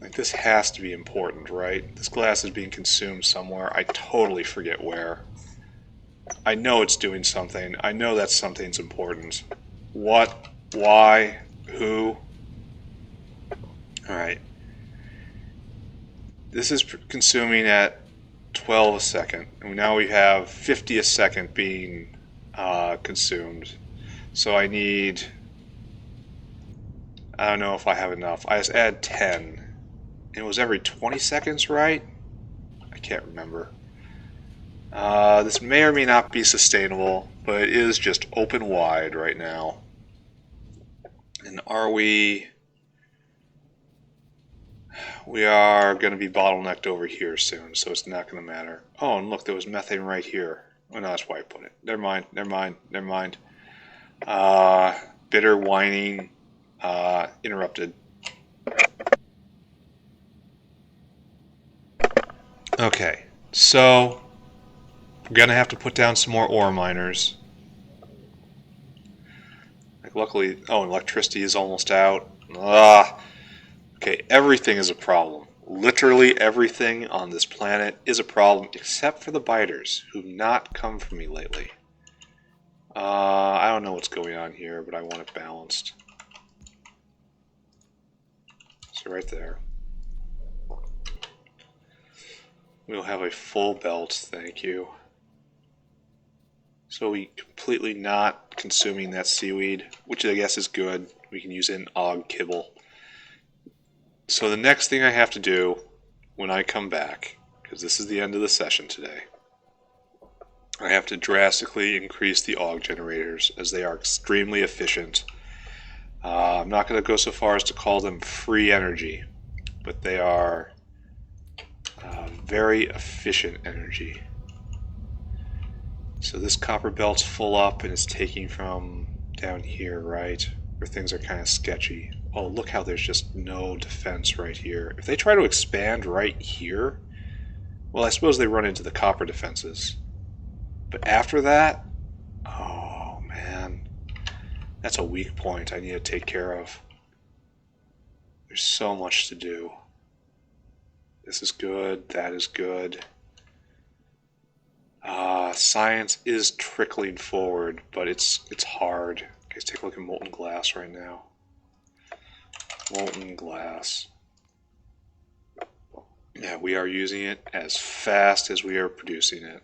Like, this has to be important, right? This glass is being consumed somewhere. I totally forget where. I know it's doing something. I know that something's important. What? Why? Who? Alright. This is consuming at 12 a second. And now we have 50 a second being consumed. So I need... I don't know if I have enough. I just add 10. And it was every 20 seconds, right? I can't remember. This may or may not be sustainable, but it is just open wide right now. And are we... We are going to be bottlenecked over here soon, so it's not going to matter. Oh, and look, there was methane right here. Oh, no, that's why I put it. Never mind, never mind, never mind. Bitter, whining, interrupted. Okay, so we're going to have to put down some more ore miners. Like, luckily, oh, electricity is almost out. Okay, everything is a problem. Literally everything on this planet is a problem, except for the biters, who've not come for me lately. I don't know what's going on here, but I want it balanced. So right there. We'll have a full belt, thank you. So we completely not consuming that seaweed, which I guess is good. We can use it in og kibble. So the next thing I have to do when I come back, because this is the end of the session today, I have to drastically increase the og generators, as they are extremely efficient. I'm not going to go so far as to call them free energy, but they are very efficient energy. So this copper belt's full up, and it's taking from down here, right, where things are kind of sketchy. Oh, look how there's just no defense right here. If they try to expand right here, well, I suppose they run into the copper defenses. But after that, oh man, that's a weak point I need to take care of. There's so much to do. This is good, that is good. Science is trickling forward, but it's hard. Let's take a look at molten glass right now. Molten glass. Yeah, we are using it as fast as we are producing it.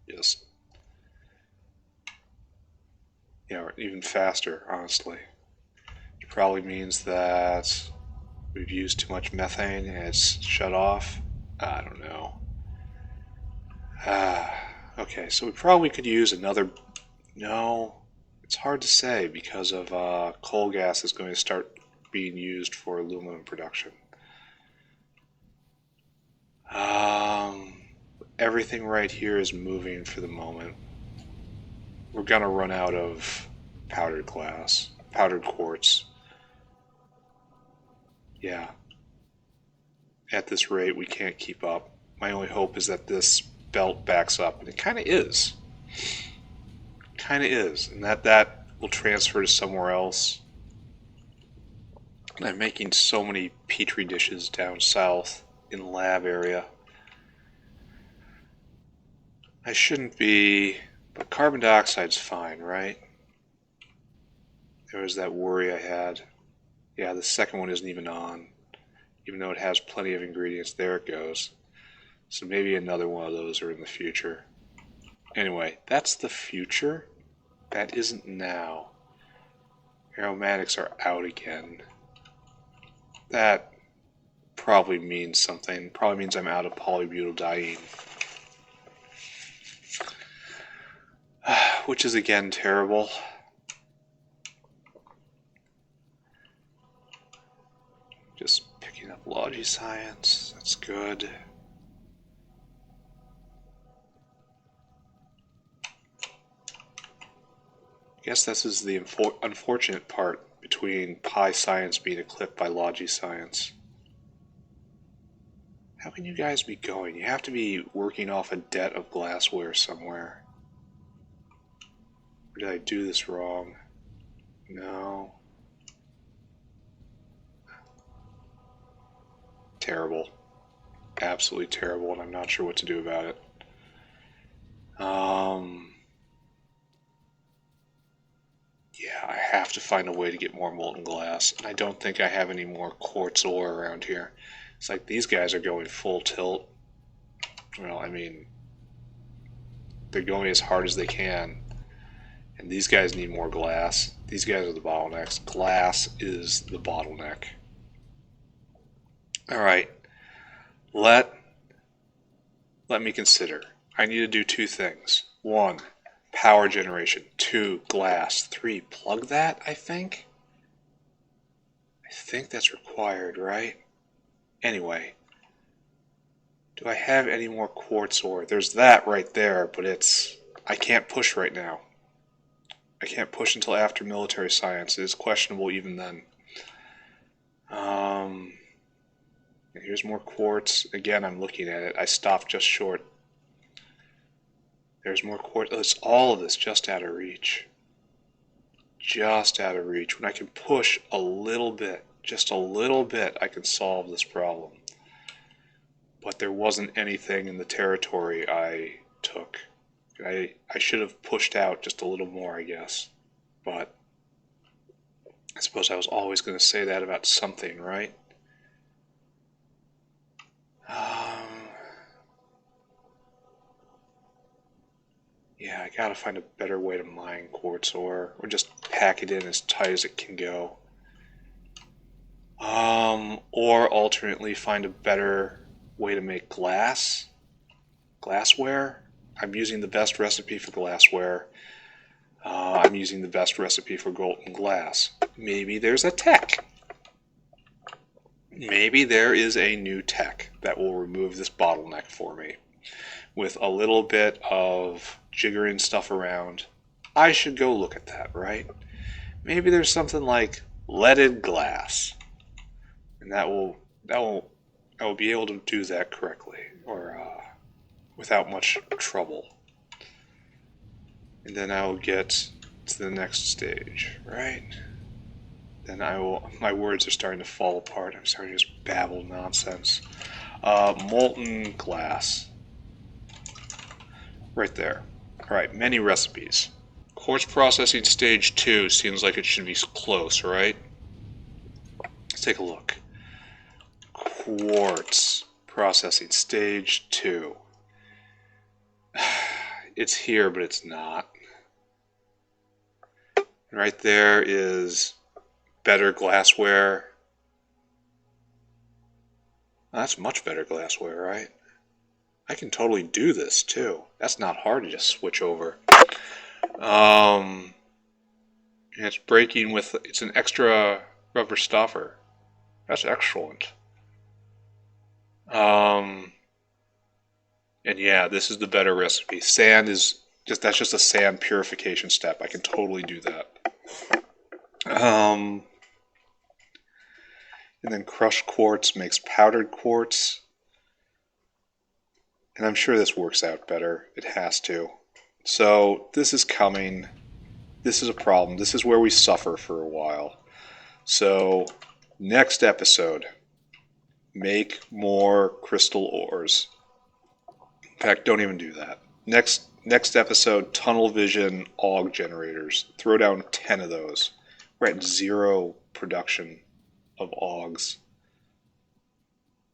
Yes. Yeah, even faster, honestly. It probably means that we've used too much methane and it's shut off. I don't know. Okay, so we probably could use another... No, it's hard to say because of coal gas is going to start being used for aluminum production. Everything right here is moving for the moment. We're gonna run out of powdered glass, powdered quartz. Yeah. At this rate, we can't keep up. My only hope is that this belt backs up, and it kind of is. Kind of is, and that will transfer to somewhere else. And I'm making so many petri dishes down south in the lab area. I shouldn't be, but carbon dioxide's fine, right? There was that worry I had. Yeah, the second one isn't even on, even though it has plenty of ingredients. There it goes. So maybe another one of those are in the future. Anyway, that's the future. That isn't now. Aromatics are out again. That probably means something. Probably means I'm out of polybutadiene. Which is again terrible. Just picking up Logi Science. That's good. I guess this is the unfortunate part between Pi Science being eclipsed by Logi Science. How can you guys be going? You have to be working off a debt of glassware somewhere. Or did I do this wrong? No. Terrible. Absolutely terrible, and I'm not sure what to do about it. Yeah, I have to find a way to get more molten glass, and I don't think I have any more quartz ore around here. It's like these guys are going full tilt. Well, I mean, they're going as hard as they can, and these guys need more glass. These guys are the bottlenecks. Glass is the bottleneck. Alright, let me consider. I need to do two things. 1, power generation. 2, glass. 3, plug that, I think? I think that's required, right? Anyway, do I have any more quartz ore? There's that right there, but I can't push right now. I can't push until after military science. It is questionable even then. Here's more quartz. Again, I'm looking at it. I stopped just short. There's more quartz. It's all of this just out of reach. Just out of reach. When I can push a little bit, just a little bit, I can solve this problem. But there wasn't anything in the territory I took. I should have pushed out just a little more, I guess. But I suppose I was always going to say that about something, right? Yeah, I gotta find a better way to mine quartz ore, or just pack it in as tight as it can go. Or alternately find a better way to make glassware. I'm using the best recipe for glassware. I'm using the best recipe for golden glass. Maybe there's a tech. Maybe there is a new tech that will remove this bottleneck for me. With a little bit of jiggering stuff around, I should go look at that, right? Maybe there's something like leaded glass, and I will be able to do that correctly, or without much trouble. And then I will get to the next stage, right? Then my words are starting to fall apart. I'm starting to just babble nonsense. Molten glass. Right there. Alright, many recipes. Quartz processing stage 2 seems like it should be close, right? Let's take a look. Quartz processing stage 2. It's here, but it's not. Right there is better glassware. That's much better glassware, right? I can totally do this too. That's not hard to just switch over. And it's breaking with, it's an extra rubber stuffer. That's excellent. And yeah, this is the better recipe. Sand is that's just a sand purification step. I can totally do that. And then crushed quartz makes powdered quartz. And I'm sure this works out better. It has to. So this is coming. This is a problem. This is where we suffer for a while. So next episode, make more crystal ores. In fact, don't even do that. Next episode, tunnel vision AUG generators. Throw down 10 of those. We're at 0 production of AUGs.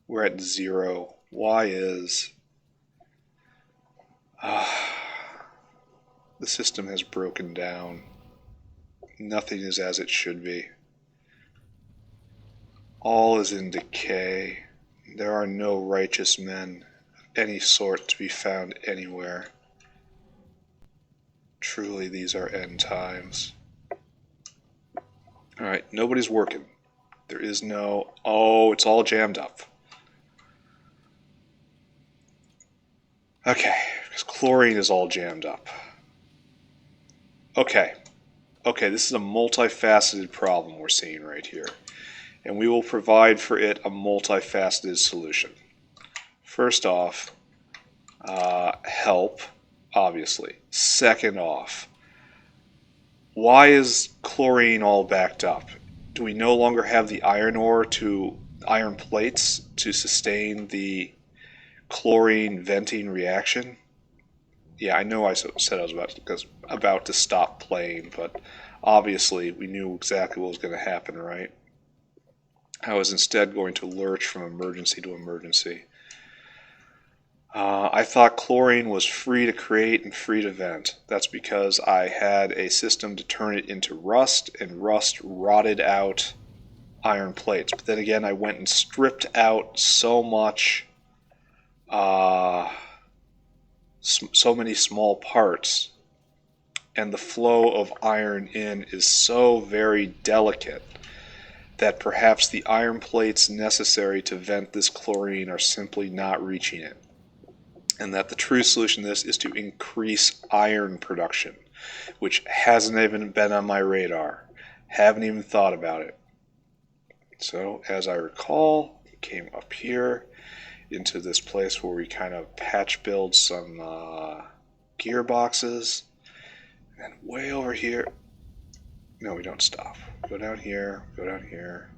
We're at 0. Why is The system has broken down. Nothing is as it should be. All is in decay. There are no righteous men of any sort to be found anywhere. Truly, these are end times. Alright, nobody's working. There is no... Oh, it's all jammed up. Okay, because chlorine is all jammed up. Okay, this is a multifaceted problem we're seeing right here. And we will provide for it a multifaceted solution. First off, help, obviously. Second off, why is chlorine all backed up? Do we no longer have the iron plates to sustain the chlorine venting reaction? Yeah, I know I said I was about to stop playing, but obviously we knew exactly what was going to happen, right? I was instead going to lurch from emergency to emergency. I thought chlorine was free to create and free to vent. That's because I had a system to turn it into rust, and rust rotted out iron plates. But then again, I went and stripped out so much, so many small parts, and the flow of iron in is so very delicate that perhaps the iron plates necessary to vent this chlorine are simply not reaching it. And that the true solution to this is to increase iron production, which hasn't even been on my radar. Haven't even thought about it. So, as I recall, we came up here into this place where we kind of patch build some gearboxes. And way over here... No, we don't stop. Go down here, go down here.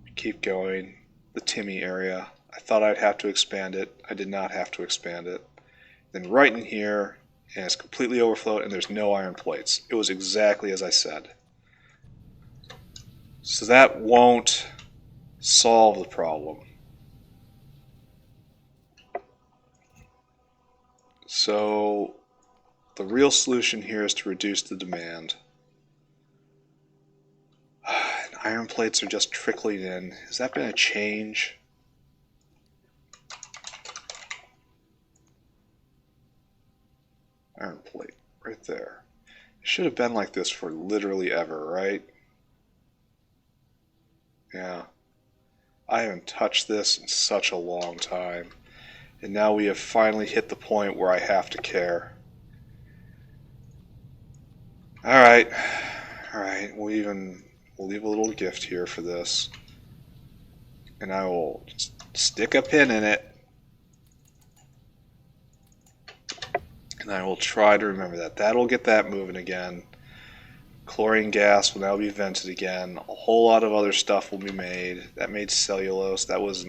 We keep going. The Timmy area. I thought I'd have to expand it. I did not have to expand it. Then right in here, and it's completely overflowed, and there's no iron plates. It was exactly as I said. So that won't solve the problem. So the real solution here is to reduce the demand. And iron plates are just trickling in. Is that going to change? Iron plate, right there. It should have been like this for literally ever, right? Yeah. I haven't touched this in such a long time. And now we have finally hit the point where I have to care. Alright. Alright, we'll leave a little gift here for this. And I will just stick a pin in it. And I will try to remember that. That'll get that moving again. Chlorine gas will now be vented again. A whole lot of other stuff will be made. That made cellulose. That was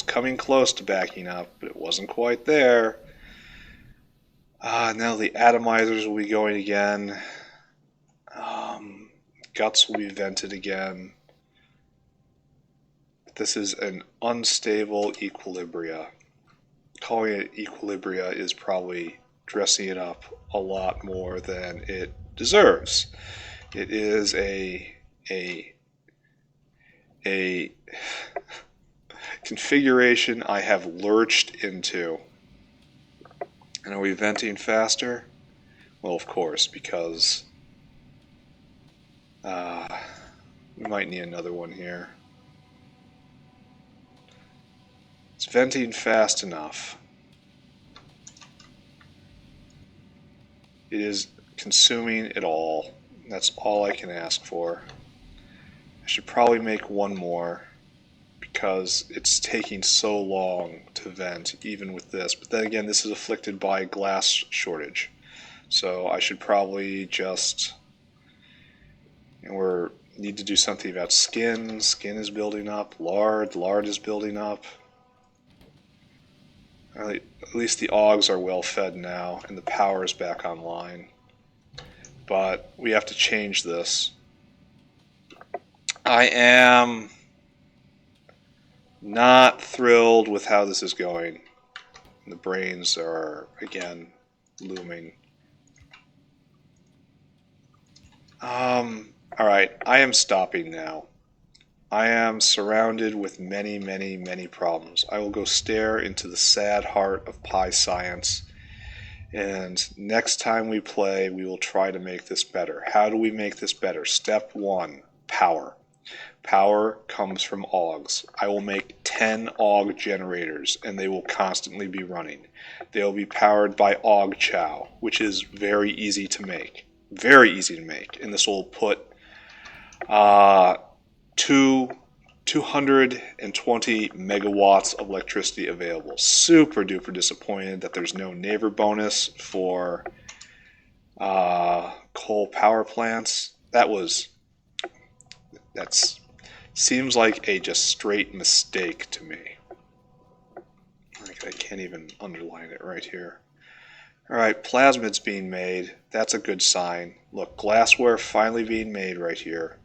coming close to backing up, but it wasn't quite there. Now the atomizers will be going again. Guts will be vented again. This is an unstable equilibria. Calling it equilibria is probably dressing it up a lot more than it deserves. It is a configuration I have lurched into. And are we venting faster? Well, of course, because we might need another one here. It's venting fast enough. It is consuming it all. That's all I can ask for. I should probably make one more because it's taking so long to vent even with this. But then again, this is afflicted by glass shortage. So I should probably just... And we need to do something about skin. Skin is building up. Lard is building up. At least the augs are well fed now, and the power is back online. But we have to change this. I am not thrilled with how this is going. The brains are, again, looming. Alright, I am stopping now. I am surrounded with many, many, many problems. I will go stare into the sad heart of pie science, and next time we play, we will try to make this better. How do we make this better? Step 1, power. Power comes from augs. I will make 10 aug generators, and they will constantly be running. They will be powered by aug chow, which is very easy to make. Very easy to make, and this will put 220 megawatts of electricity available. Super duper disappointed that there's no neighbor bonus for coal power plants. That's seems like a just straight mistake to me. Like, I can't even underline it right here. Alright, plasmid's being made. That's a good sign. Look, glassware finally being made right here.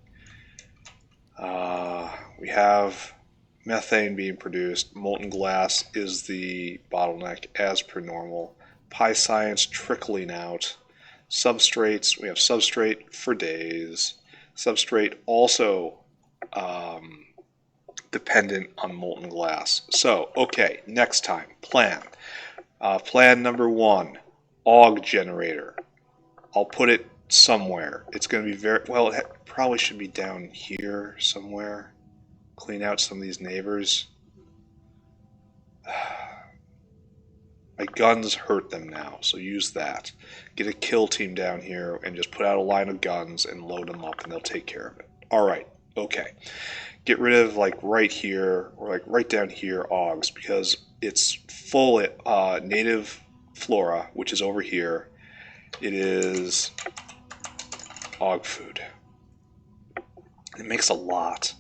We have methane being produced. Molten glass is the bottleneck as per normal. Pie science trickling out. Substrates, we have substrate for days. Substrate also dependent on molten glass. So, okay, next time, plan. Plan number 1, aug generator. I'll put it somewhere. It's going to be very, well, it probably should be down here somewhere. Clean out some of these neighbors. My guns hurt them now, so use that. Get a kill team down here and just put out a line of guns and load them up and they'll take care of it. Alright, okay. Get rid of like right here or like right down here augs because it's full native flora, which is over here. It is aug food. It makes a lot.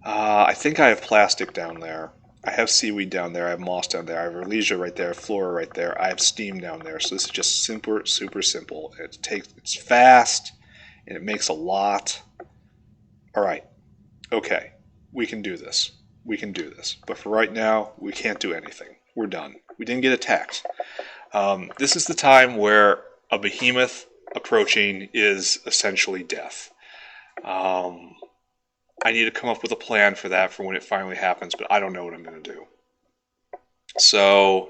I think I have plastic down there. I have seaweed down there. I have moss down there. I have Relesia right there. Flora right there. I have steam down there. So this is just super simple. It's fast and it makes a lot. All right. Okay. We can do this. We can do this. But for right now, we can't do anything. We're done. We didn't get attacked. This is the time where a behemoth approaching is essentially death. I need to come up with a plan for that for when it finally happens, but I don't know what I'm going to do. So,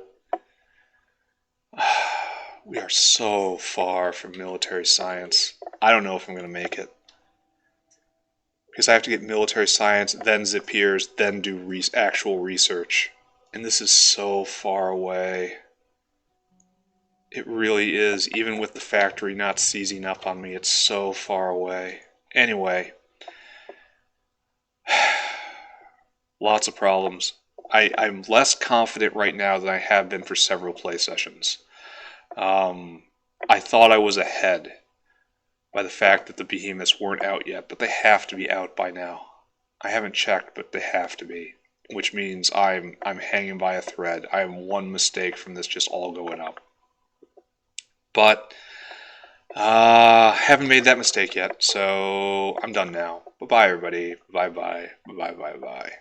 we are so far from military science. I don't know if I'm going to make it. Because I have to get military science, then Zapiers, then do actual research. And this is so far away. It really is. Even with the factory not seizing up on me, it's so far away. Anyway. Lots of problems. I'm less confident right now than I have been for several play sessions. I thought I was ahead by the fact that the behemoths weren't out yet, but they have to be out by now. I haven't checked, but they have to be, which means I'm hanging by a thread. I am one mistake from this just all going up. But haven't made that mistake yet, so I'm done now. Bye-bye, everybody. Bye-bye. Bye-bye. Bye-bye.